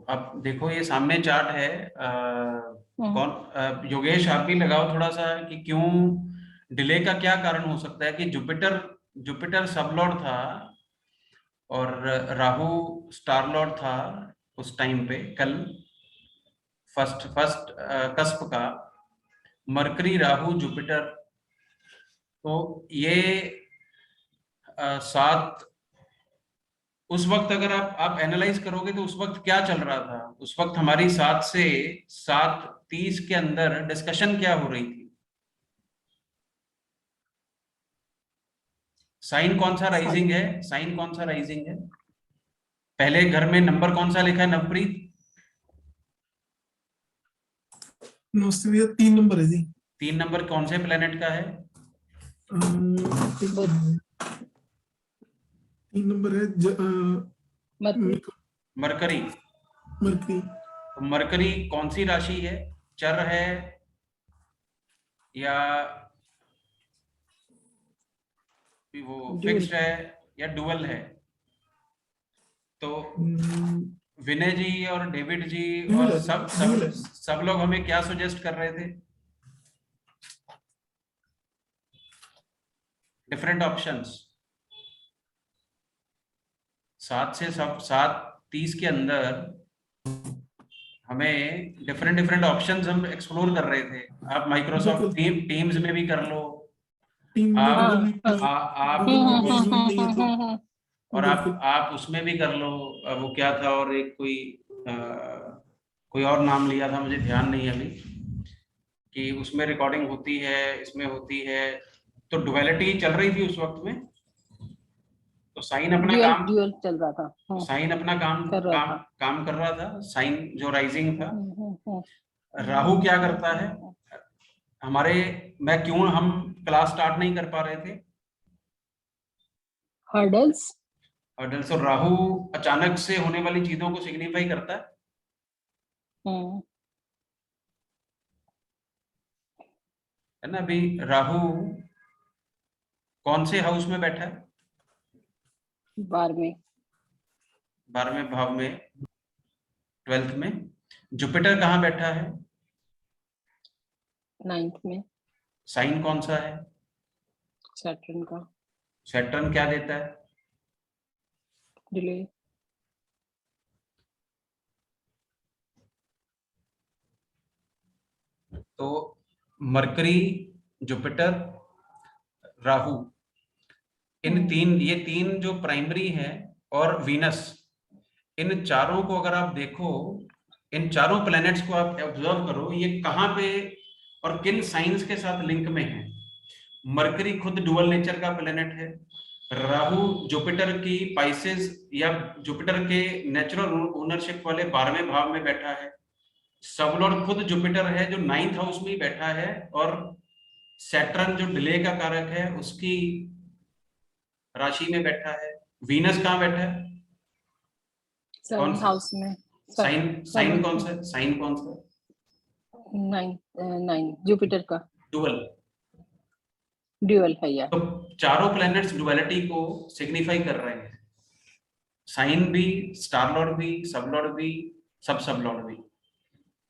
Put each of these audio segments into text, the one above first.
अब देखो ये सामने चार्ट है। हम्म, कौन योगेश आप भी लगाओ थोड़ा सा कि क्यों डिले का क्या कारण हो सकता है कि जुपिटर जुपिटर सब लॉर्ड था और राहु स्टार लॉर्ड था उस टाइम पे कल फर्स्ट फर्स्ट कस्प का मरकरी राहु जुपिटर। तो ये सात उस वक्त अगर आप एनालाइज करोगे तो उस वक्त क्या चल रहा था। उस वक्त हमारी 7 से 7:30 के अंदर डिस्कशन क्या हो रही थी। साइन कौन सा सात। राइजिंग है। साइन कौन सा राइजिंग है। पहले घर में नंबर कौन सा लिखा है नवप्रीत। नमस्ते भैया, 3 नंबर है जी। 3 नंबर कौन से प्लेनेट का है। एक बुध। मिनट। 3 नंबर है मरकरी। मरकरी। मरकरी। तो मरकरी कौन सी राशि है। चर है या वो डुअल। फिक्स्ड है या डुअल है। तो ड्यूल विनय जी और डेविड जी है और जी, सब ड्यूल सब है। सब लोग हमें क्या सजेस्ट कर रहे थे। Different options. 7 से 7:30 के अंदर हमें डिफरेंट डिफरेंट ऑप्शंस हम एक्सप्लोर कर रहे थे। आप माइक्रोसॉफ्ट बिल्कुल। टीम्स में भी कर लो। टीम में आप गूगल हाँ मीट हाँ। में, आप गूगल मीट में लिंक नहीं है तो और बिल्कुल। आप उसमें भी कर लो। वो क्या था और एक कोई और नाम लिया था मुझे ध्यान नहीं है अभी कि उसमें रिकॉर्डिंग होती है इसमें होती है। तो डुअलिटी चल रही थी उस वक्त में। तो साइन अपना ड्यूअल काम ड्यूअल चल रहा था। साइन अपना काम कर रहा काम था। काम कर रहा था। साइन जो राइजिंग था। हम्म, राहु क्या करता है हमारे। मैं क्यों हम क्लास स्टार्ट नहीं कर पा रहे थे। हर्डल्स। और दरअसल राहु अचानक से होने वाली चीजों को सिग्निफाई करता है। है ना। अभी राहु कौन से हाउस में बैठा है। 12वें। 12वें भाव में 12th में। जुपिटर कहाँ बैठा है। 9th में। साइन कौन सा है। सैटर्न का। सैटर्न क्या देता है। डिले। तो मरकरी जुपिटर राहु ये तीन जो प्राइमरी हैं और वीनस इन चारों को अगर आप देखो इन चारों प्लैनेट्स को आप ऑब्जर्व करो ये कहाँ पे और किन साइंस के साथ लिंक में है। मरकरी खुद डुअल नेचर का प्लेनेट है। राहु जुपिटर की पाइसेस या जुपिटर के नेचुरल ओनरशिप वाले 12वें भाव में बैठा है। सबलॉर्ड खुद जुपिटर है जो 9th हाउस में ही बैठा है। और सैटर्न जो डिले का कारक है उसकी राशि में बैठा है। वीनस कहाँ बैठा है। कौन 7th सा हाउस में। साइन साइन 7th कौन में। सा साइन कौन सा 9 जुपिटर का। डुअल। ड्यूअल है या। तो चारों प्लैनेट्स डुअलिटी को सिग्निफाई कर रहे हैं। साइन भी स्टार लॉर्ड भी सब लॉर्ड भी सब लॉर्ड भी।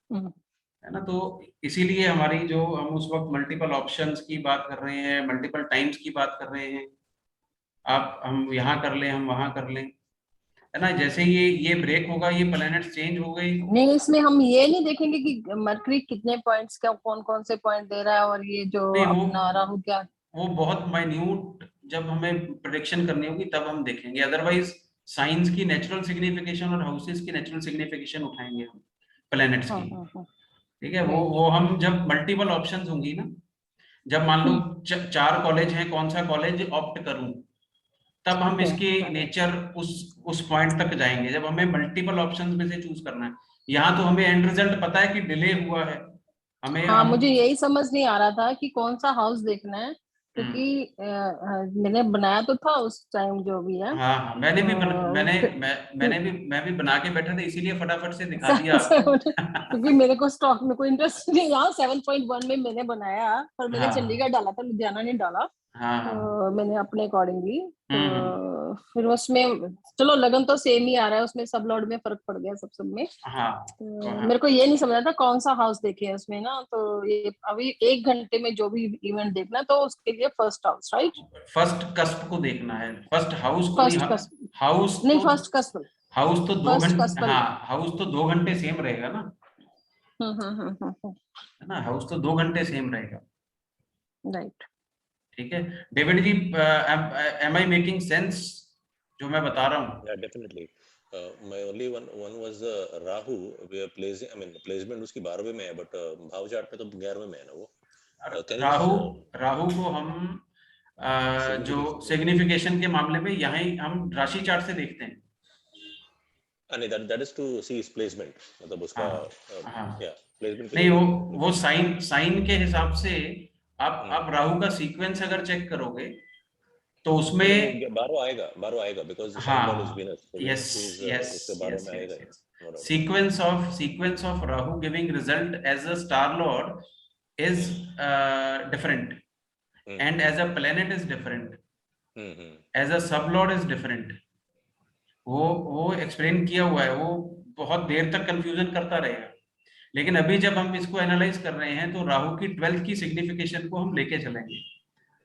है ना। तो इसीलिए हमारी जो हम उस वक्त मल्टीपल ऑप्शंस की बात कर रहे हैं मल्टीपल टाइम्स की बात कर रहे हैं। आप हम यहाँ कर लें हम वहां कर लें। है ना। जैसे ये ब्रेक होगा ये प्लैनेट्स चेंज हो गई। नहीं, इसमें हम ये नहीं देखेंगे कि मरकरी कितने पॉइंट्स का कौन कौन से पॉइंट दे रहा है और ये जो नहीं अपना राहु क्या। वो बहुत माइन्यूट जब हमें प्रिडिक्शन करनी होगी तब हम देखेंगे। अदरवाइज साइंस की नेचुरल सिग्निफिकेशन और हाउसेस की नेचुरल सिग्निफिकेशन उठाएंगे हम प्लैनेट्स की। ठीक है। राइट। वो हम जब मल्टीपल ऑप्शंस होंगी ना जब मान लो 4 कॉलेज हैं कौन सा कॉलेज ऑप्ट करूं तब हम इसकी नेचर उस पॉइंट तक जाएंगे जब हमें मल्टीपल ऑप्शंस में से चूज करना है। यहाँ तो हमें एंड रिजल्ट पता है कि डिले हुआ है। हमें हाँ, हम मुझे यही समझ नहीं आ रहा था कि कौन सा हाउस देखना है क्योंकि मैंने बनाया तो था उस टाइम जो भी है। हाँ हाँ मैंने भी मैं भी बना के बैठा था इसीलिए फटाफट से दिखा दिया आपको। क्योंकि मेरे को स्टॉक में कोई इंटरेस्ट नहीं। यहाँ 7.1 में मैंने बनाया पर मैंने हाँ चंडीगढ़ डाला था, लुधियाना नहीं डाला। हाँ हाँ मैंने अपने अकॉर्डिंगली फिर उसमें चलो लगन तो सेम ही आ रहा है, उसमें सब लॉर्ड में फर्क पड़ गया सब में। हाँ हाँ। मेरे को ये नहीं समझ था कौन सा हाउस देखे उसमें ना, तो ये अभी 1 घंटे में जो भी इवेंट देखना तो उसके लिए first house, right? First cusp को देखना है, फर्स्ट हाउस को नहीं। फर्स्ट कस्प हाउस नहीं, तो फर्स्ट कस्प, हाउस तो दो फर्स्ट घंटे कस्बल। हाँ, हाउस तो 2 घंटे सेम रहेगा ना, हम्म। है ना, हाउस तो 2 घंटे सेम रहेगा। राइट। ठीक है David ji, am I making sense जो मैं बता रहा हूँ? Yeah, definitely. My only one was Rahu, where placing, I mean placement उसकी 12वें में है, but भाव चार्ट में तो 11वें में है ना वो। Can you Rahu just Rahu को हम जो signification? सिग्निफिकेशन के मामले में यहाँ ही हम राशि चार्ट से देखते हैं। नहीं, that is to see his placement, मतलब उसका हाँ yeah placement के नहीं, लिए वो साइन के हिसाब से आप राहु का सीक्वेंस अगर चेक करोगे तो उसमें 12 आएगा because the sign lord is हाँ Venus, so yes Venus is yes उसके 12 यस में आएगा यस ही, yes no doubt. Sequence of Rahu giving result as a star lord is different and as a planet is different, as a sublord is different। वो explain किया हुआ है, वो बहुत देर तक कंफ्यूजन करता रहेगा, लेकिन अभी जब हम इसको एनालाइज कर रहे हैं तो राहु की 12th की सिग्निफिकेशन को हम लेके चलेंगे।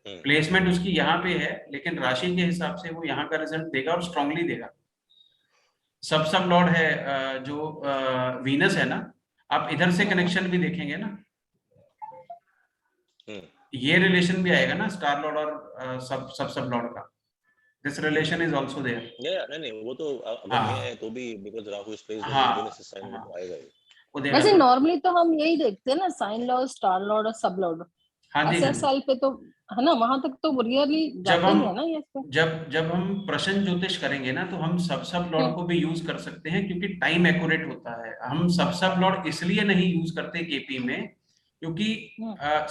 प्लेसमेंट उसकी यहाँ पे है, लेकिन राशि के हिसाब से वो यहाँ का रिजल्ट देगा और स्ट्रांगली देगा। सब लॉर्ड है जो वीनस है ना, आप इधर से कनेक्शन भी देखेंगे ना, ये रिलेशन भी आएगा ना स्टार लॉर्ड और सब लॉर्ड का, this relation is also there. नहीं वो तो अगर नहीं आए तो भी because Rahu is placed in हाँ Venus sign में तो आएगा ही। वो देगा वैसे तो। नॉर्मली तो हम यही देखते हैं ना, साइन लॉर्ड, स्टार लॉर्ड और सब लॉर्ड। हाँ जी एसएसएल पे तो है ना, वहां तक तो रियरली जाते ही है ना ये इसमें। जब हम प्रश्न ज्योतिष करेंगे ना तो हम सब लॉर्ड को भी यूज कर सकते हैं, क्योंकि टाइम एक्यूरेट होता है। हम सब लॉर्ड इसलिए नहीं यूज करते केपी में, क्योंकि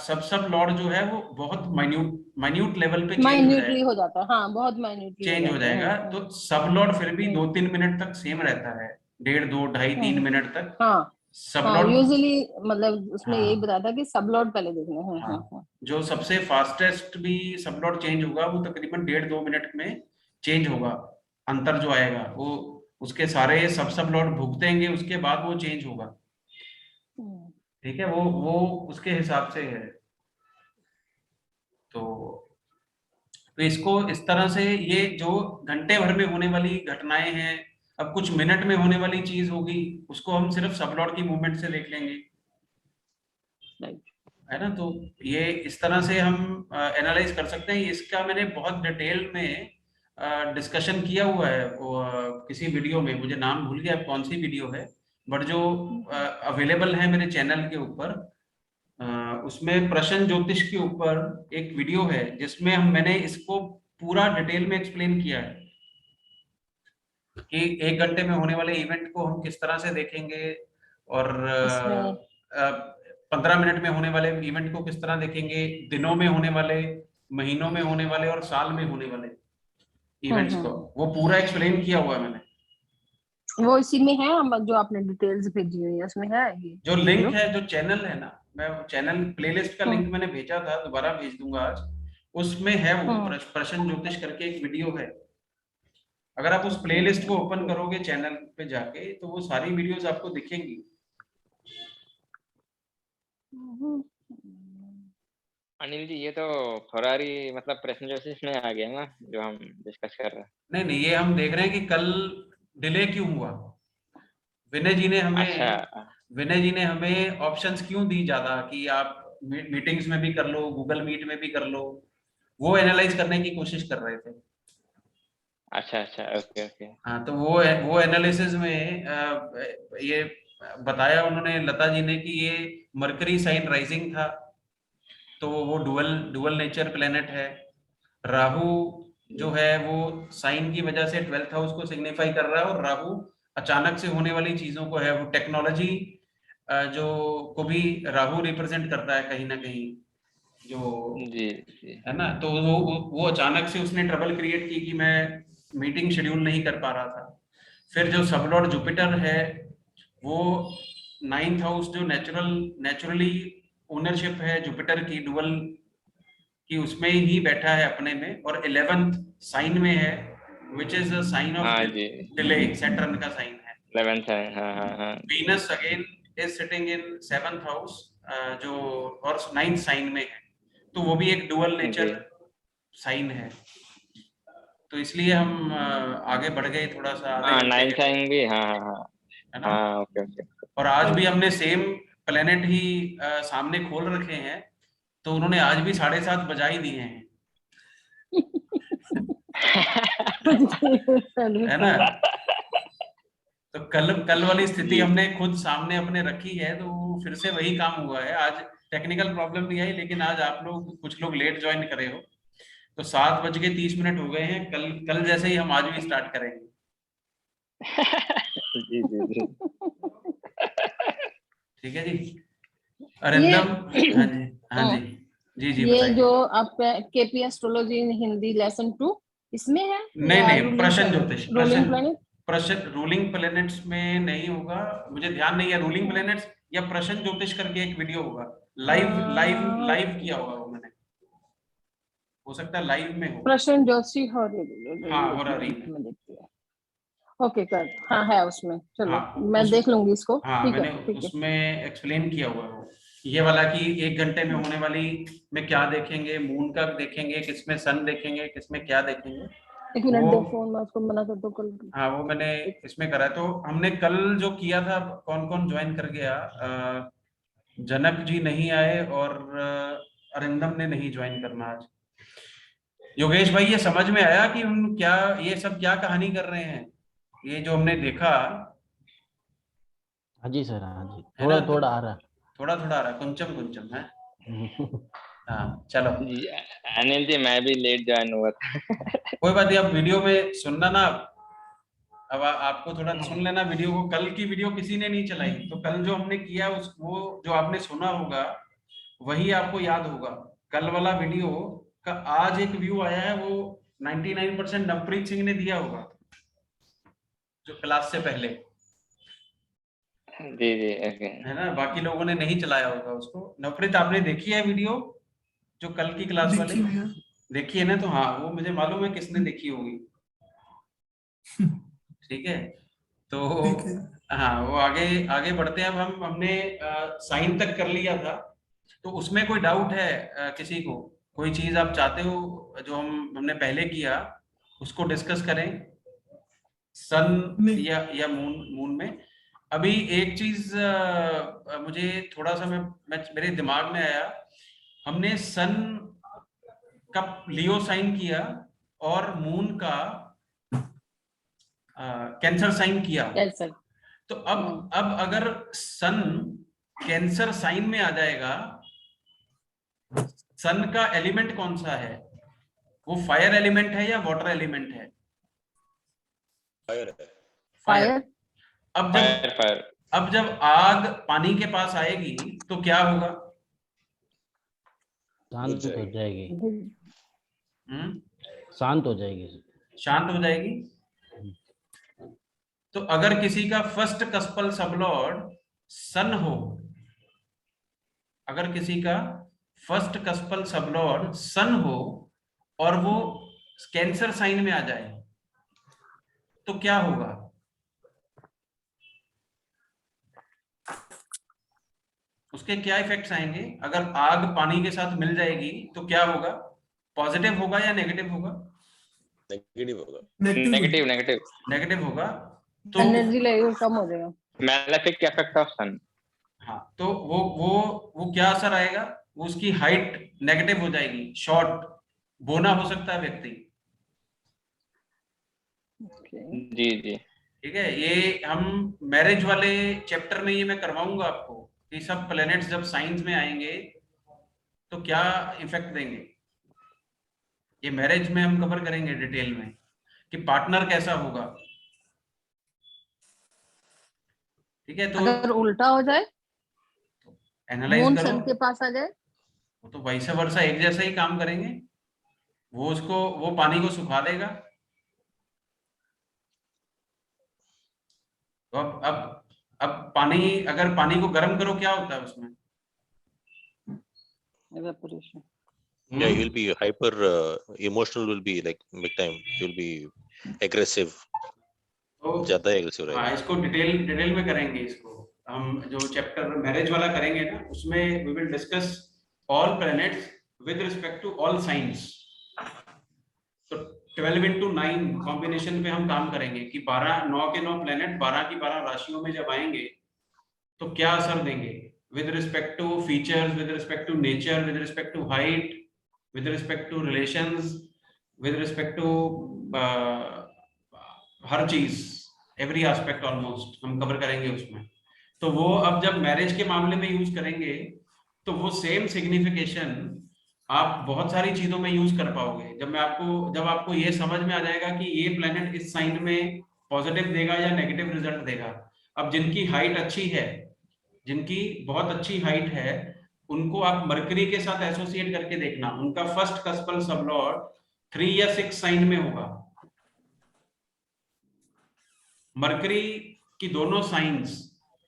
सब लॉर्ड जो है वो बहुत माइन्यूट लेवल पे माइन्यूटली हो जाता है। हाँ, बहुत माइन्यूटली चेंज हो जाएगा। तो सब लॉर्ड फिर भी 2-3 मिनट तक सेम रहता है, 1.5, 2, 2.5, 3 मिनट तक। हाँ सब हाँ, लॉर्ड यूजुअली मतलब उसमें यही हाँ, बताया था कि सब लॉर्ड पहले देखने हैं। हाँ, जो सबसे फास्टेस्ट भी सब लॉर्ड चेंज होगा वो तकरीबन 1.5-2 मिनट में चेंज होगा। अंतर जो आएगा वो उसके सारे सब लॉर्ड भुगतेंगे, उसके बाद वो चेंज होगा। ठीक है, वो उसके हिसाब से है। तो इसको इस तरह से, ये जो घंटे भर में होने वाली घटनाएं हैं, अब कुछ मिनट में होने वाली चीज होगी, उसको हम सिर्फ सब लॉर्ड की मूवमेंट से देख लेंगे, है ना। तो ये इस तरह से हम एनालाइज कर सकते हैं। इसका मैंने बहुत डिटेल में डिस्कशन किया हुआ है वो किसी वीडियो में, मुझे नाम भूल गया कौन सी वीडियो है, बट जो अवेलेबल है मेरे चैनल के ऊपर, उसमें प्रश्न ज्योतिष के ऊपर एक वीडियो है जिसमें मैंने इसको पूरा डिटेल में एक्सप्लेन किया है कि 1 घंटे में होने वाले इवेंट को हम किस तरह से देखेंगे, और 15 मिनट में होने वाले इवेंट को किस तरह देखेंगे, दिनों में होने वाले, महीनों में होने वाले और साल में होने वाले इवेंट्स को, वो पूरा एक्सप्लेन किया हुआ है मैंने। वो इसी में है, हम जो आपने डिटेल्स भेजी हुई है उसमें है ये जो लिंक है, जो चैनल है ना, मैं चैनल प्लेलिस्ट का लिंक मैंने भेजा था, दोबारा भेज दूंगा आज, उसमें है वो प्रश्न ज्योतिष करके एक वीडियो है। अगर आप उस प्लेलिस्ट को ओपन करोगे चैनल पे जाके तो वो सारी वीडियोस आपको दिखेंगी। अनिल जी, ये तो फरारी मतलब प्रश्न ज्योतिष में आ गया ना जो हम डिस्कस कर रहे हैं। नहीं, ये हम देख रहे हैं कि कल डिले क्यों हुआ। विनय जी ने हमें ऑप्शंस क्यों दी ज्यादा कि आप मीटिंग्स में भी कर लो, गूगल मीट में भी कर लो, वो एनालाइज करने की कोशिश कर रहे थे। अच्छा, ओके। हाँ, तो वो एनालिसिस में ये बताया उन्होंने, लता जी ने, कि ये मरकरी साइन राइजिंग था, तो वो डुअल नेचर प्लेनेट है। राहु जो है वो साइन की वजह से 12th हाउस को सिग्निफाई कर रहा है, और राहु अचानक से होने वाली चीजों को है, वो टेक्नोलॉजी जो को भी राहु रिप्रेजेंट करता है कहीं ना कहीं, जो जी है ना। तो वो अचानक से उसने ट्रबल क्रिएट की कि मैं मीटिंग शेड्यूल नहीं कर पा रहा था। फिर जो सबलॉर्ड जुपिटर है वो 9th हाउस जो नेचुरली ओनरशिप है जुपिटर की, डुअल कि उसमें ही बैठा है अपने में, और 11th साइन में है, विच इज अ साइन हाँ ऑफ जी, डिले, सैटर्न का साइन है। 11th है, हाँ हाँ हाँ। Venus again is sitting in 7th house, जो और 9th साइन में है, तो वो भी एक डुअल नेचर जी। साइन है। तो इसलिए हम आगे बढ़ गए थोड़ा सा, आधे हाँ, घंटे 9th के लिए, साइन भी, हाँ हाँ हाँ है ना। हाँ, ओके ओके। और आज भी हमने सेम प्लेनेट ही सामने खोल रखे हैं, तो उन्होंने आज भी 7:30 बजा ही दिए हैं, है ना। तो कल वाली स्थिति जी। हमने खुद सामने अपने रखी है, तो फिर से वही काम हुआ है। आज टेक्निकल प्रॉब्लम नहीं आई, लेकिन आज आप लोग कुछ लोग लेट ज्वाइन करे हो, तो 7:30 हो गए हैं। कल जैसे ही हम आज भी स्टार्ट करेंगे। जी जी जी। ठीक है जी। अरिंदम, हाँ जी, हाँ जी, जी जी ये बताइए। जो आप केपी एस्ट्रोलॉजी इन हिंदी लेसन 2 इसमें है नहीं या नहीं, प्रश्न ज्योतिष, रूलिंग प्लैनेट? प्रश्न रूलिंग प्लैनेट्स में नहीं होगा, मुझे ध्यान नहीं है। रूलिंग प्लैनेट्स या प्रश्न ज्योतिष करके एक वीडियो होगा, लाइव किया होगा वो मैंने, हो सकता है लाइव में हो। प्रश्न जोशी हो हाँ, हो रहा रही में देखती है। ओके कर, हाँ है उसमें, चलो हाँ, मैं देख लूंगी इसको। हाँ, ठीक है, मैंने ठीक है। उसमें एक्सप्लेन किया हुआ है वो, ये वाला कि 1 घंटे में होने वाली में क्या देखेंगे, मून का देखेंगे, किसमें सन देखेंगे, किसमें क्या देखेंगे। एक मिनट वो दो, फोन मैं उसको मना कर दो कल। हाँ, वो मैंने इसमें करा है। तो हमने कल जो किया था, कौन कौन ज्वाइन कर गया, जनक जी नहीं आए, और अरिंदम ने नहीं ज्वाइन करना आज। योगेश भाई, ये समझ में आया कि हम क्या, ये सब क्या कहानी कर रहे हैं, ये जो हमने देखा, हाँ जी सर, हाँ जी, है ना। थोड़ा थोड़ा आ रहा थोड़ा थोड़ा आ रहा, कुंचम कुंचम है। हाँ चलो, जी, अनिल जी मैं भी लेट ज्वाइन हुआ था। कोई बात नहीं, अब वीडियो में सुनना ना। अब आपको थोड़ा सुन लेना वीडियो को। कल की वीडियो किसी ने नहीं चलाई, तो कल जो हमने किया उस वो जो आपने सुना होगा वही आपको याद होगा। कल वाला वीडियो का आज एक व्यू आया है, वो 99% नवप्रीत सिंह ने दिया होगा, जो क्लास से पहले, जी जी, ओके। है ना। बाकी लोगों ने नहीं चलाया होगा उसको। नवप्रीत, आपने देखी है वीडियो जो कल की क्लास वाली? देखिए भैया। देखी है ना, तो हाँ, वो मुझे मालूम है किसने देखी होगी। ठीक है, तो ठीक है। हाँ, वो आगे आगे बढ़ते हैं। अब हमने साइन तक कर लिया था, तो उसमें कोई डाउट है किसी को? कोई चीज आप चाहते हो जो हमने पहले किया उसको डिस्कस करें, सन नहीं, या मून में? अभी एक चीज मुझे थोड़ा सा मैं मेरे दिमाग में आया। हमने सन का लियो साइन किया और मून का कैंसर साइन किया। कैंसर। तो अब अगर सन कैंसर साइन में आ जाएगा, सन का एलिमेंट कौन सा है? वो फायर एलिमेंट है या वाटर एलिमेंट है? फायर है। फायर। अब फायर जब फायर। अब जब आग पानी के पास आएगी तो क्या होगा? शांत हो जाएगी, हम्म शांत हो जाएगी। शांत हो जाएगी। तो अगर किसी का फर्स्ट कस्पल सबलॉर्ड सन हो, अगर किसी का फर्स्ट कस्पल सबलॉर्ड सन हो और वो कैंसर साइन में आ जाए, तो क्या होगा? उसके क्या इफेक्ट्स आएंगे? अगर आग पानी के साथ मिल जाएगी तो क्या होगा? पॉजिटिव होगा या नेगेटिव होगा? नेगेटिव होगा। Negative negative. नेगेटिव होगा। तो एनर्जी लेवल कम हो जाएगा। मैलेफिक इफेक्ट ऑफ सन। हाँ, तो वो क्या असर आएगा? वो उसकी हाइट नेगेटिव हो जाएगी, शॉर्ट, बोना हो सकता है व्यक्ति। जी जी। ठीक है, ये हम मैरिज वाले चैप्टर में ये मैं करवाऊंगा आपको कि सब प्लैनेट्स जब साइंस में आएंगे तो क्या इफेक्ट देंगे। ये मैरिज में हम कवर करेंगे डिटेल में कि पार्टनर कैसा होगा। ठीक है, तो अगर उल्टा हो जाए, एनालाइज मून करो। सन के पास आ जाए, वो तो वाइस वर्सा एक जैसा ही काम करेंगे। वो पानी को सुखा देगा। तो अब पानी, अगर पानी को गर्म करो क्या होता है उसमें? Evaporation. Yeah, he will be hyper emotional, will be like big time. He will be aggressive. तो ज्यादा एग्रेसिव रहेगा। हाँ, इसको डिटेल में करेंगे। इसको हम जो चैप्टर मैरिज वाला करेंगे ना, उसमें we will discuss all planets with respect to all science. तो 12 into 9 कॉम्बिनेशन पे हम काम करेंगे कि 9 के 9 प्लैनेट 12 की 12 राशियों में जब आएंगे तो क्या असर देंगे with respect to features, with respect to nature, with respect to height, with respect to relations, with respect to हर चीज, एवरी एस्पेक्ट ऑलमोस्ट हम कवर करेंगे उसमें। तो वो अब जब मैरिज के मामले में यूज करेंगे तो वो सेम सिग्निफिकेशन आप बहुत सारी चीजों में यूज कर पाओगे। जब आपको ये समझ में आ जाएगा कि ये प्लेनेट इस साइन में पॉजिटिव देगा या नेगेटिव रिजल्ट देगा। अब जिनकी हाइट अच्छी है, जिनकी बहुत अच्छी हाइट है, उनको आप मरकरी के साथ एसोसिएट करके देखना, उनका फर्स्ट कस्पल सबलॉर्ड 3 या 6 साइन में होगा। मरकरी की दोनों science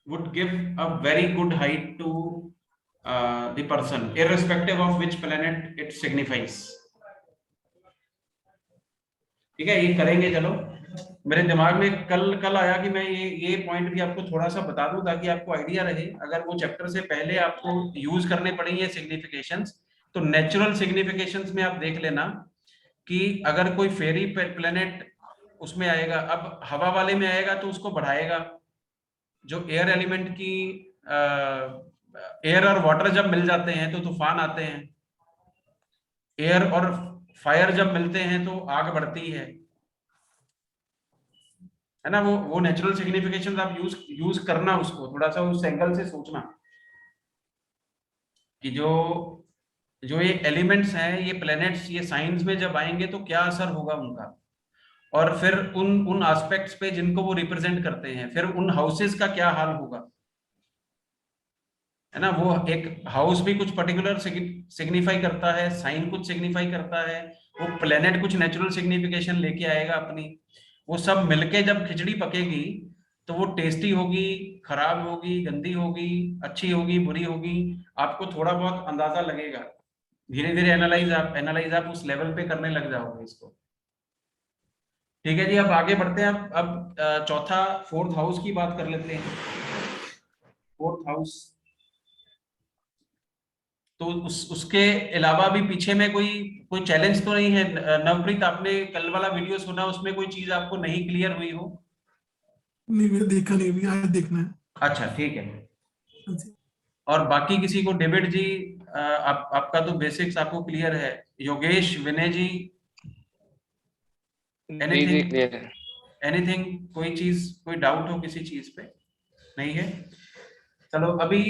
would give a very good height to the person irrespective of which planet it signifies। ठीक है, ये करेंगे। चलो, मेरे दिमाग में कल आया कि मैं ये पॉइंट भी आपको थोड़ा सा बता दूं ताकि आपको आइडिया रहे। अगर वो चैप्टर से पहले आपको यूज करने पड़ेंगे सिग्निफिकेशंस, तो नेचुरल सिग्निफिकेशंस में आप देख लेना कि अगर कोई फेरी प्लेनेट उसमें आएगा, अब हवा वाले में आएगा तो उसको बढ़ाएगा। जो एयर एलिमेंट की एयर और वाटर जब मिल जाते हैं तो तूफान आते हैं, एयर और फायर जब मिलते हैं तो आग बढ़ती है ना। वो नेचुरल सिग्निफिकेशन आप यूज करना, उसको थोड़ा सा उस एंगल से सोचना कि जो ये एलिमेंट्स हैं, ये प्लैनेट्स, ये साइंस में जब आएंगे तो क्या असर होगा उनका, और फिर उन एस्पेक्ट्स पे जिनको वो रिप्रेजेंट करते हैं, फिर उन हाउसेस का क्या हाल होगा, है ना। वो एक हाउस भी कुछ पर्टिकुलर सिग्निफाई करता है, साइन कुछ सिग्निफाई करता है, वो प्लेनेट कुछ नेचुरल सिग्निफिकेशन लेके आएगा अपनी। वो सब मिलके जब खिचड़ी पकेगी तो वो टेस्टी होगी, खराब होगी, गंदी होगी, अच्छी होगी, बुरी होगी, आपको थोड़ा बहुत अंदाजा लगेगा। धीरे धीरे एनालाइज आप उस लेवल पे करने लग जाओगे इसको। ठीक है जी, अब आगे बढ़ते हैं। अब चौथा, 4th हाउस की बात कर लेते हैं। 4th हाउस, तो उसके अलावा भी पीछे में कोई चैलेंज तो नहीं है? नवप्रीत, आपने कल वाला वीडियो सुना, उसमें कोई चीज आपको नहीं क्लियर हुई हो? नहीं, मैं देखा नहीं, अभी आज देखना है। अच्छा, ठीक है। हाँ जी। और बाकी किसी को? डेविड जी, आपका तो बेसिक्स आपको क्लियर है। योगेश, विनय जी, एनीथिंग, कोई चीज, कोई डाउट हो किसी चीज पे? नहीं है? चलो, अभी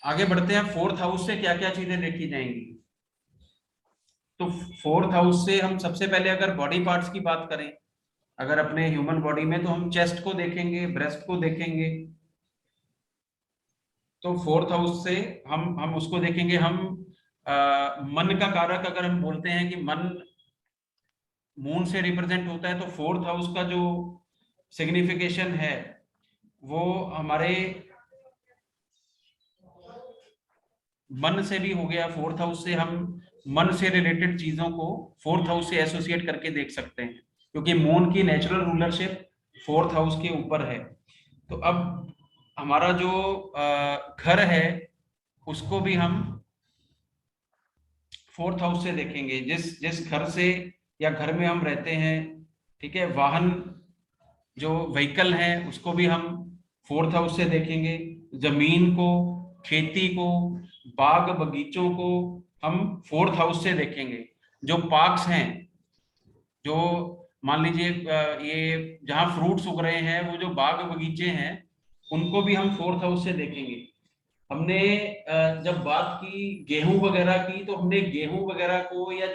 आगे बढ़ते हैं। 4th हाउस से क्या क्या चीजें देखी जाएंगी? तो 4th हाउस से हम सबसे पहले अगर बॉडी पार्ट्स की बात करें, अगर अपने ह्यूमन बॉडी में, तो हम चेस्ट को देखेंगे, ब्रेस्ट को देखेंगे। तो 4th हाउस से हम उसको देखेंगे। हम मन का कारक अगर हम बोलते हैं कि मन मून से रिप्रेजेंट होता है, तो 4th हाउस का जो सिग्निफिकेशन है वो हमारे मन से भी हो गया। 4th हाउस से हम मन से रिलेटेड चीजों को 4th हाउस से एसोसिएट करके देख सकते हैं, क्योंकि मून की नेचुरल रूलरशिप 4th हाउस के ऊपर है। तो अब हमारा जो घर है उसको भी हम 4th हाउस से देखेंगे। जिस घर से या घर में हम रहते हैं, ठीक है, वाहन जो व्हीकल है उसको भी हम 4th हाउस से देखेंगे। जमीन को, खेती को, बाग बगीचों को हम 4th हाउस से देखेंगे। जो पार्क्स हैं, जो मान लीजिए ये जहाँ फ्रूट्स उग रहे हैं, वो जो बाग बगीचे हैं, उनको भी हम 4th हाउस से देखेंगे। हमने जब बात की गेहूं वगैरह की, तो हमने गेहूं वगैरह को, या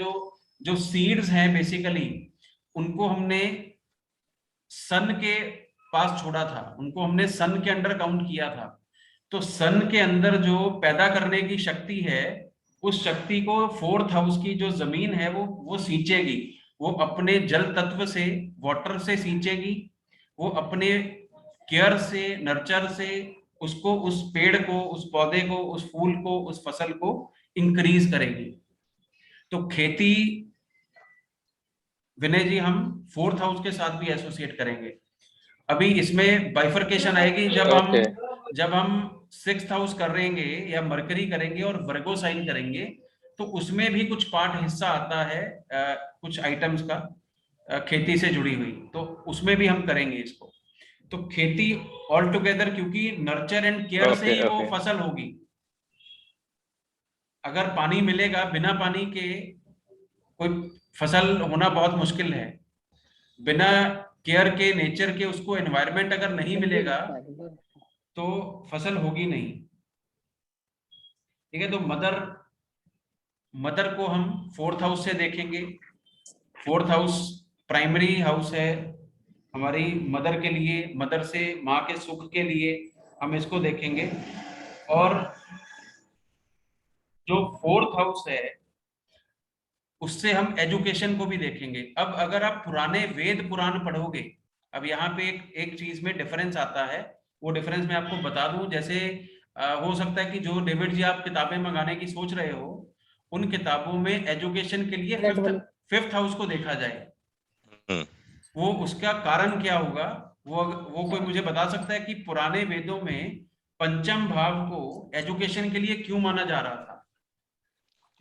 जो सीड्स हैं बेसिकली, उनको हमने सन के पास छोड़ा था, उनको हमने सन के अंडर काउंट किया था। तो सन के अंदर जो पैदा करने की शक्ति है, उस शक्ति को 4th हाउस की जो जमीन है वो सींचेगी। वो अपने जल तत्व से, वाटर से सींचेगी। वो अपने केयर से, नर्चर से उसको, उस पेड़ को, उस पौधे को, उस फूल को, उस फसल को इंक्रीज करेगी। तो खेती विनय जी हम 4th हाउस के साथ भी एसोसिएट करेंगे। अभी इसमें बाइफरकेशन आएगी Okay. जब हम 6th हाउस करेंगे या मरकरी करेंगे और वर्गो साइन करेंगे, तो उसमें भी कुछ पार्ट हिस्सा आता है कुछ आइटम्स का खेती से जुड़ी हुई, तो उसमें भी हम करेंगे इसको। तो खेती ऑल टुगेदर, क्योंकि नर्चर एंड केयर से Okay, ही वो okay. फसल होगी। अगर पानी मिलेगा, बिना पानी के कोई फसल होना बहुत मुश्किल है। बिना केयर के, नेचर के, उसको एनवायरनमेंट अगर नहीं मिलेगा तो फसल होगी नहीं। ठीक है, तो मदर को हम 4th हाउस से देखेंगे। 4th हाउस प्राइमरी हाउस है हमारी मदर के लिए, मदर से माँ के सुख के लिए हम इसको देखेंगे। और जो 4th हाउस है उससे हम एजुकेशन को भी देखेंगे। अब अगर आप पुराने वेद पुराण पढ़ोगे, अब यहाँ पे एक चीज में डिफरेंस आता है, वो डिफरेंस मैं आपको बता दूं। जैसे हो सकता है कि जो डेविड जी आप किताबें मंगाने की सोच रहे हो, उन किताबों में एजुकेशन के लिए 5th हाउस को देखा जाए। वो उसका कारण क्या होगा, वो कोई मुझे बता सकता है कि पुराने वेदों में पंचम भाव को एजुकेशन के लिए क्यों माना जा रहा था?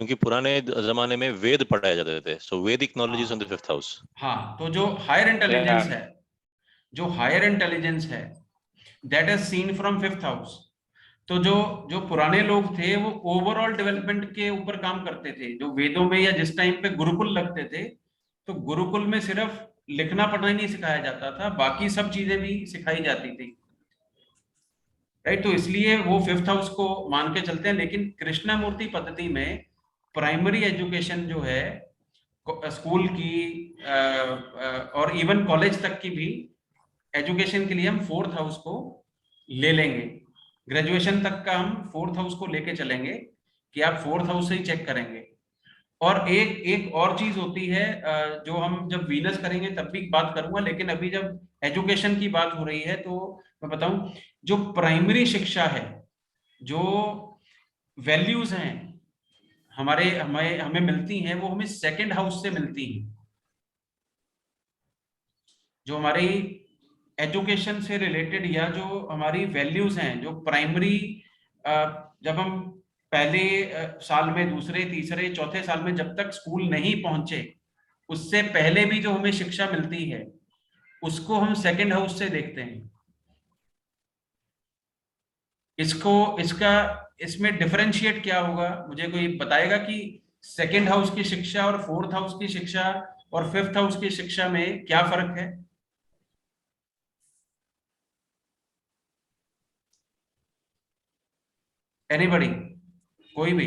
क्योंकि पुराने जमाने में वेद पढ़ाए जाते थे, सो वैदिक knowledge is on the 5th house. हाँ, तो जो हायर इंटेलिजेंस है, जो हायर इंटेलिजेंस है, that is seen from 5th house. तो जो पुराने लोग थे वो ओवरऑल डेवलपमेंट के ऊपर काम करते थे। जो वेदों में या जिस टाइम पे गुरुकुल लगते थे, तो गुरुकुल में सिर्फ लिखना पढ़ना ही नहीं सिखाया जाता था, बाकी सब चीजें भी सिखाई जाती थी। राइट, तो इसलिए वो 5th हाउस को मान के चलते हैं। लेकिन कृष्णमूर्ति पद्धति में प्राइमरी एजुकेशन जो है स्कूल की और इवन कॉलेज तक की भी एजुकेशन के लिए हम 4th हाउस को ले लेंगे। ग्रेजुएशन तक का हम 4th हाउस को लेके चलेंगे कि आप 4th हाउस से ही चेक करेंगे। और एक और चीज होती है जो हम जब वीनस करेंगे तब भी बात करूंगा, लेकिन अभी जब एजुकेशन की बात हो रही है तो मैं बताऊं, जो प्राइमरी शिक्षा है, जो वैल्यूज हैं हमारे हमें मिलती हैं, वो हमें 2nd हाउस से मिलती हैं। जो हमारी एजुकेशन से रिलेटेड या जो हमारी वैल्यूज हैं, जो प्राइमरी, जब हम पहले साल में, दूसरे, तीसरे, चौथे साल में जब तक स्कूल नहीं पहुंचे, उससे पहले भी जो हमें शिक्षा मिलती है, उसको हम 2nd हाउस से देखते हैं। इसमें डिफरेंशिएट क्या होगा, मुझे कोई बताएगा कि 2nd हाउस की शिक्षा और 4th हाउस की शिक्षा और 5th हाउस की शिक्षा में क्या फर्क है? एनीबडी, कोई भी?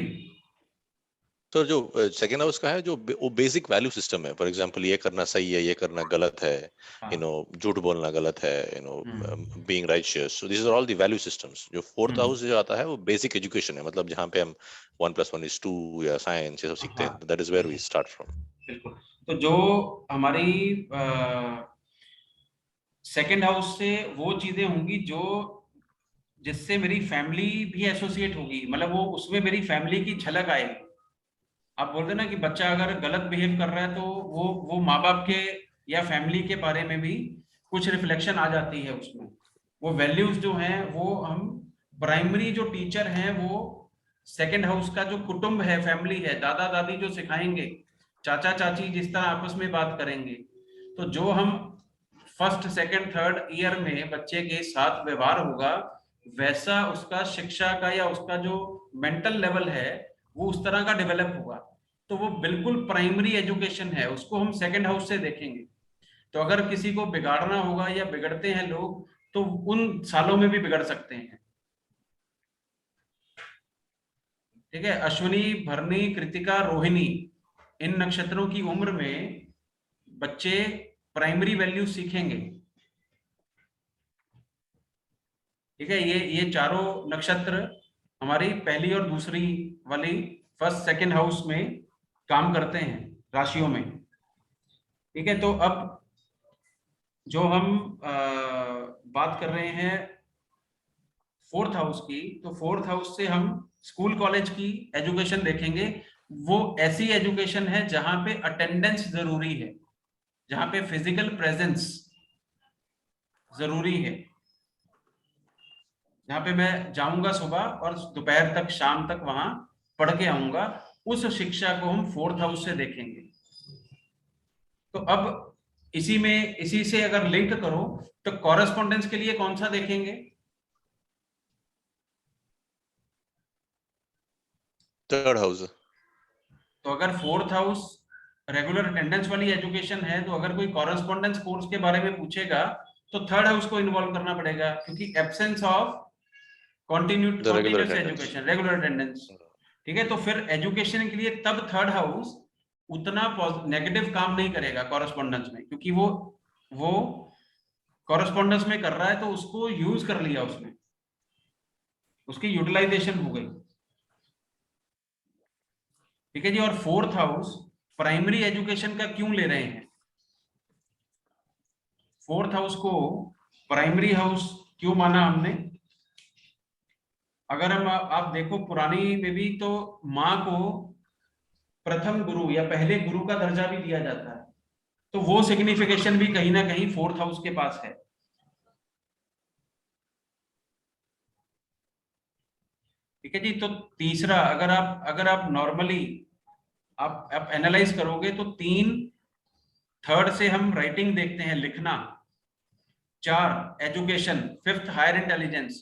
तो जो 2nd हाउस का है, जो वो बेसिक वैल्यू सिस्टम है। फॉर एग्जांपल, ये करना सही है, ये करना गलत है, झूठ बोलना गलत है, being righteous. So this are all the value systems. जो 4th हाउस जो आता है वो बेसिक एजुकेशन है, मतलब जहाँ पे हम 1+1=2 या साइंस ये सब सीखते हैं। That is where we start from. बिल्कुल। तो जो हमारी 2nd हाउस से वो चीजें होंगी जो जिससे मेरी फैमिली भी एसोसिएट होगी, मतलब वो उसमें मेरी फैमिली की झलक आएगी। आप बोलते ना कि बच्चा अगर गलत बिहेव कर रहा है तो वो माँ बाप के या फैमिली के बारे में भी कुछ रिफ्लेक्शन आ जाती है उसमें। वो वैल्यूज जो हैं वो हम प्राइमरी जो टीचर हैं वो 2nd हाउस का जो कुटुंब है, फैमिली है, दादा दादी जो सिखाएंगे, चाचा चाची जिस तरह आपस में बात करेंगे, तो जो हम 1st, 2nd, 3rd ईयर में बच्चे के साथ व्यवहार होगा, वैसा उसका शिक्षा का या उसका जो मेंटल लेवल है वो उस तरह का डेवलप होगा। तो वो बिल्कुल प्राइमरी एजुकेशन है, उसको हम 2nd हाउस से देखेंगे। तो अगर किसी को बिगाड़ना होगा या बिगड़ते हैं लोग, तो उन सालों में भी बिगड़ सकते हैं। ठीक है, अश्विनी, भरणी, कृतिका, रोहिणी, इन नक्षत्रों की उम्र में बच्चे प्राइमरी वैल्यू सीखेंगे। ठीक है, ये चारों नक्षत्र हमारी पहली और दूसरी वाली 1st, 2nd हाउस में काम करते हैं, राशियों में। ठीक है, तो अब जो हम बात कर रहे हैं 4th हाउस की, तो 4th हाउस से हम स्कूल कॉलेज की एजुकेशन देखेंगे, वो ऐसी एजुकेशन है जहां पे अटेंडेंस जरूरी है, जहां पे फिजिकल प्रेजेंस जरूरी है, जहां पे मैं जाऊंगा सुबह और दोपहर तक, शाम तक वहां पढ़ के आऊंगा, उस शिक्षा को हम 4th हाउस से देखेंगे। तो अब इसी से अगर लिंक करो तो कॉरेस्पॉन्डेंस के लिए कौन सा देखेंगे? Third house. तो अगर 4th हाउस रेगुलर अटेंडेंस वाली एजुकेशन है, तो अगर कोई कॉरेस्पॉन्डेंस कोर्स के बारे में पूछेगा तो 3rd हाउस को इन्वॉल्व करना पड़ेगा, क्योंकि absence of continuous education, regular attendance. ठीक है, तो फिर एजुकेशन के लिए तब 3rd हाउस उतना नेगेटिव काम नहीं करेगा कॉरेस्पॉन्डेंस में, क्योंकि वो कॉरेस्पॉन्डेंस में कर रहा है तो उसको यूज कर लिया, उसने उसकी यूटिलाइजेशन हो गई। ठीक है जी। और 4th हाउस प्राइमरी एजुकेशन का क्यों ले रहे हैं? 4th हाउस को प्राइमरी हाउस क्यों माना हमने? अगर हम आप देखो पुरानी में भी तो माँ को प्रथम गुरु या पहले गुरु का दर्जा भी दिया जाता है, तो वो सिग्निफिकेशन भी कहीं ना कहीं 4th हाउस के पास है। ठीक है जी। तो तीसरा, अगर आप नॉर्मली आप एनालाइज करोगे तो 3 3rd से हम राइटिंग देखते हैं, लिखना, 4 एजुकेशन, 5th हायर इंटेलिजेंस,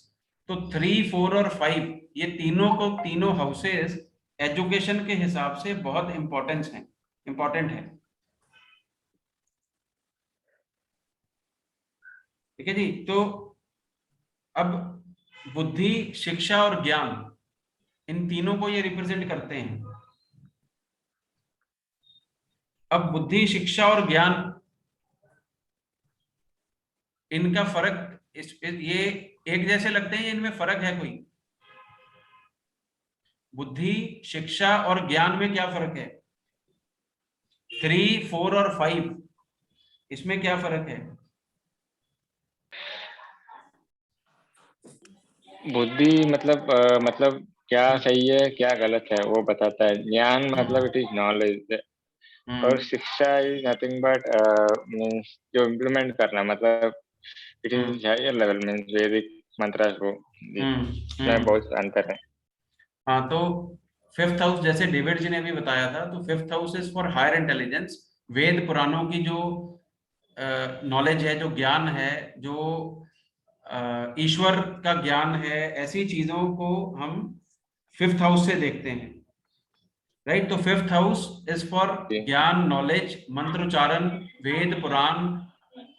तो 3, 4 और 5 ये तीनों हाउसेस एजुकेशन के हिसाब से बहुत इंपॉर्टेंट है। ठीक है जी। तो अब बुद्धि, शिक्षा और ज्ञान, इन तीनों को ये रिप्रेजेंट करते हैं। अब बुद्धि, शिक्षा और ज्ञान, इनका फर्क ये एक जैसे लगते हैं, इनमें फर्क है कोई? बुद्धि, शिक्षा और ज्ञान में क्या फर्क है? 3, 4 और 5 इसमें क्या फर्क है? बुद्धि मतलब क्या सही है क्या गलत है वो बताता है। ज्ञान मतलब इट इज नॉलेज, और शिक्षा इज नथिंग बट मीन्स जो इम्प्लीमेंट करना, मतलब it is higher level, means वैदिक मंत्र को, इसमें बहुत अंतर है। हाँ, तो 5th हाउस, जैसे डेविड जी ने भी बताया था, तो 5th house is for higher intelligence. Veda पुराणों की जो नॉलेज है, जो ज्ञान है, जो ईश्वर का ज्ञान है, ऐसी चीजों को हम 5th हाउस से देखते हैं, राइट। तो 5th हाउस इज फॉर ज्ञान, नॉलेज, मंत्रोच्चारण, वेद पुराण,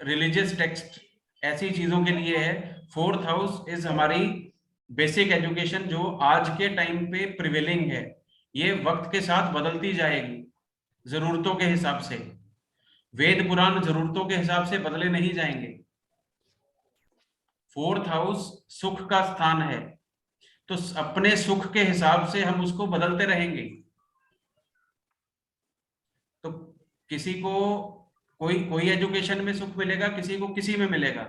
रिलीजियस टेक्स्ट, ऐसी चीजों के लिए है। 4th हाउस इज हमारी बेसिक एजुकेशन, जो आज के टाइम पे प्रिवेलिंग है, ये वक्त के साथ बदलती जाएगी जरूरतों के हिसाब से। वेद पुराण जरूरतों के हिसाब से बदले नहीं जाएंगे। 4th हाउस सुख का स्थान है, तो अपने सुख के हिसाब से हम उसको बदलते रहेंगे। तो किसी को कोई एजुकेशन में सुख मिलेगा, किसी को किसी में मिलेगा।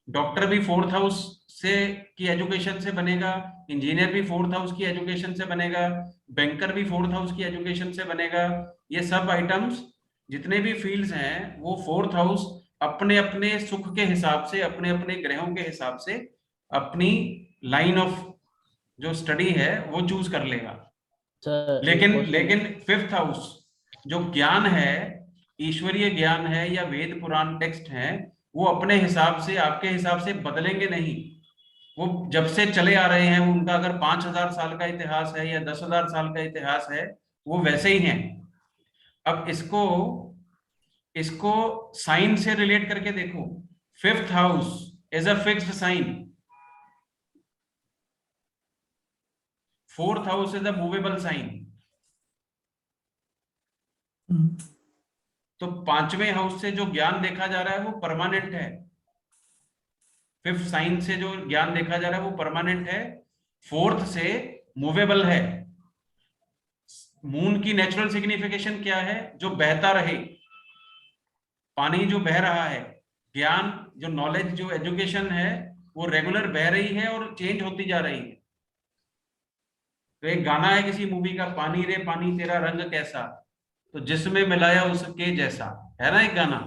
डॉक्टर भी 4th हाउस से की एजुकेशन से बनेगा, इंजीनियर भी 4th हाउस की एजुकेशन से बनेगा, बैंकर भी 4th हाउस की एजुकेशन से बनेगा। ये सब आइटम्स, जितने भी फील्ड्स हैं, वो 4th हाउस अपने अपने सुख के हिसाब से, अपने अपने ग्रहों के हिसाब से अपनी लाइन ऑफ जो स्टडी है वो चूज कर लेगा। लेकिन 5th हाउस जो ज्ञान है, ईश्वरीय ज्ञान है या वेद पुराण टेक्स्ट है, वो अपने हिसाब से, आपके हिसाब से बदलेंगे नहीं। वो जब से चले आ रहे हैं, उनका अगर 5000 साल का इतिहास है या 10,000 साल का इतिहास है, वो वैसे ही हैं। अब इसको साइन से रिलेट करके देखो। 5th house is a fixed sign, 4th house is a movable sign. तो 5वें हाउस से जो ज्ञान देखा जा रहा है वो परमानेंट है। 5th साइन से जो ज्ञान देखा जा रहा है वो परमानेंट है। 4th से मूवेबल है। मून की नेचुरल सिग्निफिकेशन क्या है? जो बहता रहे, पानी जो बह रहा है। ज्ञान, जो नॉलेज, जो एजुकेशन है, वो रेगुलर बह रही है और चेंज होती जा रही है। तो एक गाना है किसी मूवी का, पानी रे पानी तेरा रंग कैसा, तो जिसमें मिलाया उसके जैसा, है ना एक गाना।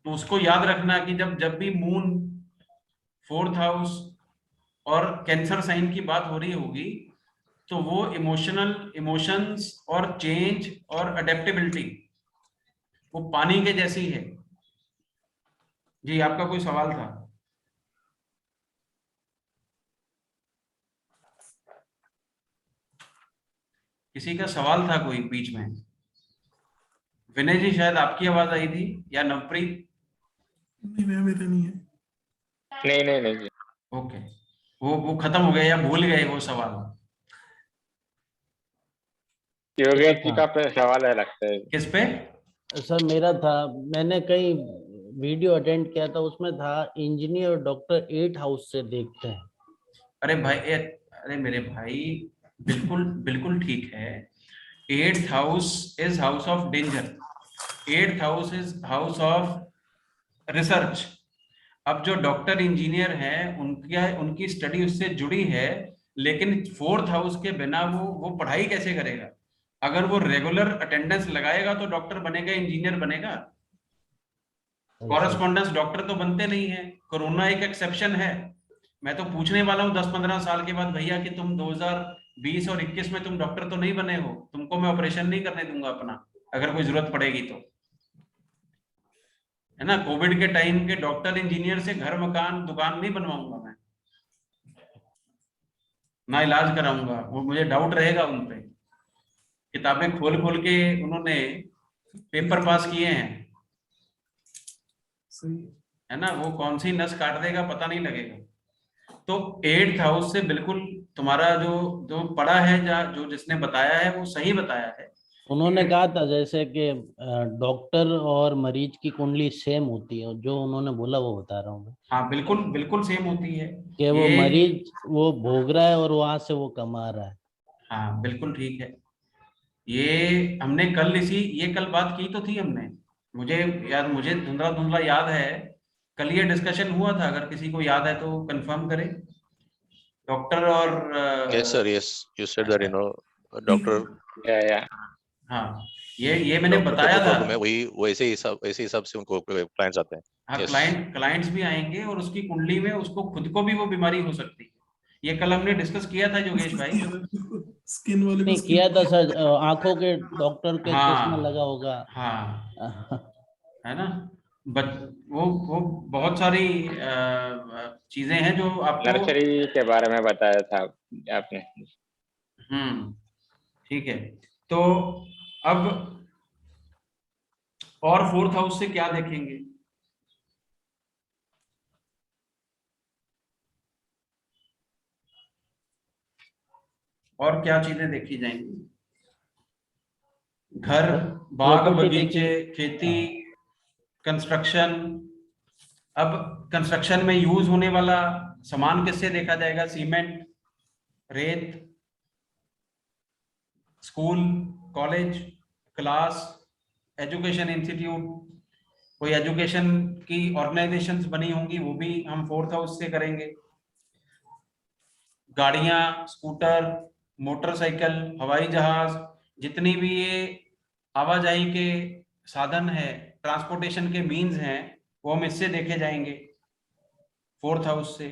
तो उसको याद रखना कि जब जब भी मून, 4th हाउस और कैंसर साइन की बात हो रही होगी, तो वो इमोशंस और चेंज और अडेप्टेबिलिटी वो पानी के जैसी है। जी आपका कोई सवाल था? किसी का सवाल था कोई बीच में? विनय जी शायद आपकी आवाज आई थी, या नवप्रीत? नहीं मैं, मेरा नहीं है। नहीं नहीं नहीं जी। ओके, वो खत्म हो गया या भूल गए वो सवाल? योगेश जी का सवाल है लगता है। किस पे? सर मेरा था, मैंने कई वीडियो अटेंड किया था, उसमें था इंजीनियर और डॉक्टर 8 हाउस से देखते हैं। अरे भाई अरे मेरे भाई, बिल्कुल बिल्कुल ठीक है। 8th house is house of danger, 8th house is house of research. अब जो डॉक्टर इंजीनियर हैं उनकी स्टडी उससे जुड़ी है, लेकिन 4th हाउस के बिना वो पढ़ाई कैसे करेगा? अगर वो रेगुलर अटेंडेंस लगाएगा तो डॉक्टर बनेगा, इंजीनियर बनेगा। कॉरेस्पॉन्डेंस डॉक्टर तो बनते नहीं है, कोरोना एक एक्सेप्शन है। मैं तो पूछने वाला हूँ 10-15 साल के बाद, भैया कि तुम 2020 और 21 में तुम डॉक्टर तो नहीं बने हो, तुमको मैं ऑपरेशन नहीं करने दूंगा अपना, अगर कोई जरूरत पड़ेगी तो, है ना। कोविड के टाइम के डॉक्टर इंजीनियर से घर मकान दुकान नहीं बनवाऊंगा मैं, ना इलाज कराऊंगा, वो मुझे डाउट रहेगा उन पे। किताबें खोल खोल के उन्होंने पेपर पास किए हैं, सही है। है ना। वो कौन सी नस काट देगा पता नहीं लगेगा। तो 8th हाउस से बिल्कुल तुम्हारा जो जो पढ़ा है, जो जिसने बताया है वो सही बताया है। उन्होंने कहा था जैसे कि डॉक्टर और मरीज की कुंडली सेम होती है, जो उन्होंने बोला वो बता रहा हूँ मैं, हाँ बिल्कुल बिल्कुल सेम होती है कि वो ये। मरीज वो भोग रहा है और वहां से वो कमा रहा है। हाँ बिल्कुल ठीक है। ये हमने कल ये कल बात की तो थी हमने, मुझे धुंधला धुंधला याद है, कल ये डिस्कशन हुआ था। अगर किसी को याद है तो कंफर्म करे। डॉक्टर और Yes, sir. Yes, you said that, doctor या हाँ, ये मैंने डॉक्टर का बताया जो था। प्रॉब्लम है वही वैसे हिसाब से उनको क्लाइंट्स आते हैं। हाँ, Yes. क्लाइंट्स भी आएंगे और उसकी कुंडली में उसको खुद को भी वो बीमारी हो सकती है। ये कल हमने डिस्कस किया था योगेश भाई। स्किन वाले को नहीं स्किन किया था सर, आंखों के डॉक्टर के चश्मा हाँ लगा होगा। हाँ, है ना। बट वो बहुत सारी चीजें हैं जो आपको। नर्सरी के बारे में बताया था आपने। ठीक है। तो अब और 4th हाउस से क्या देखेंगे? और क्या चीजें देखी जाएंगी? घर, बाग प्रॉपर्टी बगीचे, देखी। खेती, कंस्ट्रक्शन। अब कंस्ट्रक्शन में यूज होने वाला सामान किससे देखा जाएगा? सीमेंट, रेत, school, college, class, education institute, कोई एजुकेशन की ऑर्गेनाइजेशंस बनी होंगी वो भी हम 4th हाउस से करेंगे। गाड़ियां, स्कूटर, मोटरसाइकिल, हवाई जहाज, जितनी भी ये आवाजाही के साधन है, ट्रांसपोर्टेशन के मीन्स हैं, वो हम इससे देखे जाएंगे 4th हाउस से।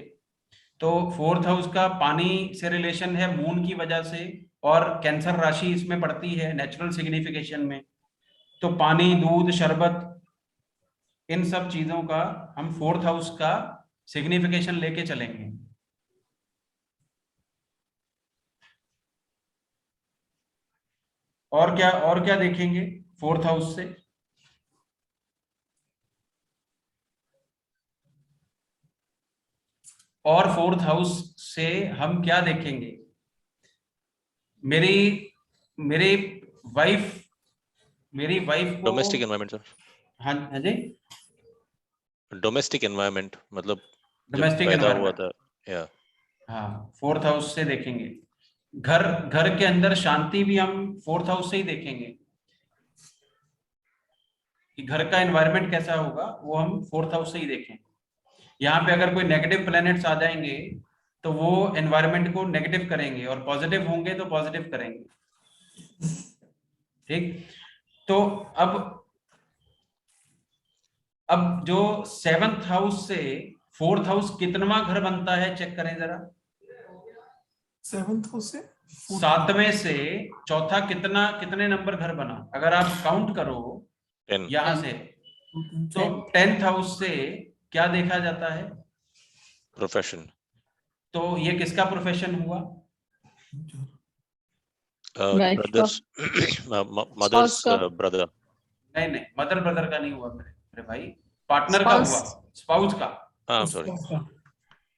तो 4th हाउस का पानी से रिलेशन है मून की वजह से, और कैंसर राशि इसमें पड़ती है नेचुरल सिग्निफिकेशन में। तो पानी, दूध, शरबत, इन सब चीजों का हम 4th हाउस का सिग्निफिकेशन लेके चलेंगे। और क्या देखेंगे 4th हाउस से? और 4th हाउस से हम क्या देखेंगे? मेरी मेरी वाइफ को। डोमेस्टिक एनवायरनमेंट सर, हाँ हाँ जी, डोमेस्टिक एनवायरनमेंट मतलब जब डोमेस्टिक पैदा हुआ एनवायरनमेंट। था, या हाँ, 4th हाउस से देखेंगे। घर के अंदर शांति भी हम 4th हाउस से ही देखेंगे, कि घर का एनवायरनमेंट कैसा होगा वो हम 4th हाउस से ही देखें। यहाँ पे अगर कोई नेगेटिव प्लैनेट्स आ जाएंगे तो वो एनवायरनमेंट को नेगेटिव करेंगे, और पॉजिटिव होंगे तो पॉजिटिव करेंगे। ठीक, तो अब जो 7th हाउस से 4th हाउस कितनवा घर बनता है, चेक करें जरा। 7th हाउस से 7वें से चौथा कितने नंबर घर बना, अगर आप काउंट करो 10. यहां से, तो 10th हाउस से क्या देखा जाता है? Profession. तो ये किसका प्रोफेशन हुआ? Wife Brothers. Mother's Spouse का। brother. नहीं, मदर ब्रदर का नहीं हुआ मेरे भाई, पार्टनर का हुआ, स्पाउस का। हाँ, sorry.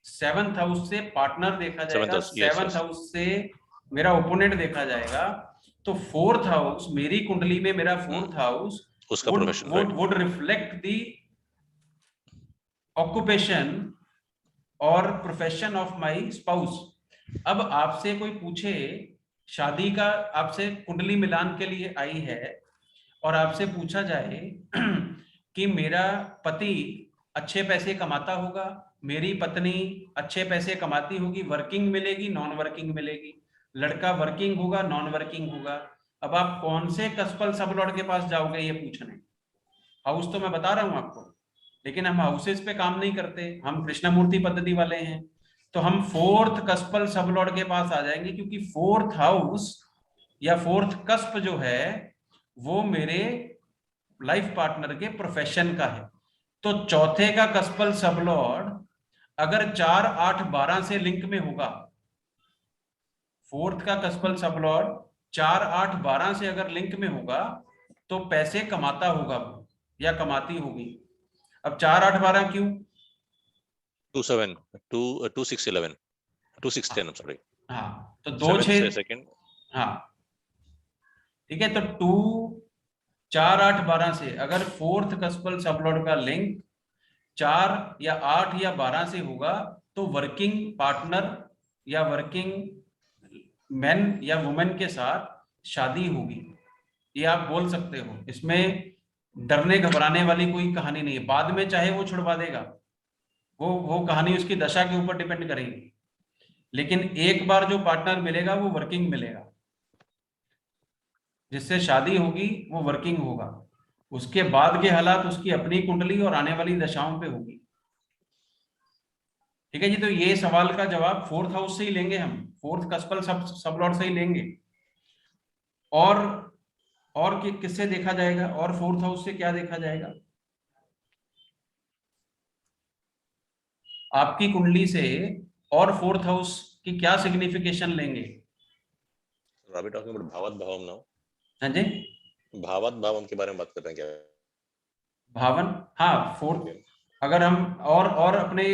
7th हाउस से पार्टनर देखा जाएगा, 7th हाउस से मेरा ओपोनेंट देखा जाएगा। तो 4th हाउस, मेरी कुंडली में मेरा 4th हाउस उसका profession, right? would reflect the occupation और प्रोफेशन ऑफ माय स्पाउस। अब आपसे कोई पूछे, शादी का आपसे कुंडली मिलान के लिए आई है, और आपसे पूछा जाए कि मेरा पति अच्छे पैसे कमाता होगा, मेरी पत्नी अच्छे पैसे कमाती होगी, वर्किंग मिलेगी, नॉन वर्किंग मिलेगी, लड़का वर्किंग होगा, नॉन वर्किंग होगा। अब आप कौन से कस्पल सबलॉर्ड के पास जाओगे ये पूछने? हाउस तो मैं बता रहा हूं आपको, लेकिन हम हाउसेस पे काम नहीं करते, हम कृष्णमूर्ति पद्धति वाले हैं। तो हम 4th कस्पल सबलॉर्ड के पास आ जाएंगे, क्योंकि 4th हाउस या 4th कस्प जो है वो मेरे लाइफ पार्टनर के प्रोफेशन का है। तो चौथे का कस्पल सबलॉर्ड अगर 4, 8, 12 से लिंक में होगा, 4th का कस्पल सबलॉर्ड 4, 8, 12 से अगर लिंक में होगा, तो पैसे कमाता होगा वो या कमाती होगी। अब 4, 8, 12 क्यों? 2, 7, 2, 6, 11, 2, 6, 10, I'm sorry. हाँ, तो 2, 6 सेकंड। हाँ, ठीक है। तो 2, 4, 8, 12 से अगर 4th कस्पल सबलॉर्ड का लिंक 4 या 8 या 12 से होगा, तो वर्किंग पार्टनर या वर्किंग मैन या वुमेन के साथ शादी होगी, ये आप बोल सकते हो। इसमें डरने घबराने वाली कोई कहानी नहीं है। बाद में चाहे वो छुड़वा देगा, वो कहानी उसकी दशा के ऊपर डिपेंड करेगी, लेकिन एक बार जो पार्टनर मिलेगा वो वर्किंग मिलेगा, जिससे शादी होगी वो वर्किंग होगा। उसके बाद के हालात उसकी अपनी कुंडली और आने वाली दशाओं पे होगी। ठीक है जी, तो ये सवाल का जवाब 4th हाउस से ही लेंगे हम, 4th कस्पल सबलॉर्ड से ही लेंगे। और किससे देखा जाएगा, और 4th हाउस से क्या देखा जाएगा? आपकी कुंडली से और 4th हाउस की क्या सिग्निफिकेशन लेंगे? Are we talking about भावात भावम now? हाँ जी, भावात भावम के बारे में बात कर रहे हैं क्या? भावन, हाँ 4th। अगर हम और अपने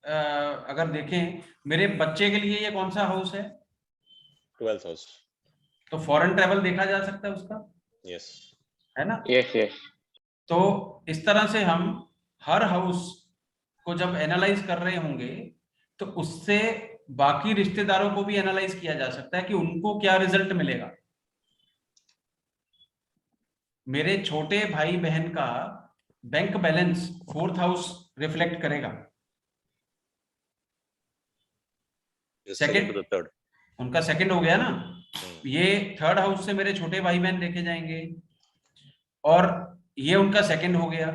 अगर देखें, मेरे बच्चे के लिए ये कौन सा हाउस है? 12th house. तो फॉरेन ट्रेवल देखा जा सकता है उसका, Yes. है ना? Yes yes. तो इस तरह से हम हर हाउस को जब एनालाइज कर रहे होंगे, तो उससे बाकी रिश्तेदारों को भी एनालाइज किया जा सकता है कि उनको क्या रिजल्ट मिलेगा। मेरे छोटे भाई बहन का bank balance 4th house reflect करेगा। Second to the third. उनका सेकंड हो गया ना, ये 3rd हाउस से मेरे छोटे भाई बहन देखे जाएंगे, और ये उनका सेकंड हो गया,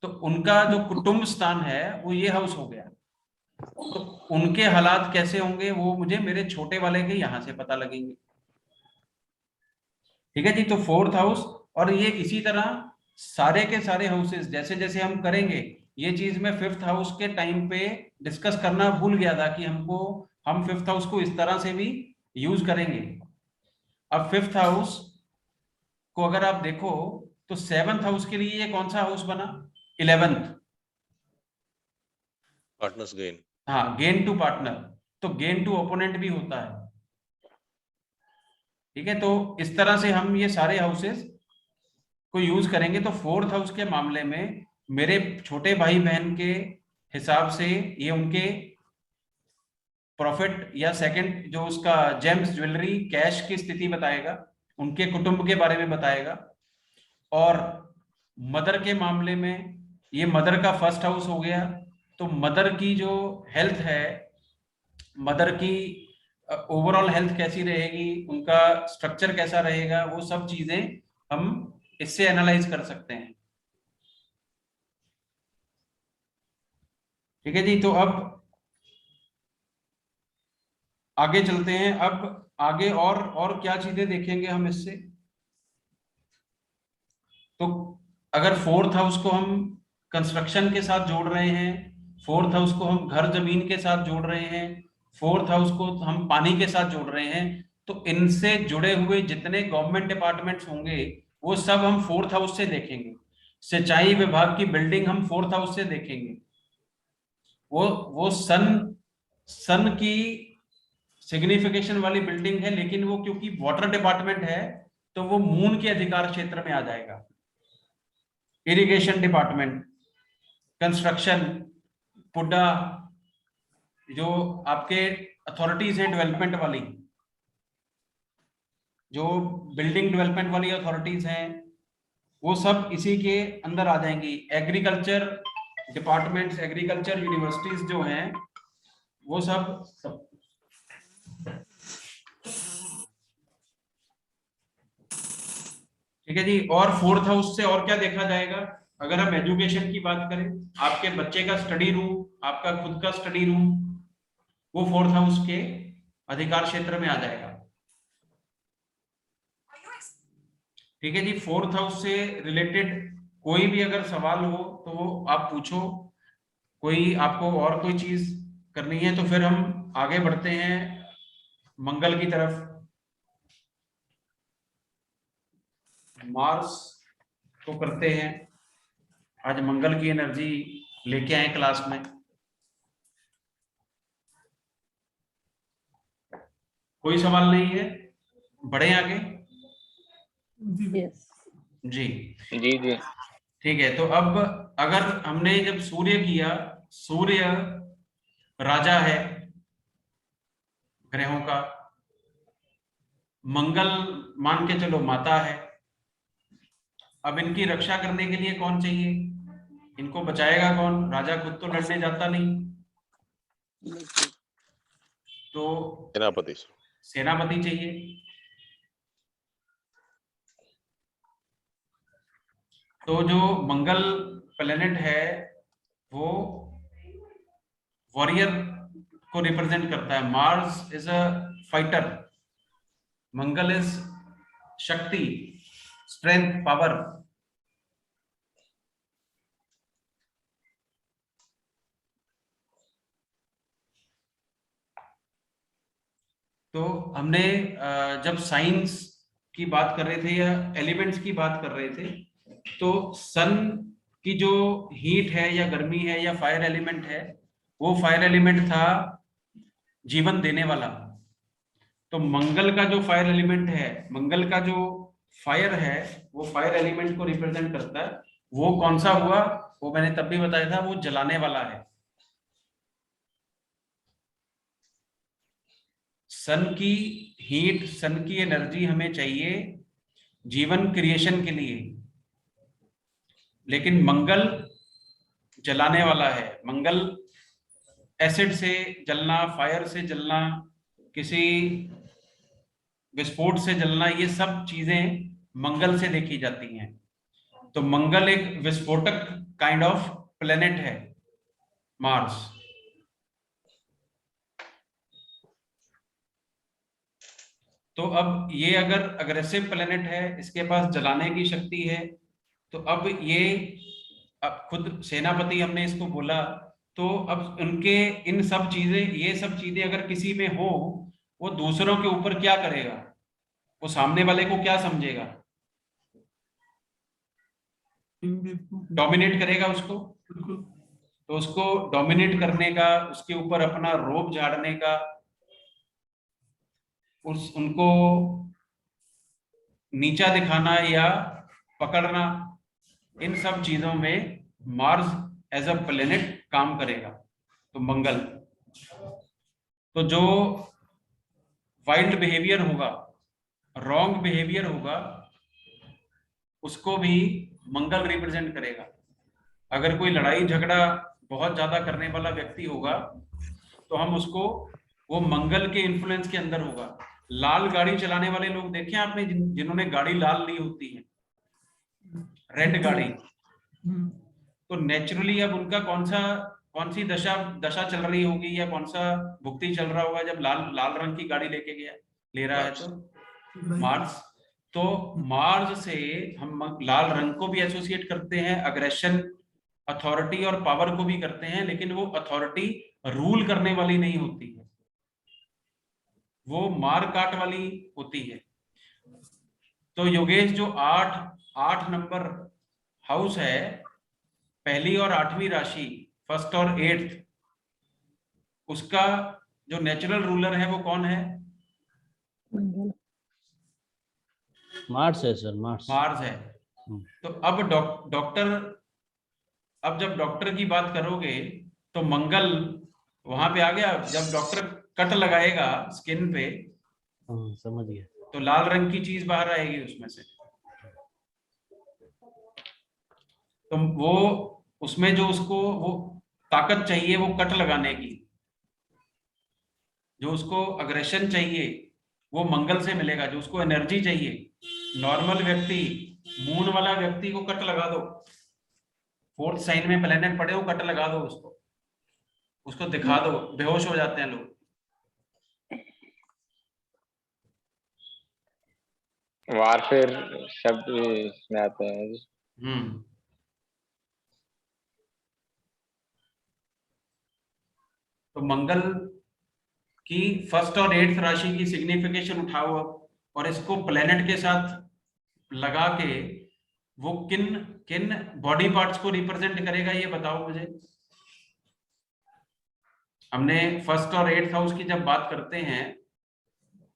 तो उनका जो कुटुंब स्थान है वो ये हाउस हो गया। तो उनके हालात कैसे होंगे वो मुझे मेरे छोटे वाले के यहां से पता लगेंगे। ठीक है जी, तो 4th हाउस, और ये इसी तरह सारे के सारे हाउसेस जैसे जैसे हम करेंगे। ये चीज मैं 5th हाउस के टाइम पे डिस्कस करना भूल गया था कि हम 5th हाउस को इस तरह से भी यूज करेंगे। अब 5th हाउस को अगर आप देखो, तो 7th हाउस के लिए ये कौन सा हाउस बना? 11th। Partners gain. हाँ, गेन टू पार्टनर, तो गेन टू ओपोनेंट भी होता है। ठीक है, तो इस तरह से हम ये सारे हाउसेस को यूज करेंगे। तो 4th हाउस के मामले में मेरे छोटे भाई बहन के हिसाब से ये उनके प्रॉफिट या सेकंड जो उसका जेम्स ज्वेलरी कैश की स्थिति बताएगा, उनके कुटुंब के बारे में बताएगा। और मदर के मामले में ये मदर का 1st हाउस हो गया, तो मदर की जो हेल्थ है मदर की ओवरऑल हेल्थ कैसी रहेगी, उनका स्ट्रक्चर कैसा रहेगा, वो सब चीजें हम इससे एनालाइज कर सकते हैं। ठीक है जी, तो अब आगे चलते हैं। अब आगे और क्या चीजें देखेंगे हम इससे। तो अगर फोर्थ हाउस को हम कंस्ट्रक्शन के साथ जोड़ रहे हैं, फोर्थ हाउस को हम घर जमीन के साथ जोड़ रहे हैं, फोर्थ हाउस को हम पानी के साथ जोड़ रहे हैं, तो इनसे जुड़े हुए जितने गवर्नमेंट डिपार्टमेंट्स होंगे वो सब हम फोर्थ हाउस से देखेंगे। सिंचाई विभाग की बिल्डिंग हम फोर्थ हाउस से देखेंगे। वो सन की सिग्निफिकेशन वाली बिल्डिंग है, लेकिन वो क्योंकि वाटर डिपार्टमेंट है तो वो मून के अधिकार क्षेत्र में आ जाएगा। इरिगेशन डिपार्टमेंट, कंस्ट्रक्शन, पुड्डा, जो आपके अथॉरिटीज हैं डेवलपमेंट वाली, जो बिल्डिंग डेवलपमेंट वाली अथॉरिटीज हैं, वो सब इसी के अंदर आ जाएंगी। एग्रीकल्चर डिपार्टमेंट्स, एग्रीकल्चर यूनिवर्सिटीज जो हैं वो सब ठीक है जी। और फोर्थ हाउस से और क्या देखा जाएगा, अगर हम एजुकेशन की बात करें, आपके बच्चे का स्टडी रूम, आपका खुद का स्टडी रूम, वो फोर्थ हाउस के अधिकार क्षेत्र में आ जाएगा। ठीक है जी। फोर्थ हाउस से रिलेटेड कोई भी अगर सवाल हो तो वो आप पूछो। कोई आपको और कोई चीज करनी है तो फिर हम आगे बढ़ते हैं मंगल की तरफ। मार्स को करते हैं, आज मंगल की एनर्जी लेके आए क्लास में। कोई सवाल नहीं है, बढ़े आगे यस जी। जी जी ठीक है, तो अब अगर हमने जब सूर्य किया, सूर्य राजा है ग्रहों का, मंगल मान के चलो माता है। अब इनकी रक्षा करने के लिए कौन चाहिए, इनको बचाएगा कौन? राजा खुद तो लड़ने जाता नहीं, तो सेनापति। सेनापति चाहिए। तो जो मंगल प्लेनेट है वो वॉरियर को रिप्रेजेंट करता है। Mars is a fighter, Mangal is शक्ति, स्ट्रेंथ, पावर। तो हमने जब साइंस की बात कर रहे थे या एलिमेंट्स की बात कर रहे थे, तो सन की जो हीट है या गर्मी है या फायर एलिमेंट है, वो फायर एलिमेंट था जीवन देने वाला। तो मंगल का जो फायर एलिमेंट है, मंगल का जो फायर है, वो फायर एलिमेंट को रिप्रेजेंट करता है। वो कौन सा हुआ, वो मैंने तब भी बताया था, वो जलाने वाला है। सन की हीट, सन की एनर्जी हमें चाहिए जीवन क्रिएशन के लिए, लेकिन मंगल जलाने वाला है। मंगल एसिड से जलना, फायर से जलना, किसी विस्फोट से जलना, ये सब चीजें मंगल से देखी जाती हैं। तो मंगल एक विस्फोटक काइंड ऑफ प्लेनेट है, मार्स। तो अब ये अगर अग्रेसिव प्लेनेट है, इसके पास जलाने की शक्ति है, तो अब ये अब खुद सेनापति हमने इसको बोला, तो अब उनके इन सब चीजें, ये सब चीजें अगर किसी में हो, वो दूसरों के ऊपर क्या करेगा, वो सामने वाले को क्या समझेगा, डोमिनेट करेगा उसको। तो उसको डोमिनेट करने का, उसके ऊपर अपना रोब झाड़ने का, उनको नीचा दिखाना या पकड़ना, इन सब चीजों में मार्स एज अ प्लेनेट काम करेगा। तो मंगल, तो जो वाइल्ड बिहेवियर होगा, रॉन्ग बिहेवियर होगा, उसको भी मंगल रिप्रेजेंट करेगा। अगर कोई लड़ाई झगड़ा बहुत ज्यादा करने वाला व्यक्ति होगा तो हम उसको वो मंगल के इन्फ्लुएंस के अंदर होगा। लाल गाड़ी चलाने वाले लोग देखे आपने, जिन्होंने गाड़ी लाल ली होती है, रेड गाड़ी, तो नेचुरली अब उनका कौन सी दशा चल रही होगी, या कौन सा भुक्ति चल रहा होगा जब लाल रंग की गाड़ी ले रहा है, तो मार्स। तो मार्स से हम लाल रंग को भी एसोसिएट करते हैं, अग्रेशन, अथॉरिटी और पावर को भी करते हैं, लेकिन वो अथॉरिटी रूल करने वाली नहीं होती है, वो मार काट वाली होती है। तो योगेश, जो 8 नंबर हाउस है, पहली और 8वीं राशि, फर्स्ट और 8th, उसका जो नेचुरल रूलर है वो कौन है? मार्स है सर, मार्स है। तो अब डॉक्टर, अब जब डॉक्टर की बात करोगे तो मंगल वहां पे आ गया। जब डॉक्टर कट लगाएगा स्किन पे, समझ गया, तो लाल रंग की चीज बाहर आएगी उसमें से। तो वो उसमें जो उसको वो ताकत चाहिए, वो कट लगाने की, जो उसको अग्रेशन चाहिए, वो मंगल से मिलेगा। जो उसको एनर्जी चाहिए, नॉर्मल व्यक्ति, मून वाला व्यक्ति को कट लगा दो, 4th साइन में प्लेनेट पड़े हो, कट लगा दो उसको दिखा दो, बेहोश हो जाते हैं लोग। वारफेयर शब्द इसमें आते हैं। तो मंगल की फर्स्ट और 8th राशि की सिग्निफिकेशन उठाओ और इसको प्लेनेट के साथ लगा के वो किन किन बॉडी पार्ट्स को रिप्रेजेंट करेगा, ये बताओ मुझे। हमने फर्स्ट और 8th हाउस की जब बात करते हैं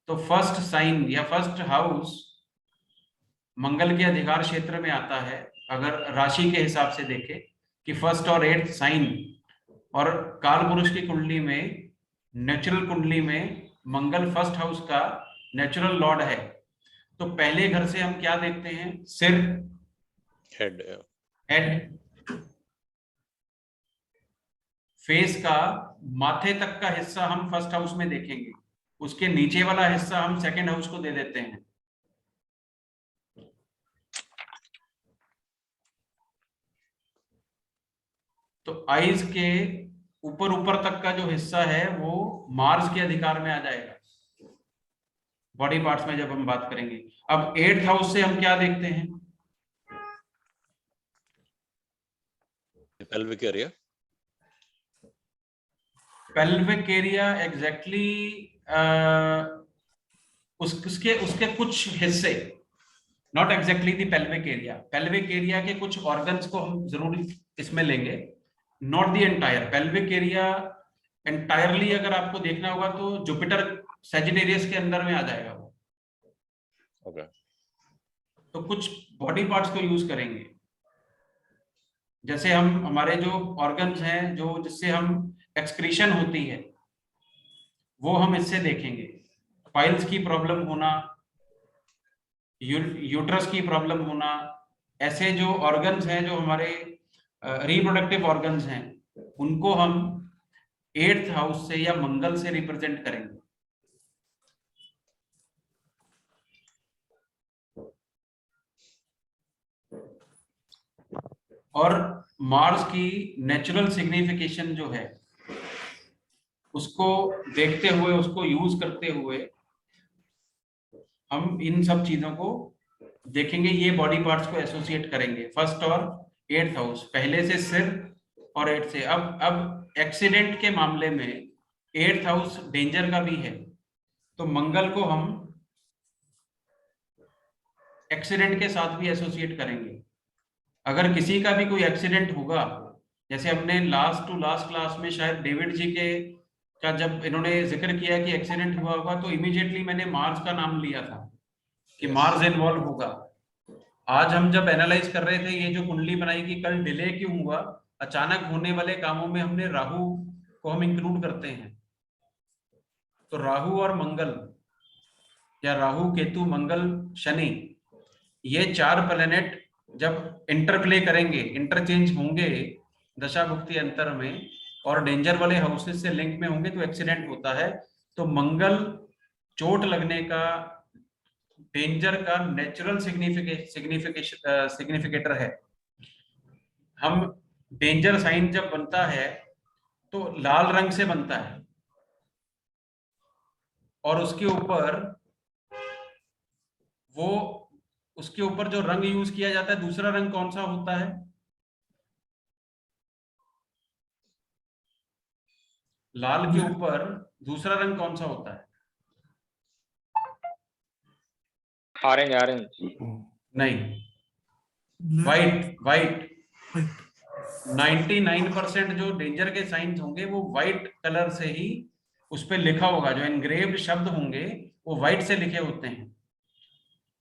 तो फर्स्ट साइन या फर्स्ट हाउस मंगल के अधिकार क्षेत्र में आता है। अगर राशि के हिसाब से देखें कि फर्स्ट और 8th साइन, और काल पुरुष की कुंडली में, नेचुरल कुंडली में मंगल फर्स्ट हाउस का नेचुरल लॉर्ड है। तो पहले घर से हम क्या देखते हैं? सिर, हेड, फेस का माथे तक का हिस्सा हम फर्स्ट हाउस में देखेंगे, उसके नीचे वाला हिस्सा हम सेकंड हाउस को दे देते हैं। तो आईज के ऊपर तक का जो हिस्सा है वो मार्स के अधिकार में आ जाएगा बॉडी पार्ट्स में जब हम बात करेंगे। अब 8th हाउस से हम क्या देखते हैं? pelvic area, pelvic area exactly उसके कुछ हिस्से, not exactly the pelvic area. Pelvic area के कुछ ऑर्गन्स को हम जरूर इसमें लेंगे, not the entire pelvic area. Entirely अगर आपको देखना होगा तो जुपिटर सैजिटेरियस के अंदर में आ जाएगा वो। okay. तो कुछ बॉडी पार्ट्स को यूज करेंगे, जैसे हम हमारे जो ऑर्गन्स हैं, जो जिससे हम एक्सक्रीशन होती है, वो हम इससे देखेंगे। पाइल्स की प्रॉब्लम होना, यूट्रस की प्रॉब्लम होना, ऐसे जो ऑर्गन्स हैं, जो हमारे रिप्रोडक्टिव ऑर्गन्स हैं, उनको हम 8th हाउस से या मंगल से रिप्रेजेंट करेंगे। और मार्स की नेचुरल सिग्निफिकेशन जो है, उसको देखते हुए, उसको यूज करते हुए हम इन सब चीजों को देखेंगे, ये बॉडी पार्ट्स को एसोसिएट करेंगे। फर्स्ट और 8th हाउस, पहले से सिर और 8th से। अब एक्सीडेंट के मामले में 8th हाउस डेंजर का भी है, तो मंगल को हम एक्सीडेंट के साथ भी एसोसिएट करेंगे। अगर किसी का भी कोई एक्सीडेंट होगा, जैसे हमने लास्ट टू लास्ट क्लास में शायद डेविड जी के का जब इन्होंने जिक्र किया कि एक्सीडेंट हुआ होगा, तो इमीडिएटली मैंने मार्स का नाम लिया था कि मार्स इन्वॉल्व होगा। आज हम जब एनालाइज कर रहे थे ये जो कुंडली बनाई कि कल डिले क्यों हुआ, अचानक होने वाले कामों में हमने राहु को हम इंक्लूड करते हैं। तो राहु और मंगल, या राहु केतु मंगल शनि, ये 4 प्लेनेट जब इंटरप्ले करेंगे, इंटरचेंज होंगे दशा भुक्ति अंतर में, और डेंजर वाले हाउसेस से लिंक में होंगे, तो एक्सीडेंट होता है। तो मंगल चोट लगने का, डेंजर का नेचुरल सिग्निफिकेटर है। हम डेंजर साइन जब बनता है तो लाल रंग से बनता है, और उसके ऊपर जो रंग यूज किया जाता है, दूसरा रंग कौन सा होता है? लाल के ऊपर दूसरा रंग कौन सा होता है? ऑरेंज ऑरेंज नहीं, व्हाइट। 99% जो डेंजर के साइंस होंगे वो व्हाइट कलर से ही उस पे लिखा होगा, जो एनग्रेव्ड शब्द होंगे वो व्हाइट से लिखे होते हैं,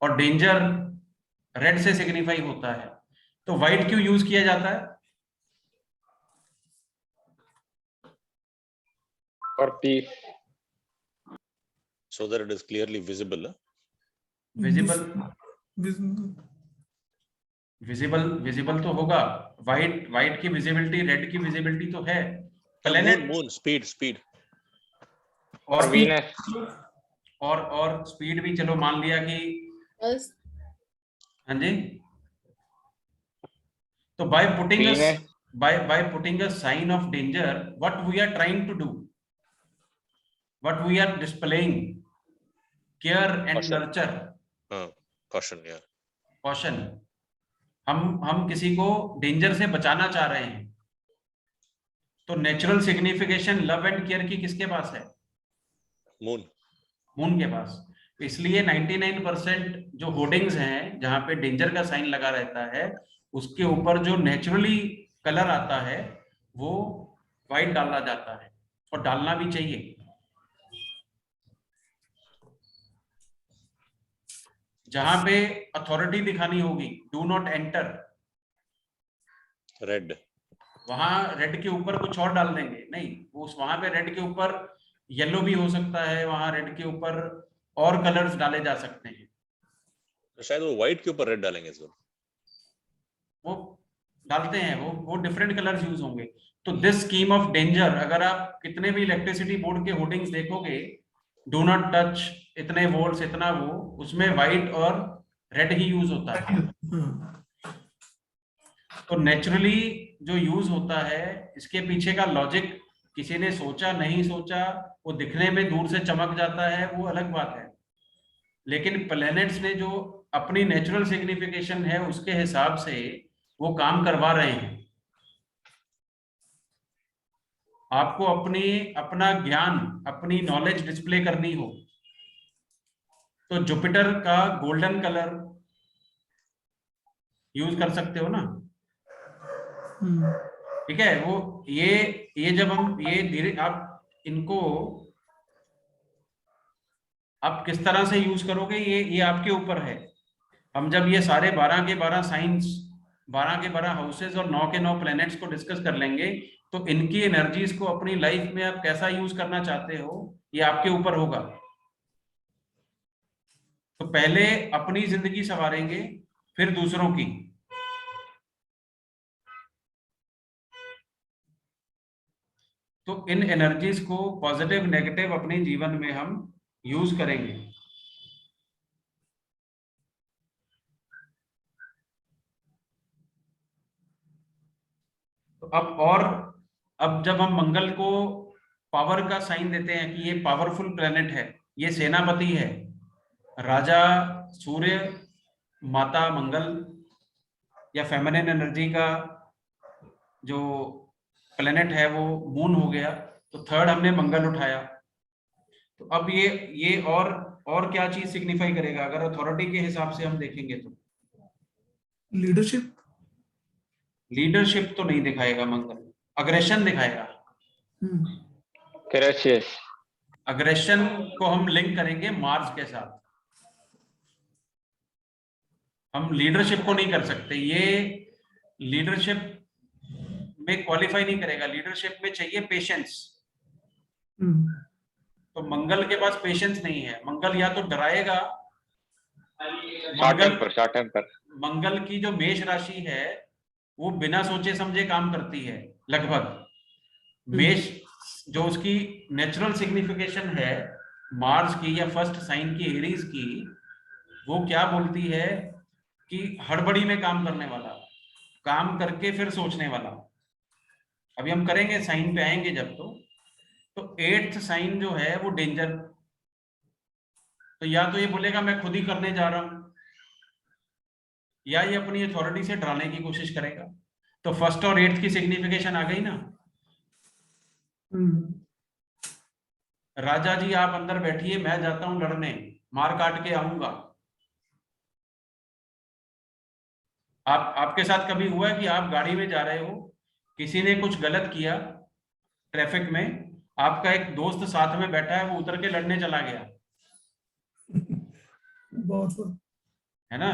और डेंजर रेड से सिग्निफाई होता है। तो व्हाइट क्यों यूज किया जाता है? और peace, so that it is clearly visible. Visible तो होगा। व्हाइट की विजिबिलिटी, रेड की विजिबिलिटी तो है। प्लेनेट moon speed और वीनस और स्पीड भी, चलो मान लिया कि बस हाँ जी। तो by putting a sign of danger, what we are trying to do, what we are displaying, care and Caution. nurture, caution, yeah. caution। हम किसी को डेंजर से बचाना चाह रहे हैं। तो natural signification love and care की किसके पास है? मून के पास। इसलिए 99% जो होर्डिंग्स हैं जहां पे डेंजर का साइन लगा रहता है, उसके ऊपर जो नेचुरली कलर आता है वो व्हाइट डाला जाता है, और डालना भी चाहिए। जहां पे अथॉरिटी दिखानी होगी, डू नॉट एंटर, रेड, वहां रेड के ऊपर कुछ और डाल देंगे, नहीं, उस वहां पे रेड के ऊपर येलो भी हो सकता है, वहां रेड के ऊपर और कलर्स डाले जा सकते हैं। तो शायद वो व्हाइट के ऊपर रेड डालेंगे इस बार। वो डालते हैं, वो डिफरेंट कलर्स यूज होंगे। तो दिस स्कीम ऑफ डेंजर, अगर आप कितने भी इलेक्ट्रिसिटी बोर्ड के होर्डिंग्स देखोगे, डू नॉट टच, इतने वोल्ट्स, इतना वो, उसमें व्हाइट और रेड ही यूज होता है। तो नेचुरली जो यूज होता है, इसके पीछे का लॉजिक किसी ने सोचा नहीं सोचा, वो दिखने में दूर से चमक जाता है, वो अलग बात है। लेकिन प्लैनेट्स ने जो अपनी नेचुरल सिग्निफिकेशन है उसके हिसाब से वो काम करवा रहे हैं। आपको अपना ज्ञान, अपनी नॉलेज डिस्प्ले करनी हो तो जुपिटर का गोल्डन कलर यूज कर सकते हो ना, ठीक है। वो ये जब हम ये धीरे, आप इनको आप किस तरह से यूज करोगे, ये आपके ऊपर है। हम जब ये सारे 12 के 12 साइंस, 12 के 12 हाउसेस और 9 के 9 प्लैनेट्स को डिस्कस कर लेंगे, तो इनकी एनर्जीज को अपनी लाइफ में आप कैसा यूज करना चाहते हो, ये आपके ऊपर होगा। तो पहले अपनी जिंदगी संवारेंगे, फिर दूसरों की। तो इन एनर्जीज को पॉजिटिव नेगेटिव अपने जीवन में हम यूज करेंगे। तो अब जब हम मंगल को पावर का साइन देते हैं कि ये पावरफुल प्लेनेट है, ये सेनापति है, राजा सूर्य, माता मंगल, या फेमिनिन एनर्जी का जो प्लेनेट है वो मून हो गया। तो थर्ड हमने मंगल उठाया। तो अब ये और क्या चीज सिग्निफाई करेगा अगर अथॉरिटी के हिसाब से हम देखेंगे तो? लीडरशिप तो नहीं दिखाएगा मंगल, अग्रेशन दिखाएगा। अग्रेशन को हम लिंक करेंगे मार्स के साथ। हम लीडरशिप को नहीं कर सकते, ये लीडरशिप में क्वालिफाई नहीं करेगा। लीडरशिप में चाहिए पेशेंस। तो मंगल के पास पेशेंस नहीं है। मंगल या तो डराएगा, मंगल की जो मेष राशि है वो बिना सोचे समझे काम करती है लगभग। जो उसकी नेचुरल सिग्निफिकेशन है मार्स की या फर्स्ट साइन की एरीज की, वो क्या बोलती है कि हड़बड़ी में काम करने वाला, काम करके फिर सोचने वाला। अभी हम करेंगे, साइन पे आएंगे जब, तो 8th साइन जो है वो डेंजर, तो या तो ये बोलेगा मैं खुद ही करने जा रहा हूं, या ये अपनी अथॉरिटी से डराने की कोशिश करेगा। तो फर्स्ट और 8th की सिग्निफिकेशन आ गई ना। राजा जी आप अंदर बैठिए, मैं जाता हूं लड़ने, मार काट के आऊंगा। आपके साथ कभी हुआ है कि आप गाड़ी में जा रहे हो, किसी ने कुछ गलत किया ट्रैफिक में, आपका एक दोस्त साथ में बैठा है, वो उतर के लड़ने चला गया, बहुत है ना?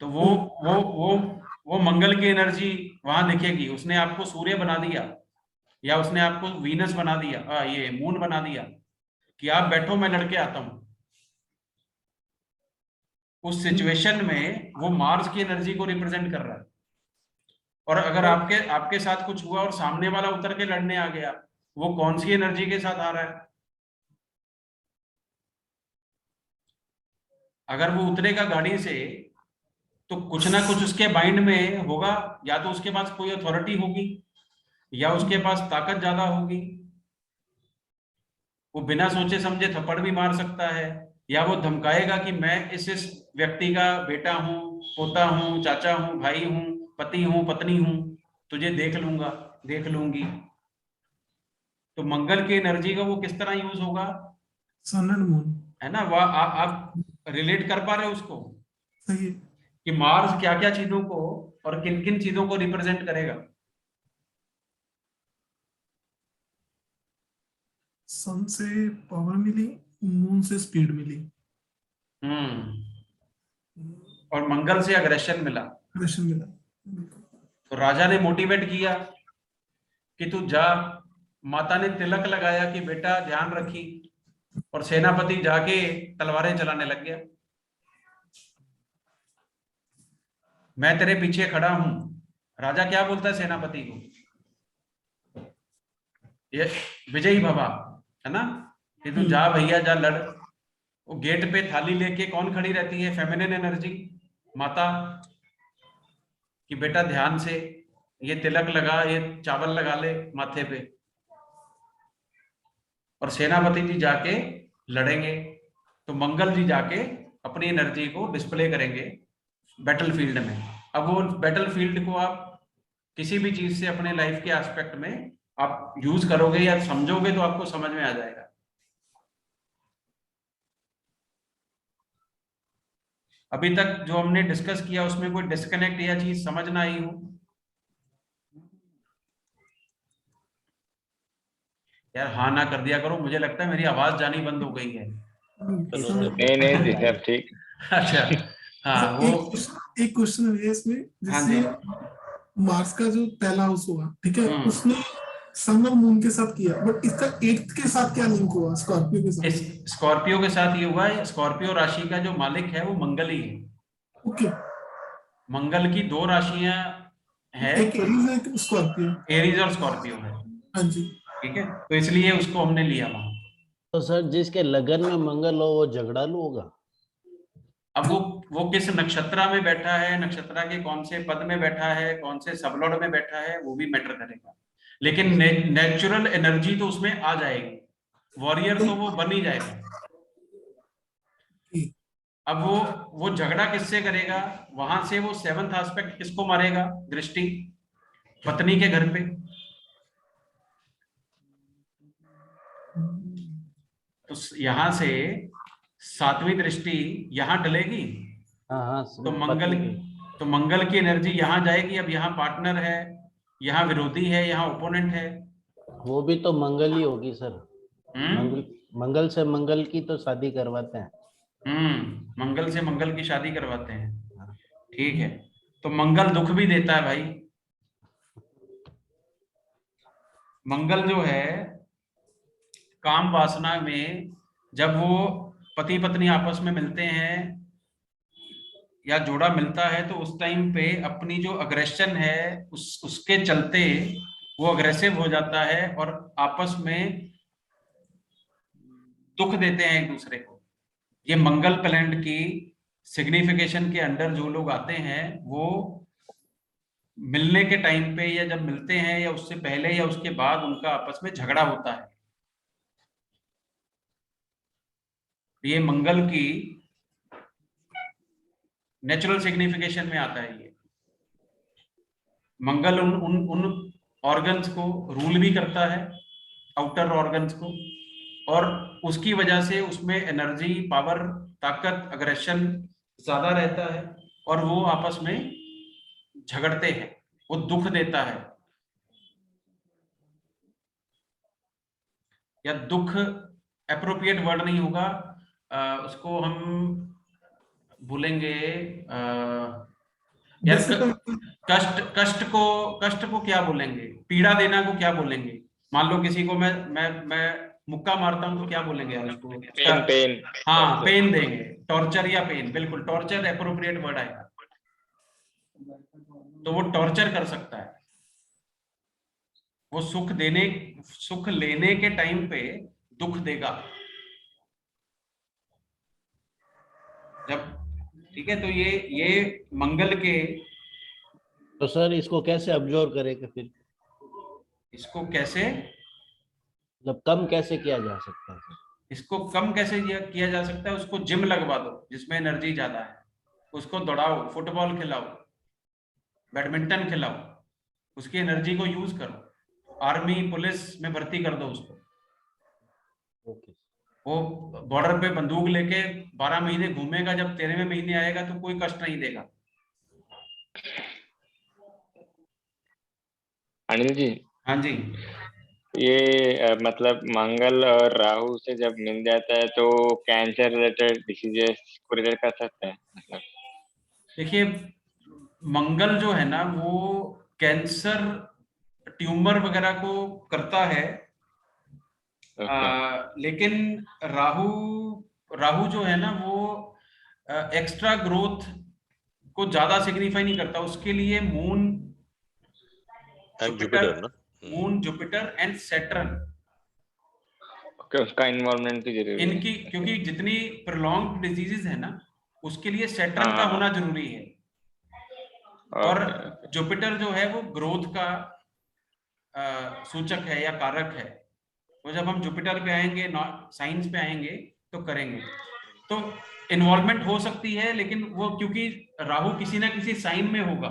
तो वो मंगल की एनर्जी वहां दिखेगी। उसने आपको सूर्य बना दिया, या उसने आपको वीनस बना दिया, ये मून बना दिया कि आप बैठो मैं लड़के आता हूं। उस सिचुएशन में वो मार्स की एनर्जी को रिप्रेजेंट कर रहा है। और अगर आपके साथ कुछ हुआ और सामने वाला उतर के लड़ने आ गया, वो कौन सी एनर्जी के साथ आ रहा है? अगर वो उतरेगा गाड़ी से तो कुछ ना कुछ उसके माइंड में होगा, या तो उसके पास कोई अथॉरिटी होगी, या उसके पास ताकत ज्यादा होगी। वो बिना सोचे समझे थप्पड़ भी मार सकता है, या वो धमकाएगा कि मैं इस व्यक्ति का बेटा हूं, पोता हूं, चाचा हूं, भाई हूं, पति हूं, पत्नी हूं, तुझे देख लूंगा, देख लूंगी। तो मंगल की एनर्जी का वो किस तरह यूज होगा? सन एंड मून, है ना? वह आप रिलेट कर पा रहे हो उसको सही है। कि मार्स क्या क्या चीजों को और किन किन चीजों को रिप्रेजेंट करेगा? सन से पावर मिली, मून से स्पीड मिली, और मंगल से अग्रेशन मिला। अग्रेशन मिला। तो राजा ने मोटिवेट किया कि तू जा, माता ने तिलक लगाया कि बेटा ध्यान रखी, और सेनापति जाके तलवारें चलाने लग गया। मैं तेरे पीछे खड़ा हूं। राजा क्या बोलता है सेनापति को? ये विजयी भवा, है ना, कि तू जा भैया, जा लड़। वो गेट पे थाली लेके कौन खड़ी रहती है? फेमिनिन एनर्जी, माता, कि बेटा ध्यान से, ये तिलक लगा, ये चावल लगा ले माथे पे। और सेनापति जी जाके लड़ेंगे, तो मंगल जी जाके अपनी एनर्जी को डिस्प्ले करेंगे बैटलफील्ड में। अब वो बैटलफील्ड को आप किसी भी चीज से अपने लाइफ के एस्पेक्ट में आप यूज करोगे या समझोगे तो आपको समझ में आ जाएगा। अभी तक जो हमने डिस्कस किया उसमें कोई डिस्कनेक्ट या चीज समझ ना आई हो? यार हाँ ना कर दिया करो, मुझे लगता है मेरी आवाज जानी बंद हो गई है। नहीं जी, सब ठीक। अच्छा, हाँ वो एक क्वेश्चन है इसमें, जैसे मार्स का जो पहला हाउस हुआ, ठीक है, उसने सन और मून के साथ किया, बट इसका 8th के साथ क्या लिंक हुआ? स्कॉर्पियो के साथ। स्कॉर्पियो के साथ ये हुआ है, स्कॉर्पियो राशि का जो मालिक है वो मंगल ही है। ओके। मंगल की 2 राशियां है, एक एरीज है, एक स्कॉर्पियो। एरीज और स्कॉर्पियो है। हाँ जी, ठीक है, तो इसलिए उसको हमने लिया वहां। तो सर जिसके लगन में मंगल हो वो झगड़ालू होगा? अब वो किस नक्षत्र में बैठा है, नक्षत्र के कौन से पद में बैठा है, कौन से सबलॉर्ड में बैठा है, वो भी मैटर करेगा। लेकिन नेचुरल एनर्जी तो उसमें आ जाएगी, वॉरियर तो वो बन ही जाएगा। अब वो झगड़ा किससे करेगा? वहां से वो 7th एस्पेक्ट किसको मारेगा? दृष्टि पत्नी के घर पे। तो यहाँ से 7वीं दृष्टि यहाँ डलेगी। हाँ, तो मंगल की एनर्जी यहाँ जाएगी। अब यहाँ पार्टनर है, यहाँ विरोधी है, यहाँ ओपोनेंट है। वो भी तो मंगल ही होगी सर। मंगल से मंगल की तो शादी करवाते हैं। मंगल से मंगल की शादी करवाते हैं, ठीक है। तो मंगल दुख भी देता है भाई। मंगल जो है काम वासना में, जब वो पति पत्नी आपस में मिलते हैं या जोड़ा मिलता है, तो उस टाइम पे अपनी जो अग्रेशन है उसके चलते वो अग्रेसिव हो जाता है और आपस में दुख देते हैं एक दूसरे को। ये मंगल प्लैनेट की सिग्निफिकेशन के अंडर जो लोग आते हैं वो मिलने के टाइम पे या जब मिलते हैं या उससे पहले या उसके बाद उनका आपस में झगड़ा होता है। ये मंगल की नेचुरल सिग्निफिकेशन में आता है। ये मंगल उन ऑर्गन्स को रूल भी करता है, आउटर ऑर्गन्स को, और उसकी वजह से उसमें एनर्जी, पावर, ताकत, अग्रेशन ज्यादा रहता है और वो आपस में झगड़ते हैं, वो दुख देता है। या दुख एप्रोप्रिएट वर्ड नहीं होगा, उसको हम बोलेंगे यार कष्ट को क्या बोलेंगे, पीड़ा देना को क्या बोलेंगे। मान लो किसी को मैं मुक्का मारता हूं तो क्या बोलेंगे यार उसको? पेन। हाँ, पेन देंगे, टॉर्चर या पेन, बिल्कुल टॉर्चर एप्रोप्रिएट वर्ड आएगा। तो वो टॉर्चर कर सकता है, वो सुख लेने के टाइम पे दुख देगा जब, ठीक है। तो ये मंगल के, तो सर इसको कैसे ऑब्जर्व करेंगे फिर? इसको कैसे, मतलब कम कैसे किया जा सकता है सर? इसको कम कैसे किया जा सकता है? उसको जिम लगवा दो जिसमें एनर्जी ज्यादा है, उसको दौड़ाओ, फुटबॉल खिलाओ, बैडमिंटन खिलाओ, उसकी एनर्जी को यूज करो, आर्मी पुलिस में भर्ती कर दो उसको। ओके। वो बॉर्डर पे बंदूक लेके 12 महीने घूमेगा, जब 13वें महीने आएगा तो कोई कष्ट नहीं देगा। अनिल जी, हाँ जी, ये मतलब मंगल और राहु से जब मिल जाता है तो कैंसर रिलेटेड डिसीजेस को रिलेट कर सकते हैं मतलब? देखिए मंगल जो है ना वो कैंसर, ट्यूमर वगैरह को करता है। लेकिन राहु जो है ना वो एक्स्ट्रा ग्रोथ को ज्यादा सिग्निफाई नहीं करता। उसके लिए मून, जुपिटर एंड सैटर्न, उसका इन्वॉल्वमेंट भी जरूरी है इनकी, क्योंकि जितनी प्रोलॉन्ग्ड डिजीजेस है ना उसके लिए सैटर्न का होना जरूरी है। और जुपिटर जो है वो ग्रोथ का सूचक है या कारक है। तो जब हम जुपिटर पे आएंगे, साइंस पे आएंगे तो करेंगे, तो इन्वॉल्वमेंट हो सकती है। लेकिन वो क्योंकि राहु किसी ना किसी साइन में होगा,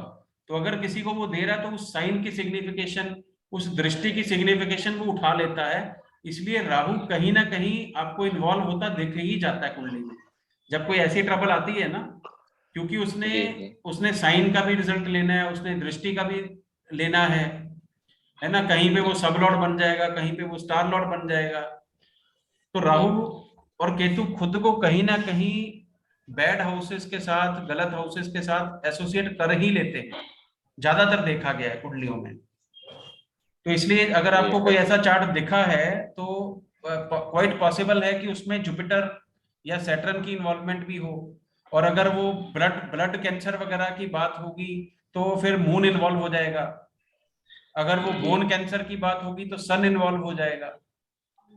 तो अगर किसी को वो दे रहा है तो उस साइन की सिग्निफिकेशन, उस दृष्टि की सिग्निफिकेशन वो उठा लेता है। इसलिए राहु कहीं ना कहीं आपको इन्वॉल्व होता दिख ही जाता है कुंडली में जब कोई ऐसी ट्रबल आती है ना, क्योंकि उसने साइन का भी रिजल्ट लेना है, उसने दृष्टि का भी लेना है ना। कहीं पे वो सब लॉर्ड बन जाएगा, कहीं पे वो स्टार लॉर्ड बन जाएगा। तो राहु और केतु खुद को कहीं ना कहीं बैड हाउसेस के साथ, गलत हाउसेस के साथ एसोसिएट कर ही लेते हैं, ज्यादातर देखा गया है कुंडलियों में। तो इसलिए अगर आपको कोई ऐसा चार्ट दिखा है तो क्वाइट पॉसिबल है कि उसमें जुपिटर या सैटर्न की इन्वॉल्वमेंट भी हो। और अगर वो ब्लड कैंसर वगैरह की बात होगी तो फिर मून इन्वॉल्व हो जाएगा। अगर वो बोन कैंसर की बात होगी तो सन इन्वॉल्व हो जाएगा।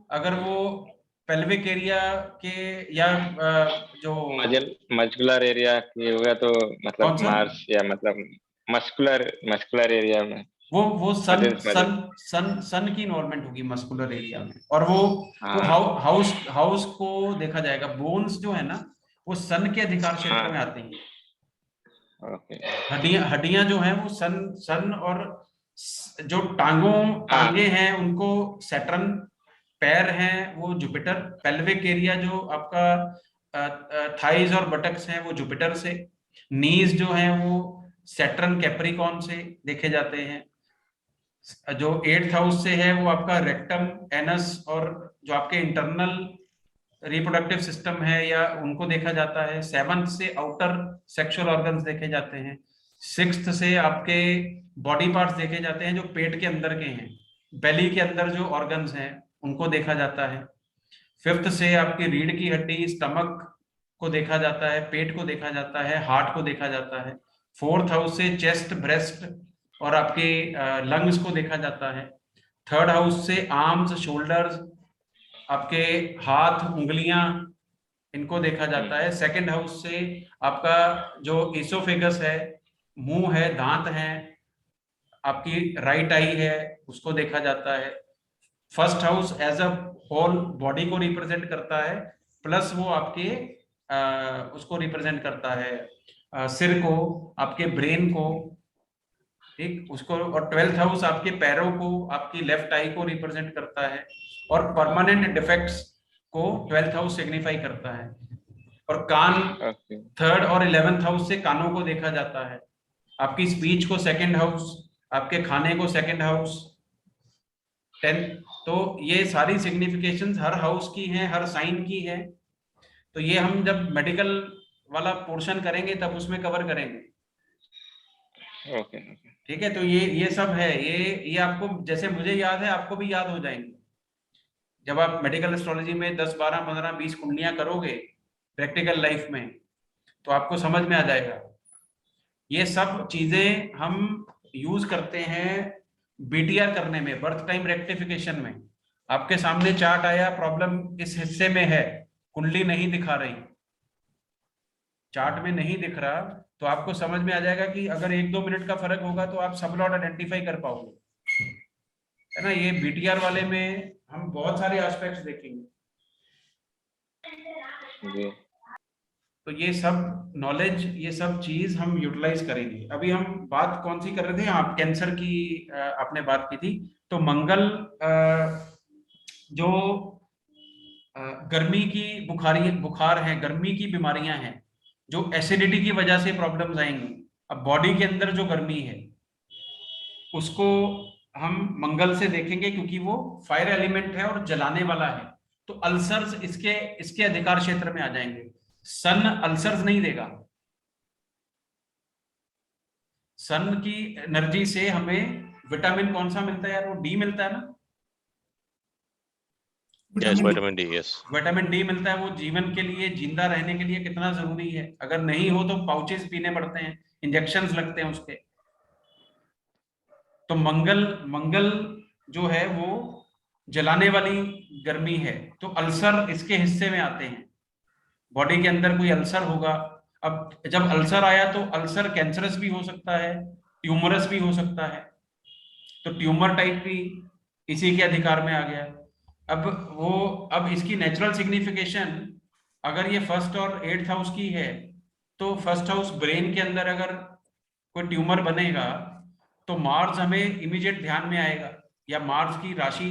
अगर वो पेल्विक एरिया के या जो मस्कुलर एरिया की होगा तो मतलब मार्स, या मतलब मस्कुलर एरिया में वो सन की इन्वॉल्वमेंट होगी मस्कुलर एरिया में। और वो हाउस को देखा जाएगा। बोन्स जो है ना वो सन के अधिकार क्षेत्र में आते हैं। हड्डियां जो हैं वो सन और जो टांगे हैं उनको सैटर्न, पैर हैं वो जुपिटर, पेल्विक एरिया जो आपका थाइज और बटक्स हैं वो जुपिटर से, नीज जो हैं वो सैटर्न कैप्रिकॉन से देखे जाते हैं। जो 8th हाउस से है वो आपका रेक्टम, एनस और जो आपके इंटरनल रिप्रोडक्टिव सिस्टम है या उनको देखा जाता है। 7th से आउटर सेक्सुअल ऑर्गन्स देखे जाते हैं। 6th से आपके बॉडी पार्ट्स देखे जाते हैं जो पेट के अंदर के हैं। बेली के अंदर जो ऑर्गन्स हैं उनको देखा जाता है। 5th से आपकी रीढ़ की हड्डी, स्टमक को देखा जाता है, पेट को देखा जाता है, हार्ट को देखा जाता है। 4th हाउस से चेस्ट, ब्रेस्ट और आपके लंग्स को देखा जाता है। थर्ड हाउस से आर्म्स, शोल्डर्स, आपके हाथ, उंगलियां, इनको देखा जाता है। सेकंड हाउस से आपका जो इसोफेगस है, मुंह है, दांत हैं, आपकी राइट आई है, उसको देखा जाता है। First house as a whole body को रिप्रेजेंट करता है, प्लस वो आपके उसको रिप्रेजेंट करता है सिर को, आपके ब्रेन को, ठीक उसको। और 12th हाउस आपके पैरों को, आपकी लेफ्ट आई को रिप्रेजेंट करता है। और परमानेंट डिफेक्ट्स को 12th हाउस सिग्निफाई करता है। और कान थर्ड और 11th हाउस से कानों को देखा जाता है। आपकी स्पीच को सेकंड हाउस, आपके खाने को सेकंड हाउस, 10। तो ये सारी सिग्निफिकेशंस हर हाउस की हैं, हर साइन की है। तो ये हम जब मेडिकल वाला पोर्शन करेंगे तब उसमें कवर करेंगे। ओके ठीक है, तो ये सब है, ये आपको जैसे मुझे याद है आपको भी याद हो जाएंगे जब आप मेडिकल एस्ट्रोलॉजी में 10, 12, 15, 20 कुंडलियां करोगे प्रैक्टिकल लाइफ में, तो आपको समझ में आ जाएगा। ये सब चीजें हम यूज करते हैं बीटीआर करने में, बर्थ टाइम रेक्टिफिकेशन में। आपके सामने चार्ट आया, प्रॉब्लम इस हिस्से में है, कुंडली नहीं दिखा रही, चार्ट में नहीं दिख रहा, तो आपको समझ में आ जाएगा कि अगर 1-2 मिनट का फर्क होगा तो आप सब लॉट आइडेंटिफाई कर पाओगे, है ना। ये बीटीआर वाले में हम बहुत सारे एस्पेक्ट्स देखेंगे। जी। तो ये सब नॉलेज, ये सब चीज हम यूटिलाइज करेंगे। अभी हम बात कौन सी कर रहे थे, आप कैंसर की आपने बात की थी। तो मंगल जो गर्मी की बुखार है, गर्मी की बीमारियां हैं, जो एसिडिटी की वजह से प्रॉब्लम्स आएंगी। अब बॉडी के अंदर जो गर्मी है उसको हम मंगल से देखेंगे, क्योंकि वो फायर एलिमेंट है और जलाने वाला है। तो अल्सर्स इसके अधिकार क्षेत्र में आ जाएंगे। सन अल्सर्स नहीं देगा। सन की एनर्जी से हमें विटामिन कौन सा मिलता है यार, वो डी मिलता है ना। Yes, vitamin D, yes. Vitamin D मिलता है, वो जीवन के लिए, जिंदा रहने के लिए कितना जरूरी है। अगर नहीं हो तो पाउचेस पीने पड़ते हैं, इंजेक्शंस लगते हैं उसके। तो मंगल जो है वो जलाने वाली गर्मी है, तो अल्सर इसके हिस्से में आते हैं। बॉडी के अंदर कोई अल्सर होगा, अब जब अल्सर आया तो अल्सर कैंसरस भी हो सकता है, ट्यूमरस भी हो सकता है। तो ट्यूमर टाइप भी इसी के अधिकार में आ गया। अब इसकी नेचुरल सिग्निफिकेशन, अगर ये फर्स्ट और 8th हाउस की है, तो फर्स्ट हाउस ब्रेन के अंदर अगर कोई ट्यूमर बनेगा तो मार्स हमें इमीडिएट ध्यान में आएगा, या मार्स की राशि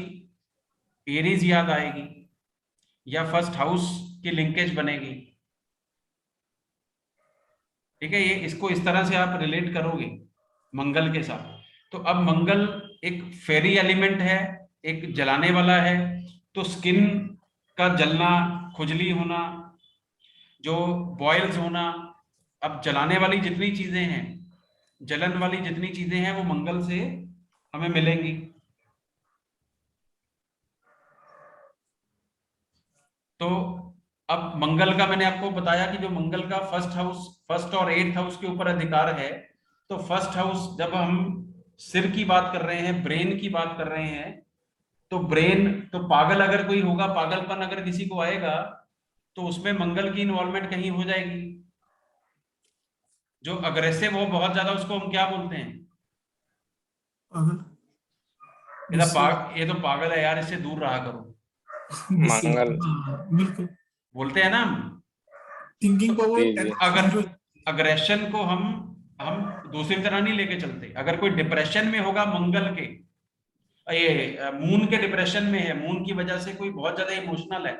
एरीज याद आएगी, या फर्स्ट हाउस की लिंकेज बनेगी। ठीक है, ये इसको इस तरह से आप रिलेट करोगे मंगल के साथ। तो अब मंगल एक फेरी एलिमेंट है, एक जलाने वाला है। तो स्किन का जलना, खुजली होना, जो बॉयल्स होना, अब जलाने वाली जितनी चीजें हैं, जलन वाली जितनी चीजें हैं, वो मंगल से हमें मिलेंगी। तो अब मंगल का मैंने आपको बताया कि जो मंगल का फर्स्ट और 8th हाउस के ऊपर अधिकार है। तो फर्स्ट हाउस, जब हम सिर की बात कर रहे हैं, ब्रेन की बात कर रहे हैं, तो ब्रेन, तो पागल अगर कोई होगा, पागलपन अगर किसी को आएगा, तो उसमें मंगल की इन्वॉल्वमेंट कहीं हो जाएगी। जो अग्रेसिव हो बहुत ज्यादा, उसको हम क्या बोलते हैं? ये तो पागल है यार, इससे दूर रहा करो, मंगल बिल्कुल बोलते हैं ना हम। थिंकिंग जी। अगर अग्रेशन को हम दूसरी तरह नहीं लेके चलते। अगर कोई डिप्रेशन में होगा मंगल के, ये मून के डिप्रेशन में है, मून की वजह से कोई बहुत ज्यादा इमोशनल है,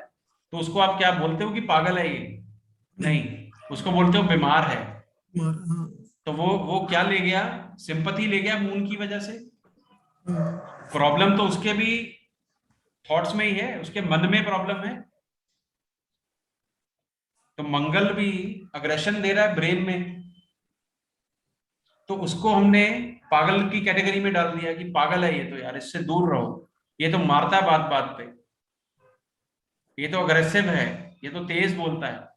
तो उसको आप क्या बोलते हो कि पागल है ये? नहीं, उसको बोलते हो बीमार है। तो वो क्या ले गया? सिंपैथी ले गया मून की वजह से। प्रॉब्लम तो उसके भी थॉट्स में ही है, उसके मन में प्रॉब्लम है। तो मंगल भी अग्रेशन दे रहा है ब्रेन में, तो उसको हमने पागल की कैटेगरी में डाल दिया कि पागल है ये तो यार, इससे दूर रहो, ये तो मारता है बात बात पे, ये तो अग्रेसिव है, ये तो तेज बोलता है।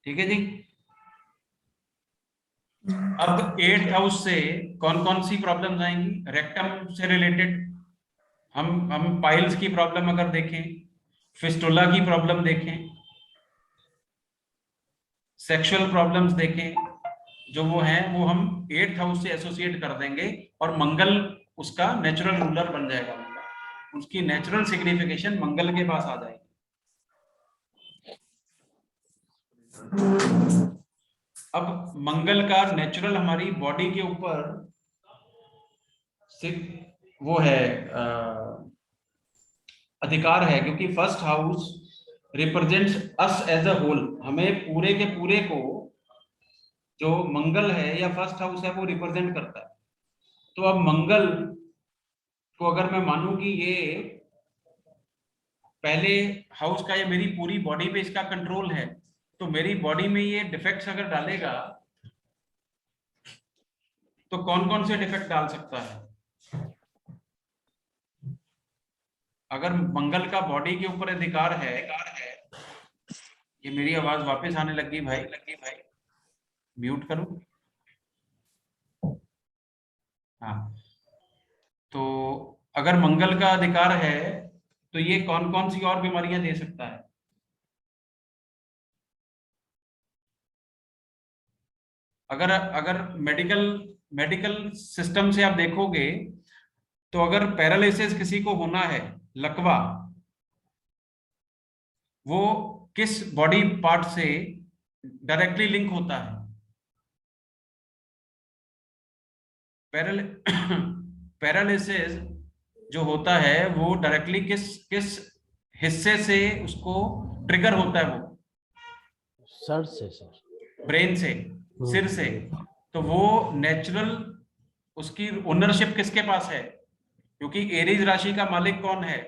ठीक है जी। अब 8th हाउस से कौन कौन सी प्रॉब्लम्स आएंगी? रेक्टम से रिलेटेड हम पाइल्स की प्रॉब्लम अगर देखें, फिस्टुला की प्रॉब्लम देखें, सेक्सुअल प्रॉब्लम्स देखें, जो वो हैं वो हम 8th हाउस से एसोसिएट कर देंगे और मंगल उसका नेचुरल रूलर बन जाएगा। उसकी नेचुरल सिग्निफिकेशन मंगल के पास आ जाएगी। अब मंगल का नेचुरल हमारी बॉडी के ऊपर वो है अधिकार है, क्योंकि first house represents us as a whole. हमें पूरे के पूरे को जो मंगल है या फर्स्ट हाउस है वो रिप्रेजेंट करता है। तो अब मंगल को अगर मैं मानूं कि ये पहले हाउस का, ये मेरी पूरी बॉडी पे इसका कंट्रोल है, तो मेरी बॉडी में ये डिफेक्ट्स अगर डालेगा तो कौन कौन से डिफेक्ट डाल सकता है? अगर मंगल का बॉडी के ऊपर अधिकार है, ये मेरी आवाज वापस आने लगी भाई, म्यूट करो। हाँ, तो अगर मंगल का अधिकार है तो ये कौन कौन सी और बीमारियां दे सकता है? अगर मेडिकल सिस्टम से आप देखोगे तो अगर पैरालिसिस किसी को होना है, लकवा, वो किस बॉडी पार्ट से डायरेक्टली लिंक होता है? पैरालिसिस जो होता है वो डायरेक्टली किस हिस्से से उसको ट्रिगर होता है? वो सर से, सर ब्रेन से, सिर से। तो वो नेचुरल उसकी ओनरशिप किसके पास है? क्योंकि एरीज राशि का मालिक कौन है?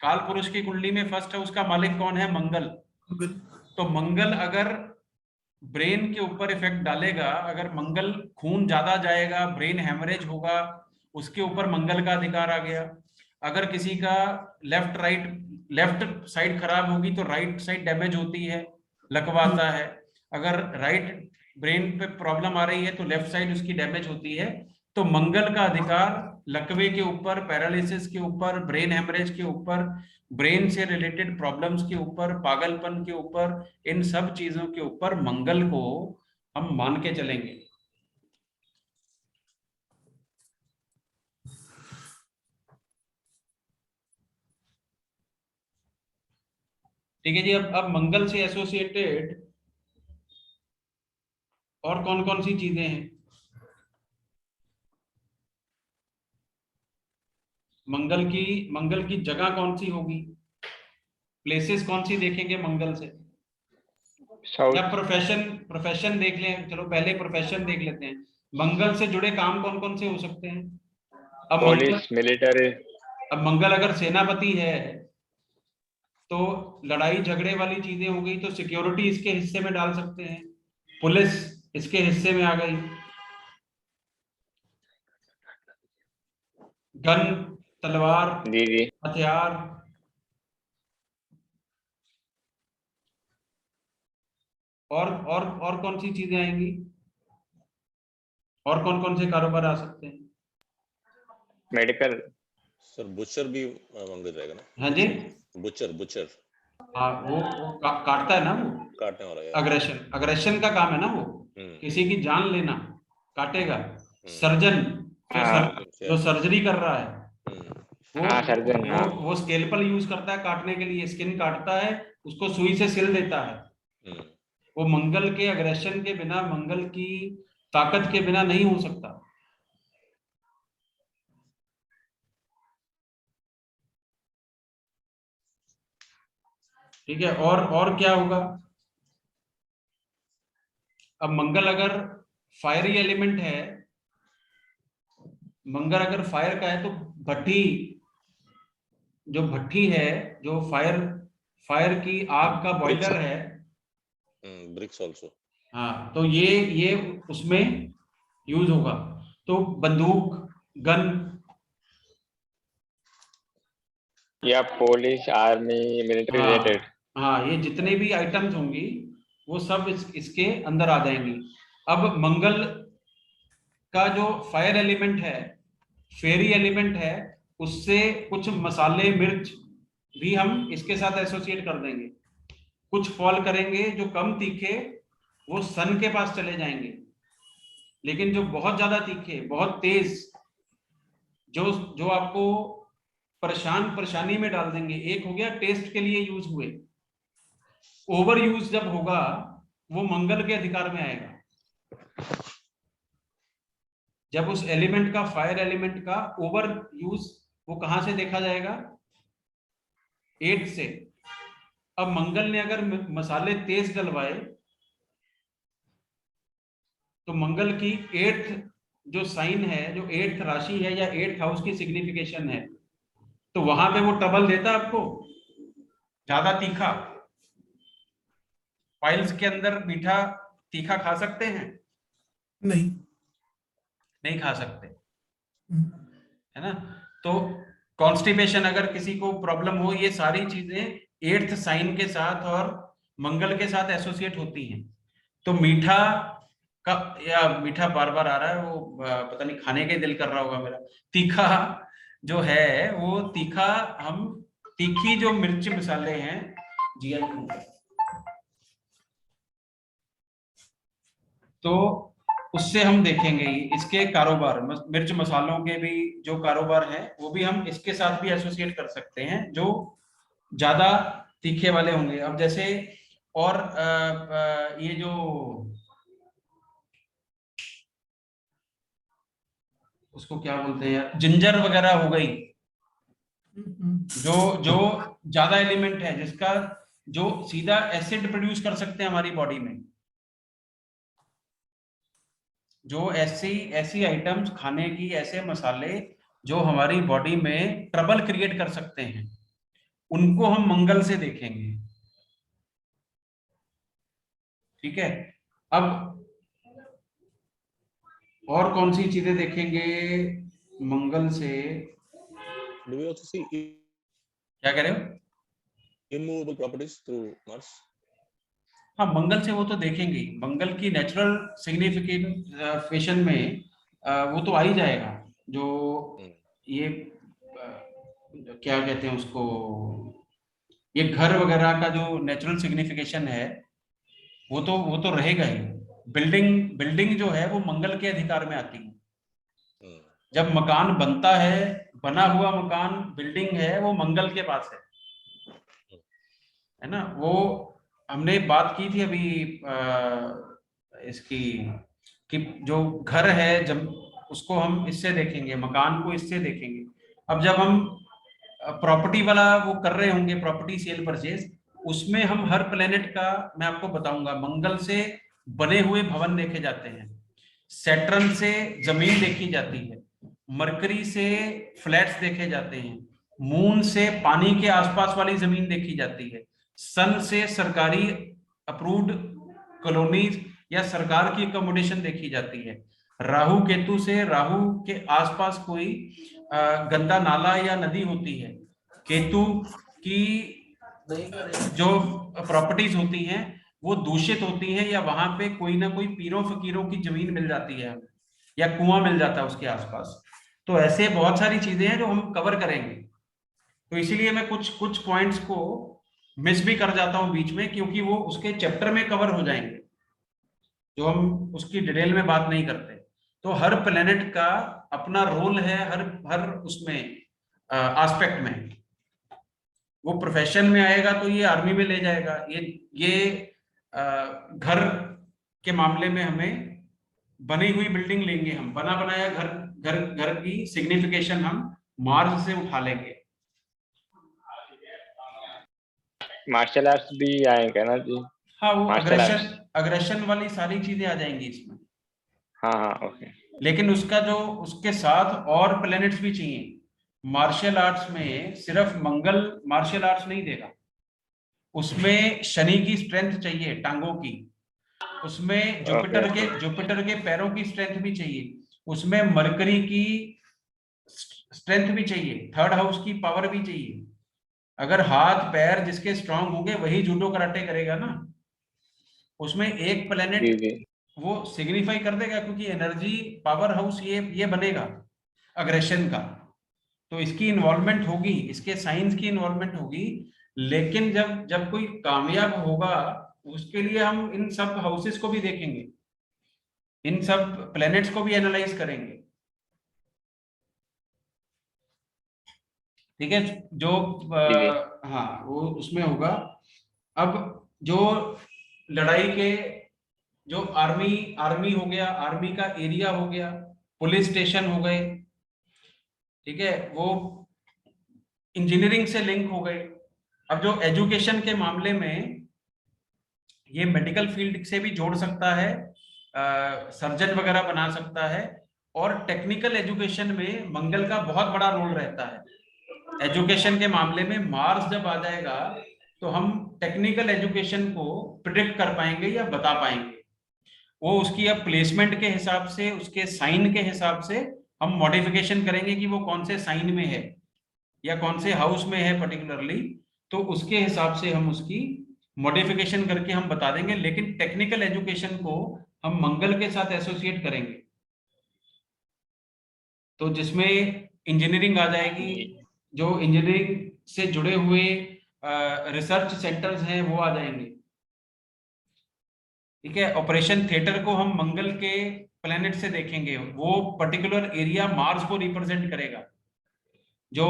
काल पुरुष की कुंडली में फर्स्ट हाउस का मालिक कौन है? मंगल। तो मंगल अगर ब्रेन के ऊपर इफेक्ट डालेगा, अगर मंगल खून ज्यादा जाएगा, ब्रेन हेमरेज होगा, उसके ऊपर मंगल का अधिकार आ गया। अगर किसी का लेफ्ट साइड खराब होगी तो राइट साइड डैमेज होती है, लकवाता है। अगर राइट ब्रेन पे प्रॉब्लम आ रही है तो लेफ्ट साइड उसकी डैमेज होती है। तो मंगल का अधिकार लकवे के ऊपर, पैरालिसिस के ऊपर, ब्रेन हेमरेज के ऊपर, ब्रेन से रिलेटेड प्रॉब्लम्स के ऊपर, पागलपन के ऊपर, इन सब चीजों के ऊपर मंगल को हम मान के चलेंगे। ठीक है जी। अब मंगल से एसोसिएटेड और कौन कौन सी चीजें हैं? मंगल की जगह कौन सी होगी? प्लेसेस कौन सी देखेंगे मंगल से? या प्रोफेशन देख लें। चलो पहले प्रोफेशन देख लेते हैं। मंगल से जुड़े काम कौन कौन से हो सकते हैं? अब पुलिस, मिलिट्री। अब मंगल अगर सेनापति है तो लड़ाई झगड़े वाली चीजें हो गई, तो सिक्योरिटी इसके हिस्से में डाल सकते हैं, पुलिस इसके हिस्से में आ गई, गन, तलवार, हथियार। और कौन सी चीजें आएंगी? और कौन कौन से कारोबार आ सकते हैं? मेडिकल। सर बुचर भी मंगल रहेगा ना? हाँ जी, बुचर। हाँ, वो काटता है ना, वो काटने वाला है। अग्रेशन का काम है ना वो, किसी की जान लेना, काटेगा। सर्जन जो सर्जरी कर रहा है वो स्केलपल यूज करता है काटने के लिए, स्किन काटता है, उसको सुई से सिल देता है। वो मंगल के अग्रेशन के बिना, मंगल की ताकत के बिना नहीं हो सकता। ठीक है। और क्या होगा? अब मंगल अगर फायरी एलिमेंट है, मंगल अगर फायर का है तो भट्टी है, जो फायर की आग का बॉयलर है, ब्रिक्स आल्सो। हाँ, तो ये उसमें यूज होगा। तो बंदूक, गन, या पुलिस, आर्मी, मिलिट्री रिलेटेड। हाँ, ये जितने भी आइटम्स होंगी वो सब इसके अंदर आ जाएंगी। अब मंगल का जो फायर एलिमेंट है, फेरी एलिमेंट है, उससे कुछ मसाले मिर्च भी हम इसके साथ एसोसिएट कर देंगे। कुछ फॉल करेंगे जो कम तीखे वो सन के पास चले जाएंगे, लेकिन जो बहुत ज्यादा तीखे, बहुत तेज, जो आपको परेशानी में डाल देंगे, एक हो गया टेस्ट के लिए यूज हुए। ओवर यूज जब होगा वो मंगल के अधिकार में आएगा। जब उस एलिमेंट का, फायर एलिमेंट का ओवर यूज, वो कहां से देखा जाएगा? 8 से। अब मंगल ने अगर मसाले तेज डलवाए तो मंगल की 8th जो साइन है, जो 8th राशि है या 8th हाउस की सिग्निफिकेशन है, तो वहां पे वो ट्रबल देता आपको, ज्यादा तीखा। फाइल्स के अंदर मीठा तीखा खा सकते हैं? नहीं खा सकते, है ना। तो कॉन्स्टिपेशन अगर किसी को प्रॉब्लम हो, ये सारी चीजें 8th साइन के साथ और मंगल के साथ एसोसिएट होती हैं। तो मीठा का, या मीठा बार बार आ रहा है, वो पता नहीं खाने के दिल कर रहा होगा मेरा। तीखा जो है वो तीखा, हम तीखी जो मिर्च मसाले हैं जी, तो उससे हम देखेंगे इसके कारोबार, मिर्च मसालों के भी जो कारोबार है वो भी हम इसके साथ भी एसोसिएट कर सकते हैं, जो ज्यादा तीखे वाले होंगे। अब जैसे और ये जो उसको क्या बोलते हैं यार, जिंजर वगैरह हो गई, जो ज्यादा एलिमेंट है, जिसका जो सीधा एसिड प्रोड्यूस कर सकते हैं हमारी बॉडी में, जो ऐसी आइटम्स खाने की, ऐसे मसाले जो हमारी बॉडी में ट्रबल क्रिएट कर सकते हैं, उनको हम मंगल से देखेंगे। ठीक है। अब और कौन सी चीजें देखेंगे मंगल से? Do we also see क्या कह रहे हो? immovable properties through Mars? हाँ, मंगल से वो तो देखेंगे। मंगल की नेचुरल सिग्निफिकेशन में वो तो आ ही जाएगा। जो ये क्या कहते हैं उसको, ये घर वगैरह का जो नेचुरल सिग्निफिकेशन है वो तो रहेगा ही। बिल्डिंग जो है वो मंगल के अधिकार में आती है। जब मकान बनता है, बना हुआ मकान, बिल्डिंग है, वो मंगल के पास है ना। वो हमने बात की थी अभी इसकी, कि जो घर है, जब उसको हम इससे देखेंगे, मकान को इससे देखेंगे। अब जब हम प्रॉपर्टी वाला वो कर रहे होंगे, प्रॉपर्टी सेल परचेज, उसमें हम हर प्लेनेट का मैं आपको बताऊंगा। मंगल से बने हुए भवन देखे जाते हैं, सैटर्न से जमीन देखी जाती है, मरकरी से फ्लैट्स देखे जाते हैं, मून से पानी के आसपास वाली जमीन देखी जाती है, सन से सरकारी अप्रूव्ड कॉलोनीज या सरकार की अकोमोडेशन देखी जाती है, राहु केतु से राहु के आसपास कोई गंदा नाला या नदी होती है, केतु की जो प्रॉपर्टीज होती हैं वो दूषित होती हैं, या वहां पे कोई ना कोई पीरों फकीरों की जमीन मिल जाती है या कुआं मिल जाता है उसके आसपास। तो ऐसे बहुत सारी चीजें हैं जो हम कवर करेंगे। तो इसीलिए मैं कुछ पॉइंट्स को मिस भी कर जाता हूं बीच में, क्योंकि वो उसके चैप्टर में कवर हो जाएंगे, जो हम उसकी डिटेल में बात नहीं करते। तो हर प्लेनेट का अपना रोल है, हर उसमें एस्पेक्ट में। वो प्रोफेशन में आएगा तो ये आर्मी में ले जाएगा, ये घर के मामले में हमें बनी हुई बिल्डिंग लेंगे, हम बना बनाया घर की सिग्निफिकेशन हम मार्स से उठा लेंगे। मार्शल आर्ट्स भी आएंगे ना जी? हाँ, वो अग्रेशन वाली सारी चीजें आ जाएंगी इसमें। हाँ ओके। लेकिन उसके साथ और प्लैनेट्स भी चाहिए। मार्शल आर्ट्स में सिर्फ मंगल मार्शल आर्ट्स नहीं देगा, उसमें शनि की स्ट्रेंथ चाहिए, टांगों की, उसमें जुपिटर के पैरों की स्ट्रेंथ भी चाहिए, उसमें मरकरी की स्ट्रेंथ भी चाहिए, 3rd हाउस की पावर भी चाहिए। अगर हाथ पैर जिसके स्ट्रांग होंगे वही जूडो कराटे करेगा ना। उसमें एक प्लेनेट वो सिग्निफाई कर देगा, क्योंकि एनर्जी पावर हाउस ये बनेगा अग्रेशन का, तो इसकी इन्वॉल्वमेंट होगी, इसके साइंस की इन्वॉल्वमेंट होगी। लेकिन जब कोई कामयाब होगा, उसके लिए हम इन सब हाउसेस को भी देखेंगे, इन सब प्लैनेट्स को भी एनालाइज करेंगे। ठीक है, जो हाँ वो उसमें होगा। अब जो लड़ाई के जो आर्मी हो गया, आर्मी का एरिया हो गया, पुलिस स्टेशन हो गए, ठीक है, वो इंजीनियरिंग से लिंक हो गए। अब जो एजुकेशन के मामले में ये मेडिकल फील्ड से भी जोड़ सकता है, सर्जन वगैरह बना सकता है, और टेक्निकल एजुकेशन में मंगल का बहुत बड़ा रोल रहता है। एजुकेशन के मामले में मार्स जब आ जाएगा तो हम टेक्निकल एजुकेशन को प्रिडिक्ट कर पाएंगे या बता पाएंगे। वो उसकी अब प्लेसमेंट के हिसाब से, उसके साइन के हिसाब से हम मॉडिफिकेशन करेंगे कि वो कौन से साइन में है या कौन से हाउस में है पर्टिकुलरली, तो उसके हिसाब से हम उसकी मॉडिफिकेशन करके हम बता देंगे। लेकिन टेक्निकल एजुकेशन को हम मंगल के साथ एसोसिएट करेंगे, तो जिसमें इंजीनियरिंग आ जाएगी, जो इंजीनियरिंग से जुड़े हुए रिसर्च सेंटर्स हैं वो आ जाएंगे। ठीक है, ऑपरेशन थिएटर को हम मंगल के प्लेनेट से देखेंगे, वो पर्टिकुलर एरिया मार्स को रिप्रेजेंट करेगा। जो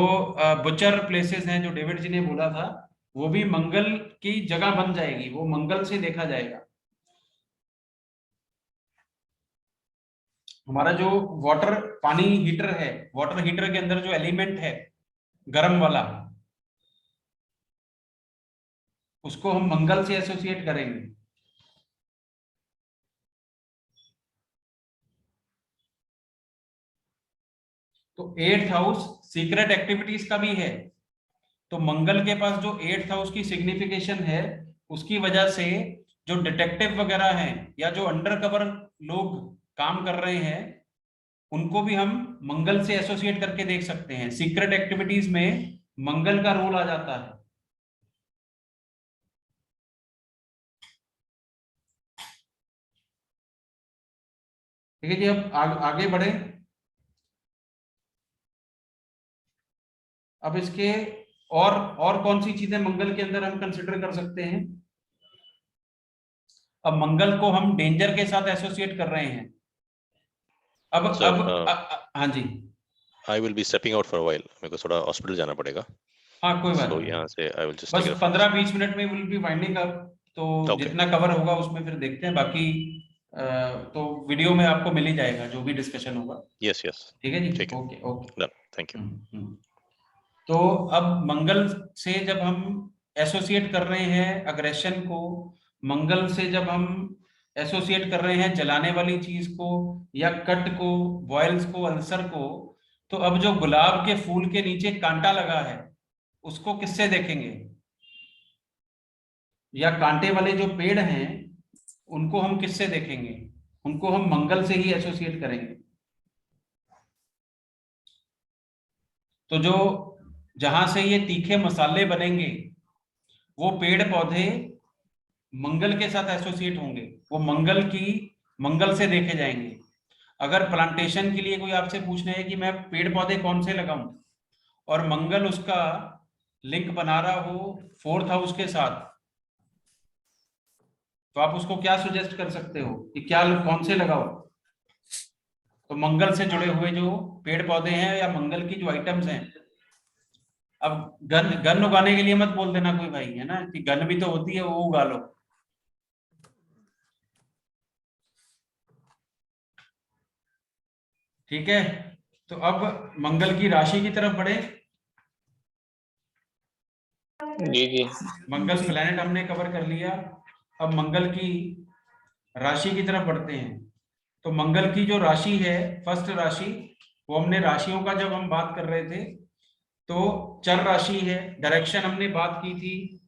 बुचर प्लेसेस हैं जो डेविड जी ने बोला था, वो भी मंगल की जगह बन जाएगी, वो मंगल से देखा जाएगा। हमारा जो वाटर पानी हीटर है, वाटर हीटर के अंदर जो एलिमेंट है गर्म वाला, उसको हम मंगल से एसोसिएट करेंगे। तो 8th हाउस सीक्रेट एक्टिविटीज का भी है, तो मंगल के पास जो 8th हाउस की सिग्निफिकेशन है, उसकी वजह से जो डिटेक्टिव वगैरह हैं या जो अंडर कवर लोग काम कर रहे हैं, उनको भी हम मंगल से एसोसिएट करके देख सकते हैं। सीक्रेट एक्टिविटीज में मंगल का रोल आ जाता है। ठीक है जी, अब आगे बढ़े। अब इसके और कौन सी चीजें मंगल के अंदर हम कंसिडर कर सकते हैं। अब मंगल को हम डेंजर के साथ एसोसिएट कर रहे हैं। अब Sir, हाँ जी, I will be stepping out for a while. मेरे को थोड़ा हॉस्पिटल जाना पड़ेगा। हाँ कोई बात So नहीं, यहाँ से I will just बस take it. 15-20 मिनट में विल बी वाइंडिंग अप, तो Okay. जितना कवर होगा उसमें फिर देखते हैं, बाकी तो वीडियो में आपको मिल ही जाएगा जो भी डिस्कशन होगा। Yes, yes. ठीक है जी, ठीक है। Okay okay. Done. Thank you. तो अब मंगल से जब हम एसोसिएट कर रहे हैं अग्रेशन को, मंगल से जब हम एसोसिएट कर रहे हैं जलाने वाली चीज को या कट को, बॉयल्स को, अल्सर को, तो अब जो गुलाब के फूल के नीचे कांटा लगा है उसको किससे देखेंगे, या कांटे वाले जो पेड़ हैं उनको हम किससे देखेंगे, उनको हम मंगल से ही एसोसिएट करेंगे। तो जो जहां से ये तीखे मसाले बनेंगे वो पेड़ पौधे मंगल के साथ एसोसिएट होंगे, वो मंगल से देखे जाएंगे। अगर प्लांटेशन के लिए कोई आपसे पूछना है कि मैं पेड़ पौधे कौन से लगाऊं, और मंगल उसका लिंक बना रहा हो 4th हाउस के साथ, तो आप उसको क्या सजेस्ट कर सकते हो कि क्या कौन से लगाओ। तो मंगल से जुड़े हुए जो पेड़ पौधे हैं या मंगल की जो आइटम्स हैं। अब गन उगाने के लिए मत बोल देना कोई भाई, है ना, कि गन भी तो होती है, वो उगा लो। ठीक है, तो अब मंगल की राशि की तरफ बढ़े। जी। मंगल प्लैनेट हमने कवर कर लिया, अब मंगल की राशि की तरफ बढ़ते हैं। तो मंगल की जो राशि है, फर्स्ट राशि, वो हमने राशियों का जब हम बात कर रहे थे तो चर राशि है, डायरेक्शन हमने बात की थी।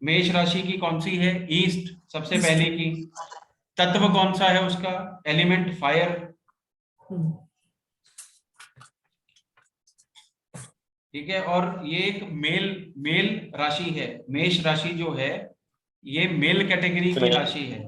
मेष राशि की कौन सी है, ईस्ट सबसे पहले की। तत्व कौन सा है उसका, एलिमेंट फायर। ठीक है, और ये एक मेल राशि है, मेष राशि जो है ये मेल कैटेगरी की राशि है।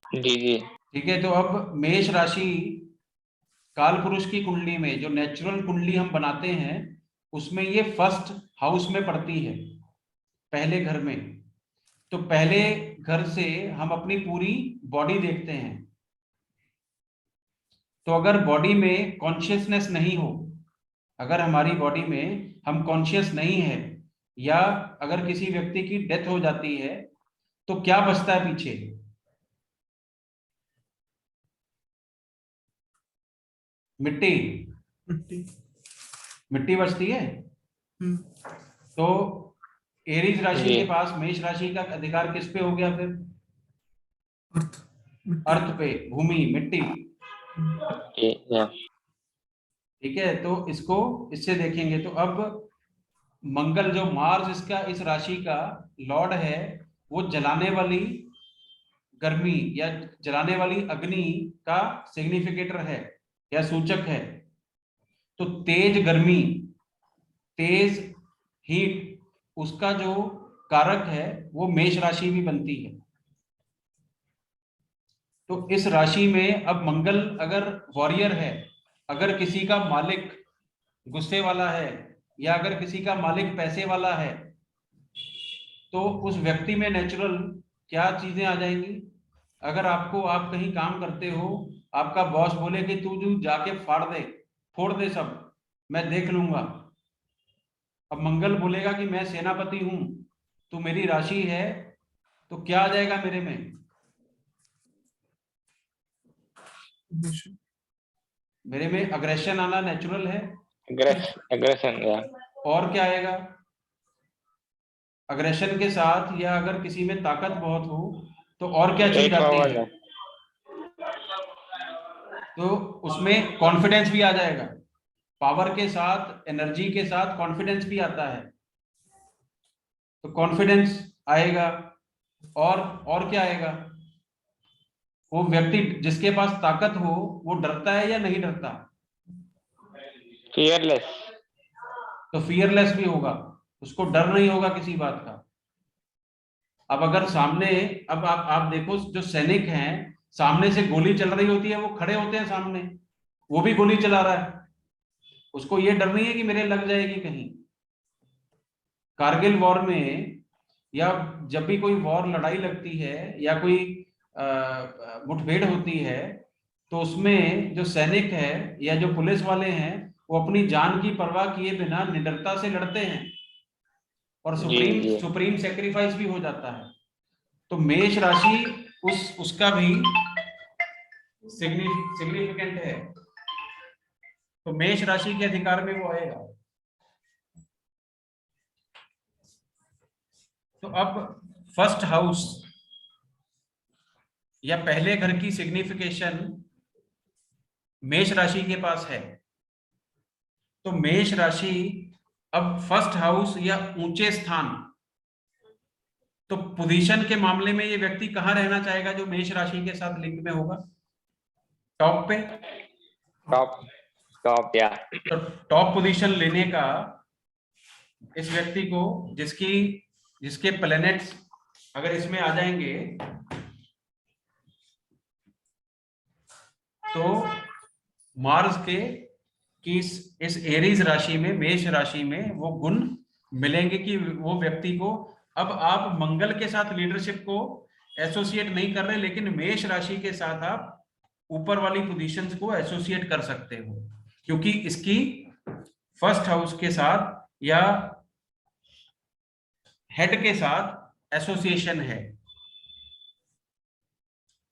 जी जी ठीक है, तो अब मेष राशि काल पुरुष की कुंडली में जो नेचुरल कुंडली हम बनाते हैं उसमें ये फर्स्ट हाउस में पड़ती है, पहले घर में। तो पहले घर से हम अपनी पूरी बॉडी देखते हैं। तो अगर बॉडी में कॉन्शियसनेस नहीं हो, अगर हमारी बॉडी में हम कॉन्शियस नहीं है, या अगर किसी व्यक्ति की डेथ हो जाती है, तो क्या बचता है पीछे? मिट्टी। मिट्टी। मिट्टी बचती है। तो एरीज राशि के पास मेष राशि का अधिकार किस पे हो गया फिर? अर्थ। अर्थ पे, भूमि, मिट्टी। ठीक है, तो इसको इससे देखेंगे। तो अब मंगल जो मार्स इसका इस राशि का लॉर्ड है, वो जलाने वाली गर्मी या जलाने वाली अग्नि का सिग्निफिकेटर है या सूचक है। तो तेज गर्मी, तेज हीट, उसका जो कारक है वो मेष राशि भी बनती है। तो इस राशि में अब मंगल अगर वॉरियर है, अगर किसी का मालिक गुस्से वाला है, या अगर किसी का मालिक पैसे वाला है, तो उस व्यक्ति में नेचुरल क्या चीजें आ जाएंगी? अगर आपको, आप कहीं काम करते हो, आपका बॉस बोले कि तू जाके फाड़ दे, फोड़ दे सब, मैं देख लूंगा। अब मंगल बोलेगा कि मैं सेनापति हूं, तू मेरी राशि है, तो क्या आ जाएगा मेरे में? मेरे में अग्रेशन आना नेचुरल है। अग्रेशन। और क्या आएगा? अग्रेशन के साथ, या अगर किसी में ताकत बहुत हो, तो और क्या चीज आती है? तो उसमें कॉन्फिडेंस भी आ जाएगा। पावर के साथ, एनर्जी के साथ कॉन्फिडेंस भी आता है। तो कॉन्फिडेंस आएगा। और क्या आएगा? वो व्यक्ति जिसके पास ताकत हो, वो डरता है या नहीं डरता? फियरलेस। तो फियरलेस भी होगा, उसको डर नहीं होगा किसी बात का। अब अगर सामने, अब आप देखो, जो सैनिक हैं, सामने से गोली चल रही होती है, वो खड़े होते हैं सामने, वो भी गोली चला रहा है, उसको ये डर नहीं है कि मेरे लग जाएगी कहीं। कारगिल वॉर में, या जब भी कोई वॉर लड़ाई लगती है, या कोई मुठभेड़ होती है, तो उसमें जो सैनिक है या जो पुलिस वाले हैं, वो अपनी जान की परवाह किए बिना निडरता से लड़ते हैं, और सुप्रीम सैक्रिफाइस भी हो जाता है। तो मेष राशि उसका भी सिग्निफिकेंट है। तो मेष राशि के अधिकार में वो आएगा। तो अब फर्स्ट हाउस या पहले घर की सिग्निफिकेशन मेष राशि के पास है। तो मेष राशि अब फर्स्ट हाउस या ऊंचे स्थान, तो पोजीशन के मामले में ये व्यक्ति कहां रहना चाहेगा जो मेष राशि के साथ लिंक में होगा? टॉप पे। टॉप या तो टॉप पोजीशन लेने का इस व्यक्ति को, जिसके प्लैनेट्स अगर इसमें आ जाएंगे, तो मार्स के कि इस एरीज राशि में, मेष राशि में वो गुण मिलेंगे कि वो व्यक्ति को, अब आप मंगल के साथ लीडरशिप को एसोसिएट नहीं कर रहे, लेकिन मेष राशि के साथ आप ऊपर वाली पोजीशंस को एसोसिएट कर सकते हो, क्योंकि इसकी फर्स्ट हाउस के साथ या हेड के साथ एसोसिएशन है।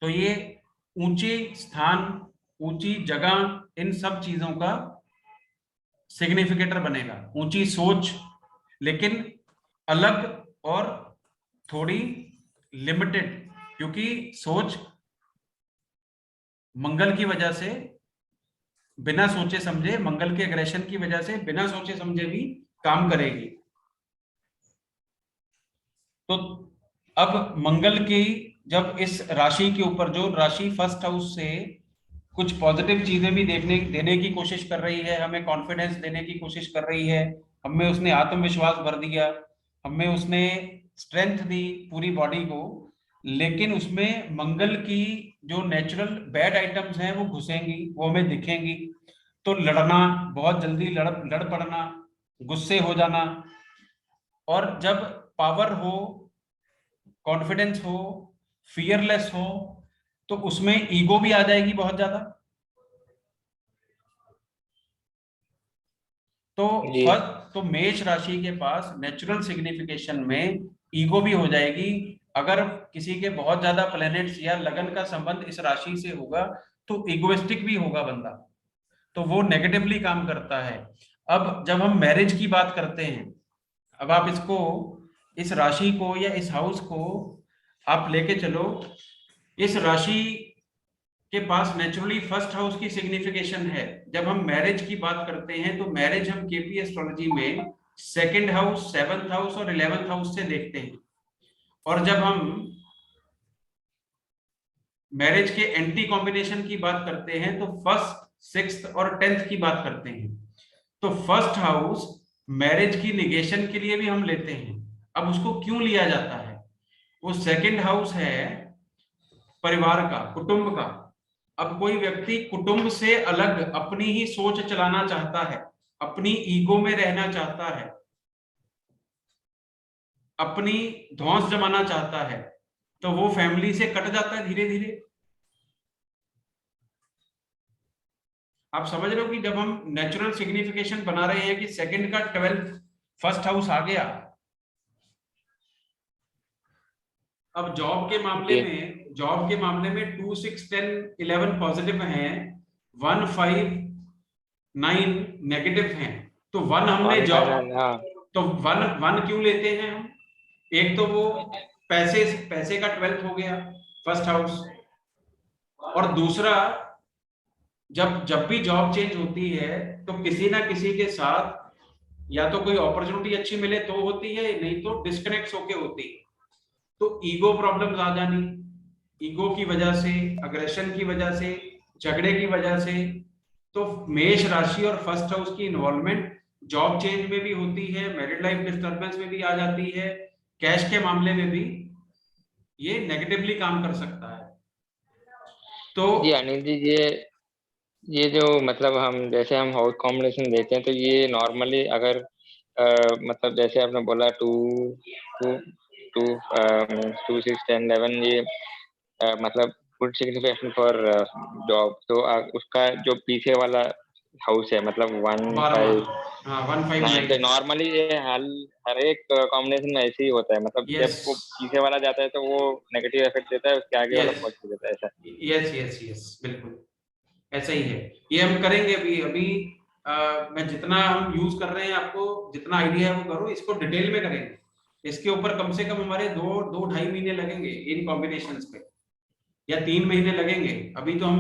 तो ये ऊंचे स्थान, ऊंची जगह, इन सब चीजों का सिग्निफिकेटर बनेगा। ऊंची सोच, लेकिन अलग और थोड़ी लिमिटेड, क्योंकि सोच मंगल की वजह से बिना सोचे समझे, मंगल के एग्रेशन की वजह से बिना सोचे समझे भी काम करेगी। तो अब मंगल की जब इस राशि के ऊपर, जो राशि फर्स्ट हाउस से कुछ पॉजिटिव चीजें भी देने की कोशिश कर रही है, हमें कॉन्फिडेंस देने की कोशिश कर रही है, हमें उसने आत्मविश्वास भर दिया, हमें उसने स्ट्रेंथ दी पूरी बॉडी को, लेकिन उसमें मंगल की जो नेचुरल बैड आइटम्स हैं वो घुसेंगी, वो हमें दिखेंगी। तो लड़ना, बहुत जल्दी लड़ पड़ना, गुस्से हो जाना, और जब पावर हो, कॉन्फिडेंस हो, फियरलेस हो, तो उसमें ईगो भी आ जाएगी बहुत ज्यादा। तो फर्स्ट तो मेष राशि के पास नेचुरल सिग्निफिकेशन में ईगो भी हो जाएगी। अगर किसी के बहुत ज्यादा प्लैनेट्स या लगन का संबंध इस राशि से होगा तो इगोइस्टिक भी होगा बंदा, तो वो नेगेटिवली काम करता है। अब जब हम मैरिज की बात करते हैं, अब आप इसको, इस राशि को या इस हाउस को आप लेके चलो, इस राशि के पास नेचुरली फर्स्ट हाउस की सिग्निफिकेशन है। जब हम मैरिज की बात करते हैं तो मैरिज हम केपी एस्ट्रोलॉजी में सेकंड हाउस, 7th हाउस और 11th हाउस से देखते हैं। और जब हम मैरिज के एंटी कॉम्बिनेशन की बात करते हैं तो 1st, 6th और 10th की बात करते हैं। तो फर्स्ट हाउस मैरिज की निगेशन के लिए भी हम लेते हैं। अब उसको क्यों लिया जाता है? वो सेकंड हाउस है परिवार का, कुटुंब का। अब कोई व्यक्ति कुटुंब से अलग अपनी ही सोच चलाना चाहता है, अपनी ईगो में रहना चाहता है, अपनी धौंस जमाना चाहता है, तो वो फैमिली से कट जाता है धीरे धीरे। आप समझ रहे हो कि जब हम नेचुरल सिग्निफिकेशन बना रहे हैं कि सेकंड का 12th फर्स्ट हाउस आ गया। अब जॉब के मामले में 2, 6, 10, 11 पॉजिटिव हैं, 1, 5, 9 नेगेटिव हैं। तो 1 हमने जॉब, तो 1 क्यों लेते हैं हम? एक तो वो पैसे का 12th हो गया फर्स्ट हाउस, और दूसरा जब भी जॉब चेंज होती है तो किसी ना किसी के साथ या तो कोई अपॉर्चुनिटी अच्छी मिले तो होती है, नहीं तो डिस्कनेक्ट होके होती है। तो ईगो प्रॉब्लम्स आ जानी, ईगो की वजह से, अग्रेशन की वजह से, झगड़े की वजह से। तो मेष राशि और फर्स्ट हाउस की इन्वॉल्वमेंट जॉब चेंज में भी होती है, मैरिड लाइफ डिस्टर्बेंस में भी आ जाती है, कैश के मामले में भी ये नेगेटिवली काम कर सकता है। तो जी अनिल जी, ये जो मतलब हम जैसे हम हाउस कॉम्बिनेशन देते हैं तो ये नॉर्मली अगर मतलब जैसे आपने बोला 2, 6, 10, 11 ये मतलब गुड सिग्निफिकेशन फॉर जॉब। तो उसका जो पीछे वाला हाउस है मतलब 1, 5, 9, तो नॉर्मली ये हर एक कॉम्बिनेशन में ऐसे ही होता है। मतलब जब वो पीछे वाला जाता है तो वो नेगेटिव इफेक्ट देता है, उसके आगे वाला पॉजिटिव देता है, ऐसा। यस बिल्कुल ऐसा ही है। ये हम करेंगे अभी मैं जितना हम यूज कर रहे हैं, आपको जितना आइडिया है वो करो, इसको डिटेल में करेंगे। इसके ऊपर कम से कम हमारे 2-2.5 महीने लगेंगे इन कॉम्बिनेशंस पे, या 3 महीने लगेंगे। अभी तो हम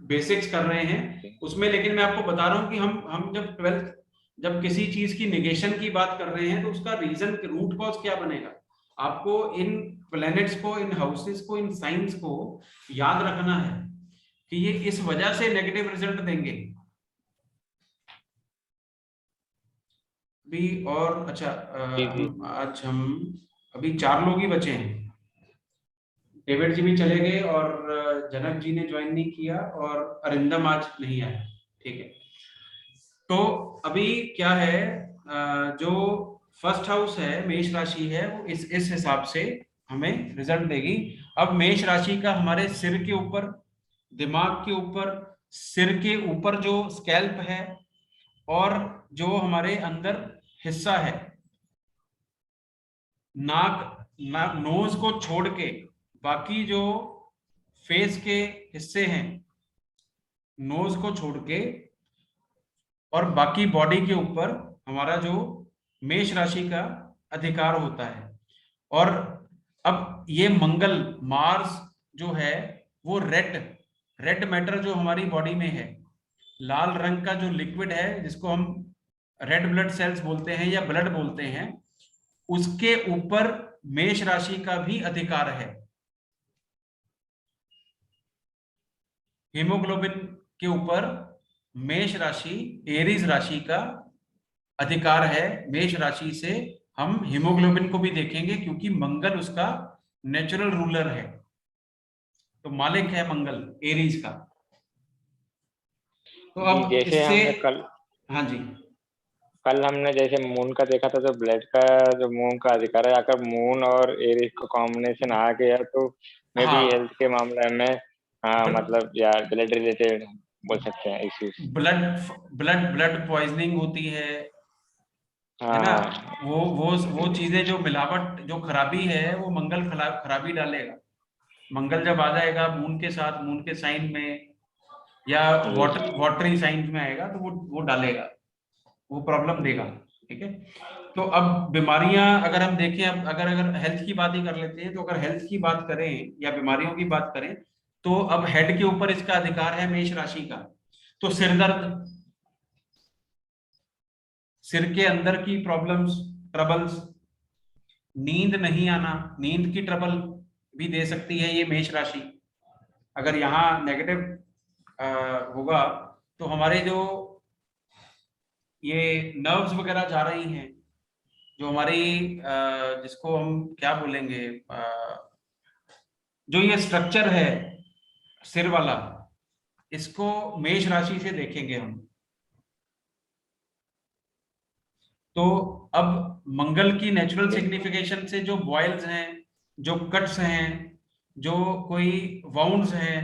बेसिक्स कर रहे हैं उसमें, लेकिन मैं आपको बता रहा हूँ कि हम जब 12th, जब किसी चीज की निगेशन की बात कर रहे हैं तो उसका रीजन, रूट कॉज क्या बनेगा। आपको इन प्लैनेट्स को, इन हाउसेस को, इन साइंस को याद रखना है कि ये इस वजह से नेगेटिव रिजल्ट देंगे भी। और अच्छा, आज हम अभी 4 लोग ही बचे हैं। डेविड जी भी चले गए और जनक जी ने ज्वाइन नहीं किया और अरिंदम आज नहीं आया। ठीक है, तो अभी क्या है, जो फर्स्ट हाउस है, मेष राशि है, वो इस हिसाब से हमें रिजल्ट देगी। अब मेष राशि का हमारे सिर के ऊपर, दिमाग के ऊपर, सिर के ऊपर जो स्कैल्प है और जो हमारे अंदर हिस्सा है, नोज को छोड़ के बाकी जो फेस के हिस्से हैं, नोज को छोड़ के और बाकी बॉडी के ऊपर हमारा जो मेष राशि का अधिकार होता है। और अब ये मंगल, मार्स जो है वो रेड मैटर जो हमारी बॉडी में है, लाल रंग का जो लिक्विड है जिसको हम रेड ब्लड सेल्स बोलते हैं या ब्लड बोलते हैं, उसके ऊपर मेष राशि का भी अधिकार है। हीमोग्लोबिन के ऊपर मेष राशि, एरीज राशि का अधिकार है। मेष राशि से हम हीमोग्लोबिन को भी देखेंगे क्योंकि मंगल उसका नेचुरल रूलर है, तो मालिक है मंगल एरीज का। तो अब जैसे हमने कल, हाँ जी, कल हमने जैसे मून का देखा था, तो ब्लड का जो मून का अधिकार है, अगर मून और एरिस का कॉम्बिनेशन आ गया तो मे भी हेल्थ के मामले में मतलब या ब्लड रिलेटेड बोल सकते हैं इश्यूज। ब्लड पॉइजनिंग होती है ना। वो चीजें जो मिलावट, जो खराबी है, वो मंगल खराबी डालेगा। मंगल जब आ जाएगा मून के साथ, मून के साइन में या वाटरी साइन में आएगा, तो वो डालेगा, वो प्रॉब्लम देगा। ठीक है, तो अब बीमारियां अगर हम देखें, अब अगर हेल्थ की बात ही कर लेते हैं, तो अगर हेल्थ की बात करें या बीमारियों की बात करें, तो अब हेड के ऊपर इसका अधिकार है मेष राशि का। तो सिर दर्द, सिर के अंदर की प्रॉब्लम्स, ट्रबल्स, नींद नहीं आना, नींद की ट्रबल भी दे सकती है ये मेष राशि। अगर यहाँ नेगेटिव होगा तो हमारे जो ये नर्व्स वगैरह जा रही हैं, जो हमारी जिसको हम क्या बोलेंगे, जो ये स्ट्रक्चर है सिर वाला, इसको मेष राशि से देखेंगे हम। तो अब मंगल की नेचुरल सिग्निफिकेशन से जो बॉयल्स हैं, जो कट्स हैं, जो कोई वाउंड्स हैं,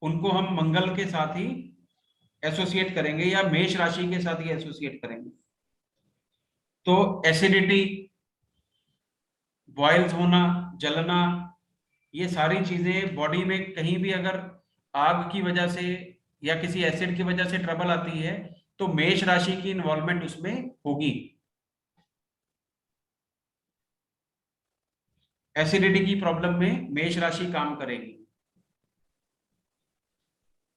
उनको हम मंगल के साथ ही एसोसिएट करेंगे या मेष राशि के साथ ही एसोसिएट करेंगे। तो एसिडिटी, बॉयल्स होना, जलना, ये सारी चीजें बॉडी में कहीं भी अगर आग की वजह से या किसी एसिड की वजह से ट्रबल आती है, तो मेष राशि की इन्वॉल्वमेंट उसमें होगी। एसिडिटी की प्रॉब्लम में मेष राशि काम करेगी।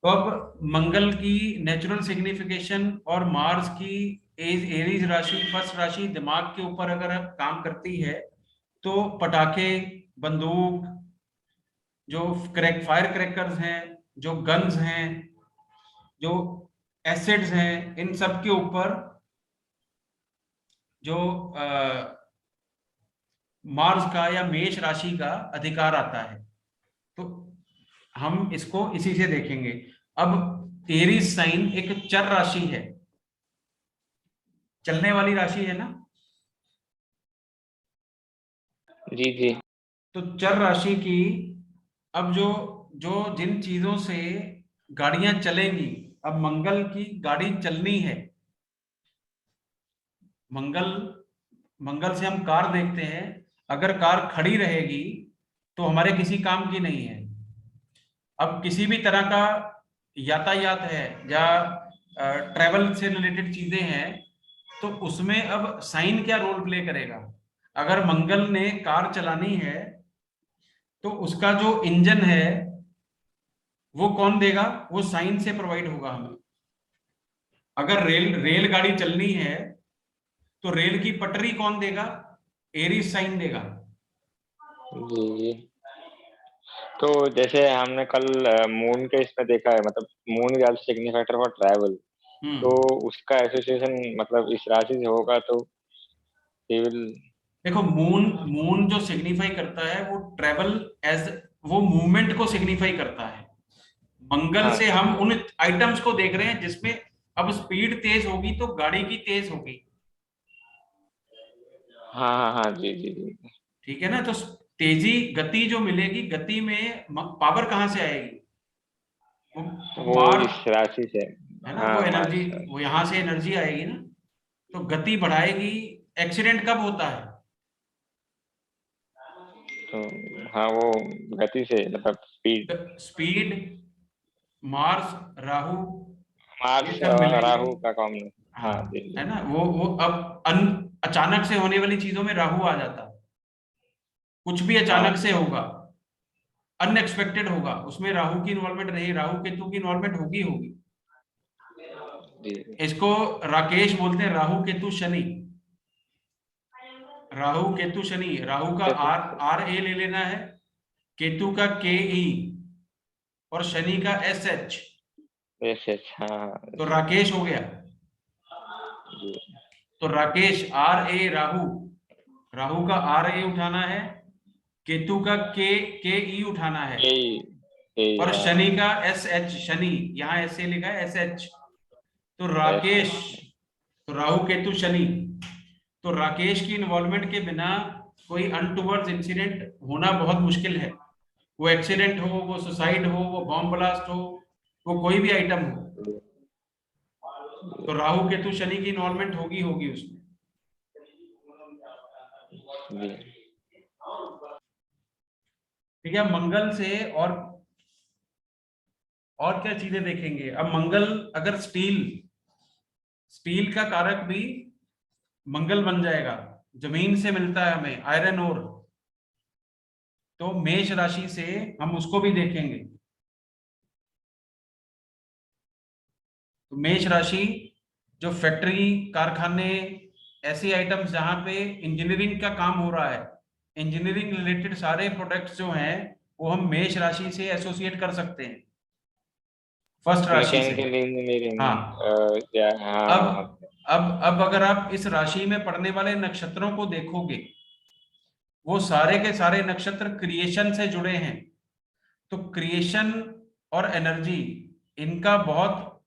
तो अब मंगल की नेचुरल सिग्निफिकेशन और मार्स की एरीज राशि, फर्स्ट राशि दिमाग के ऊपर अगर काम करती है, तो पटाखे, बंदूक, जो फायर क्रैकर्स हैं, जो गन्स हैं, जो एसिड्स हैं, इन सब के ऊपर जो मार्स का या मेष राशि का अधिकार आता है। तो हम इसको इसी से देखेंगे। अब एरीज साइन एक चर राशि है, चलने वाली राशि है ना जी जी। तो चर राशि की अब जो जिन चीजों से गाड़ियां चलेंगी, अब मंगल की गाड़ी चलनी है। मंगल से हम कार देखते हैं, अगर कार खड़ी रहेगी तो हमारे किसी काम की नहीं है। अब किसी भी तरह का यातायात है या ट्रेवल से रिलेटेड चीजें हैं, तो उसमें अब साइन क्या रोल प्ले करेगा। अगर मंगल ने कार चलानी है तो उसका जो इंजन है वो कौन देगा, वो साइन से प्रोवाइड होगा हमें। अगर रेलगाड़ी चलनी है तो रेल की पटरी कौन देगा, एरीज साइन देगा। जी। तो जैसे हमने कल मून के इसमें देखा है, मतलब moon is also signifier for travel, तो उसका एसोसिएशन मतलब इस राशि से होगा तो ही विल। देखो मून जो सिग्निफाई करता है वो ट्रेवल एज, वो मूवमेंट को सिग्निफाई करता है। मंगल से हम उन आइटम्स को देख रहे हैं जिसमें अब स्पीड तेज होगी तो गाड़ी की तेज होगी। हाँ जी जी जी। ठीक है ना, तो तेजी, गति जो मिलेगी, गति में पावर कहाँ से आएगी, वो इस राशि से है ना। वो एनर्जी, वो यहां से एनर्जी आएगी ना, तो गति बढ़ाएगी। एक्सीडेंट कब होता है, तो हाँ वो गति से, मतलब स्पीड, मार्स, राहु, मार्स सब मिलेंगे, राहु का कॉम्बिनेशन। हाँ जी है ना। वो अब अचानक से होने वाली चीजों में राहु आ जाता है। कुछ भी अचानक से होगा, अनएक्सपेक्टेड होगा, उसमें राहु की इन्वॉल्वमेंट रही, राहु केतु की इन्वॉल्वमेंट होगी। इसको राकेश बोलते हैं राहु केतु शनि। राहु केतु शनि, राहु का आर ए ले लेना है, केतु का के ई और शनि का एस एच। यस यस हाँ तो राकेश हो गया। जी तो राकेश RA राहु, राहु का RA उठाना है, केतु का KE उठाना है, ए और हाँ शनि का SH, शनि यहाँ ऐसे लिखा है SH। तो राकेश, तो राहु केतु शनि, तो राकेश की इन्वॉल्वमेंट के बिना कोई अनटूवर्ड्स इंसिडेंट होना बहुत मुश्किल है। वो एक्सीडेंट हो, वो सुसाइड हो, वो बॉम्ब ब्लास्ट हो, वो कोई भी आइटम हो, तो राहु केतु शनि की इन्वॉल्वमेंट होगी होगी उसमें। जी ठीक है, मंगल से और क्या चीजें देखेंगे। अब मंगल अगर स्टील का कारक भी मंगल बन जाएगा, जमीन से मिलता है हमें आयरन ओर, तो मेष राशि से हम उसको भी देखेंगे। तो मेष राशि जो फैक्ट्री, कारखाने, ऐसे आइटम्स जहां पे इंजीनियरिंग का काम हो रहा है, इंजीनियरिंग रिलेटेड सारे प्रोडक्ट्स जो हैं वो हम मेष राशि से एसोसिएट कर सकते हैं, फर्स्ट राशि से। मैकेनिकल इंजीनियरिंग हाँ, या हाँ अब अगर आप इस राशि में पड़ने वाले नक्षत्रों को देखोगे, वो सारे के सारे नक्षत्र क्रिएशन से जुड़े हैं। तो क्रिएशन और एनर्जी, इनका बहुत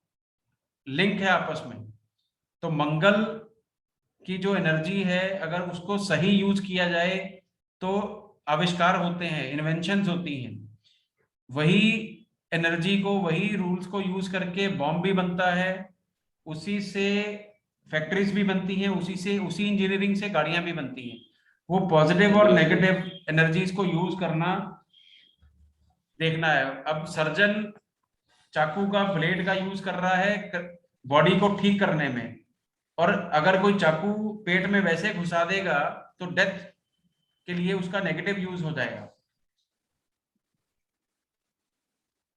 लिंक है आपस में। तो मंगल की जो एनर्जी है, अगर उसको सही यूज किया जाए तो आविष्कार होते हैं, इन्वेंशंस होती हैं। वही एनर्जी को, वही रूल्स को यूज करके बॉम्ब भी बनता है, उसी से फैक्ट्रीज भी बनती हैं, उसी इंजीनियरिंग से गाड़ियां भी बनती हैं। वो पॉजिटिव और नेगेटिव एनर्जीज को यूज करना देखना है। अब सर्जन चाकू का ब्लेड का यूज कर रहा है बॉडी को ठीक करने में, और अगर कोई चाकू पेट में वैसे घुसा देगा तो डेथ के लिए उसका नेगेटिव यूज हो जाएगा।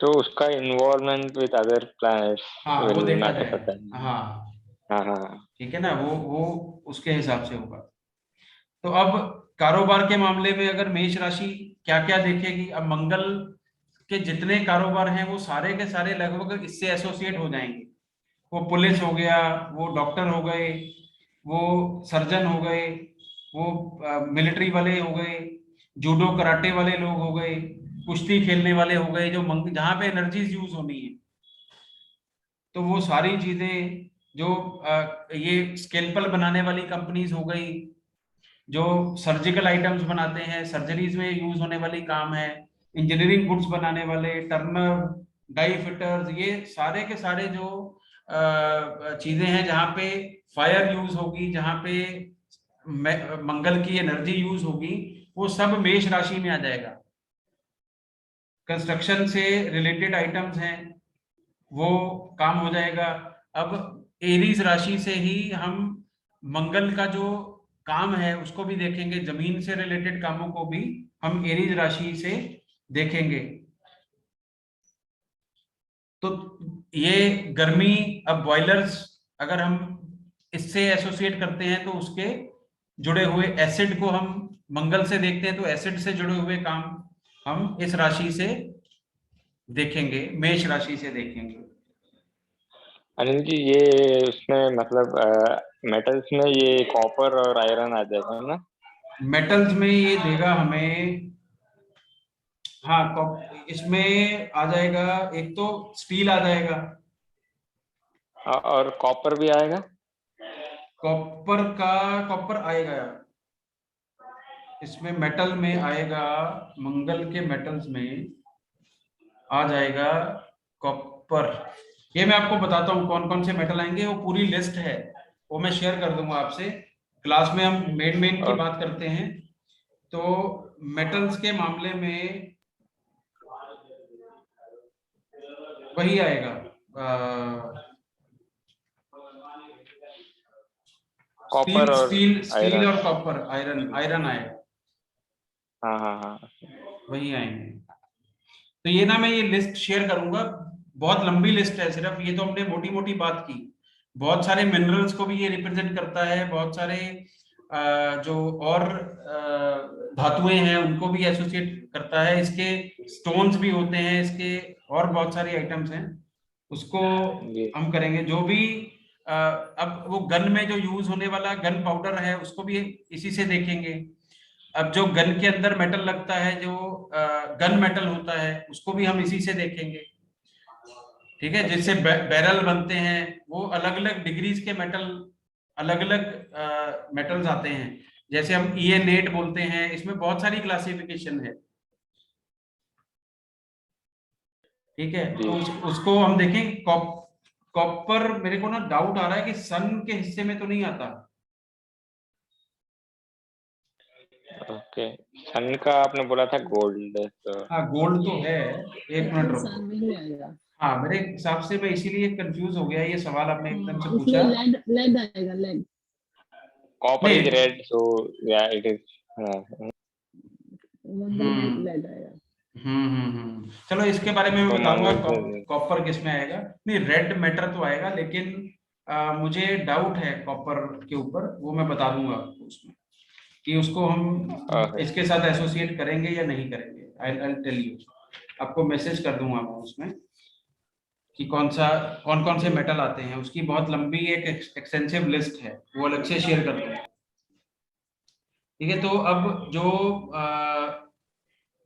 तो उसका इन्वॉल्वमेंट विद अदर प्लैनेट्स हाँ, वो विल देखा मैटर जाएगा। पता है हाँ हाँ हाँ ठीक है ना, वो उसके हिसाब से होगा। तो अब कारोबार के मामले में अगर मेष राशि क्या क्या देखेगी, अब मंगल के जितने कारोबार हैं वो सारे के सारे लगभग इससे एसोसिएट हो जाएंगे। वो पुलिस हो गया, वो डॉक्टर हो गए, वो सर्जन हो गए, वो मिलिट्री वाले हो गए, जूडो कराटे वाले लोग हो गए, कुश्ती खेलने वाले हो गए, जो जहाँ पे एनर्जीज यूज होनी है। तो वो सारी चीजें जो ये स्केलपल बनाने वाली कंपनीज हो गई, जो सर्जिकल आइटम्स बनाते हैं, सर्जरीज में यूज होने वाली काम है, इंजीनियरिंग गुड्स बनाने वाले, टर्नर, डाई फिटर्स, ये सारे के सारे जो चीजें हैं जहाँ पे फायर यूज होगी, जहाँ पे मंगल की एनर्जी यूज होगी, वो सब मेष राशि में आ जाएगा। कंस्ट्रक्शन से रिलेटेड आइटम्स हैं, वो काम हो जाएगा। अब एरीज राशि से ही हम मंगल का जो काम है उसको भी देखेंगे, जमीन से रिलेटेड कामों को भी हम एरीज राशि से देखेंगे। तो ये गर्मी, अब बॉयलर्स अगर हम इससे एसोसिएट करते हैं तो उसके जुड़े हुए एसिड को हम मंगल से देखते हैं, तो एसिड से जुड़े हुए काम हम इस राशि से देखेंगे, मेष राशि से देखेंगे। अनिल जी ये उसमें मतलब मेटल्स में ये कॉपर और आयरन आ जाएगा ना? मेटल्स में ये देगा हमें, हाँ, तो इसमें आ जाएगा, एक तो स्टील आ जाएगा, और कॉपर भी आएगा? कॉपर आएगा इसमें, मेटल में आएगा, मंगल के मेटल्स में आ जाएगा कॉपर। ये मैं आपको बताता हूँ कौन कौन से मेटल आएंगे, वो पूरी लिस्ट है, वो मैं शेयर कर दूंगा आपसे। क्लास में हम मेन की बात करते हैं। तो मेटल्स के मामले में वही आएगा, कॉपर और स्टील और कॉपर, आयरन आएगा। हाँ हाँ हाँ वही आएंगे। तो ये ना मैं ये लिस्ट शेयर करूंगा, बहुत लंबी लिस्ट है, सिर्फ ये तो हमने मोटी मोटी बात की। बहुत सारे मिनरल्स को भी ये रिप्रेजेंट करता है, बहुत सारे जो और धातुएं हैं उनको भी एसोसिएट करता है, इसके स्टोन्स भी होते हैं इसके, और बहुत सारी आइटम्स हैं। उसको हम करेंगे। जो भी अब वो गन में जो यूज होने वाला गन पाउडर है उसको भी इसी से देखेंगे। अब जो गन के अंदर मेटल लगता है, जो गन मेटल होता है, उसको भी हम इसी से देखेंगे। ठीक है, जिससे बैरल बनते हैं वो अलग अलग डिग्रीज के मेटल, अलग अलग मेटल्स आते हैं। जैसे हम EN8 बोलते हैं, इसमें बहुत सारी क्लासिफिकेशन है। ठीक है, तो उसको हम देखें। कॉपर मेरे को ना डाउट आ रहा है कि सन के हिस्से में तो नहीं आता। ओके, सन का आपने बोला था गोल्ड, तो हाँ गोल्ड तो है। एक मिनट रुको। सन में ही आएगा। हाँ मेरे हिसाब से मैं इसीलिए कंफ्यूज हो गया, ये सवाल आपने एकदम से इसमें पूछा। लेड आएगा, लेड। कॉपर इज रेड, सो या इट इज लेड आएगा। चलो इसके बारे में मैं तो बताऊंगा मंगल कॉपर किस में आएगा। नहीं, रेड मैटर तो आएगा, लेकिन मुझे डाउट है कॉपर के ऊपर, वो मैं बता दूंगा आपको उसमें कि उसको हम इसके साथ एसोसिएट करेंगे या नहीं करेंगे। आई टेल यू, आपको मैसेज कर दूंगा मैं उसमें कि कौन कौन से मेटल आते हैं। उसकी बहुत लंबी एक एक्सटेंसिव लिस्ट है, वो अलग से शेयर कर दूंगा। ठीक है, तो अब जो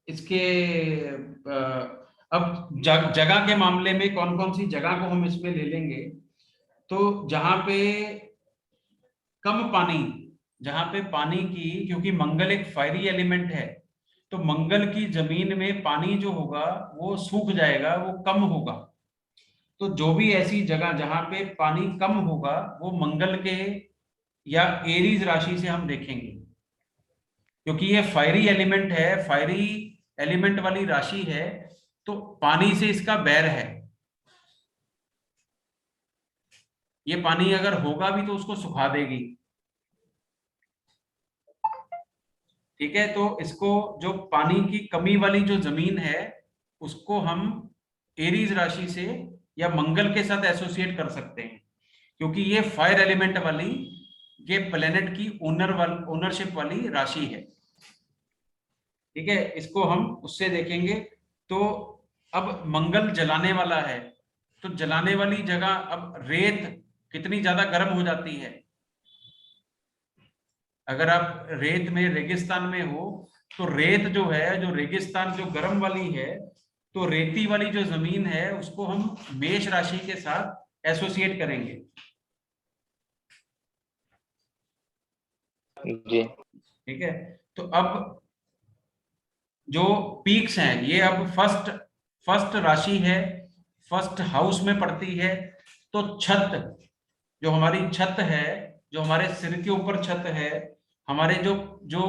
इसके अब जगह के मामले में कौन कौन सी जगह को हम इसमें ले लेंगे। तो जहां पे कम पानी, जहां पे पानी की, क्योंकि मंगल एक फायरी एलिमेंट है, तो मंगल की जमीन में पानी जो होगा वो सूख जाएगा, वो कम होगा। तो जो भी ऐसी जगह जहां पे पानी कम होगा वो मंगल के या एरीज राशि से हम देखेंगे, क्योंकि ये फायरी एलिमेंट है, फायरी एलिमेंट वाली राशि है, तो पानी से इसका बैर है। ये पानी अगर होगा भी तो उसको सुखा देगी। ठीक है, तो इसको जो पानी की कमी वाली जो जमीन है उसको हम एरीज राशि से या मंगल के साथ एसोसिएट कर सकते हैं, क्योंकि ये फायर एलिमेंट वाली, ये प्लेनेट की ओनरशिप वाली राशि है। ठीक है, इसको हम उससे देखेंगे। तो अब मंगल जलाने वाला है, तो जलाने वाली जगह, अब रेत कितनी ज्यादा गर्म हो जाती है। अगर आप रेत में, रेगिस्तान में हो, तो रेत जो है, जो रेगिस्तान जो गर्म वाली है, तो रेती वाली जो जमीन है उसको हम मेष राशि के साथ एसोसिएट करेंगे। जी, ठीक है, तो अब जो पीक्स हैं ये अब फर्स्ट राशि है, फर्स्ट हाउस में पड़ती है। तो छत, जो हमारी छत है, जो हमारे सिर के ऊपर छत है, हमारे जो जो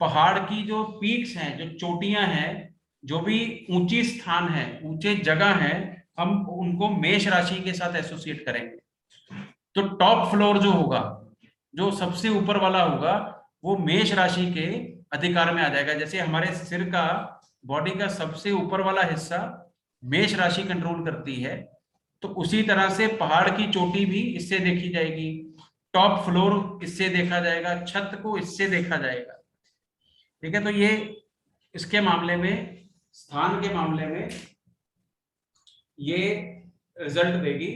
पहाड़ की जो पीक्स हैं, जो चोटियां हैं, जो भी ऊंची स्थान है, ऊंचे जगह हैं, हम उनको मेष राशि के साथ एसोसिएट करेंगे। तो टॉप फ्लोर जो होगा, जो सबसे ऊपर वाला होगा, वो मेष राशि के अधिकार में आ जाएगा। जैसे हमारे सिर का, बॉडी का सबसे ऊपर वाला हिस्सा मेष राशि कंट्रोल करती है, तो उसी तरह से पहाड़ की चोटी भी इससे देखी जाएगी, टॉप फ्लोर इससे देखा जाएगा, छत को इससे देखा जाएगा। ठीक है, तो ये इसके मामले में, स्थान के मामले में ये रिजल्ट देगी,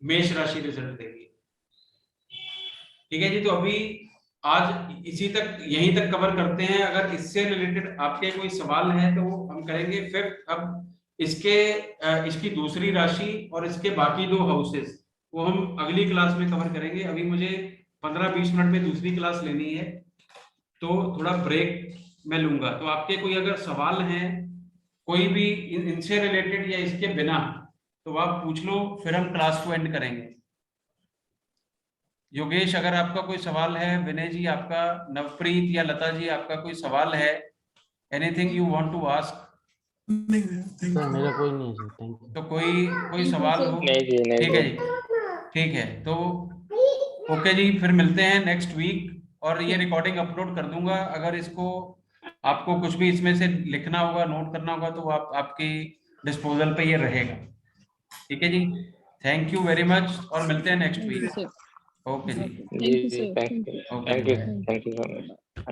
मेष राशि रिजल्ट देगी। ठीक है जी, तो अभी आज इसी तक, यहीं तक कवर करते हैं। अगर इससे रिलेटेड आपके कोई सवाल है तो हम करेंगे। फिर अब इसकी दूसरी राशि और इसके बाकी 2 हाउसेस वो हम अगली क्लास में कवर करेंगे। अभी मुझे 15-20 मिनट में दूसरी क्लास लेनी है, तो थोड़ा ब्रेक मैं लूंगा। तो आपके कोई अगर सवाल हैं कोई भी इनसे रिलेटेड या इसके बिना, तो आप पूछ लो, फिर हम क्लास को एंड करेंगे। योगेश, अगर आपका कोई सवाल है, विनय जी आपका, नवप्रीत या लता जी आपका कोई सवाल है, anything you want to ask? नहीं, थैंक सर यू। मेरा कोई नहीं सर, थैंक यू। तो कोई सवाल हो? नहीं जी, नहीं ठीक है जी, ठीक है, तो ओके जी, फिर मिलते हैं नेक्स्ट वीक। और ये रिकॉर्डिंग अपलोड कर दूंगा। अगर इसको आपको कुछ भी इसमें से लिखना होगा, नोट करना होगा, तो आपकी डिस्पोजल पे ये रहेगा। ठीक है जी, थैंक यू वेरी मच, और मिलते हैं नेक्स्ट वीक। ओके जी, जी, thank you, okay. Thank you so much.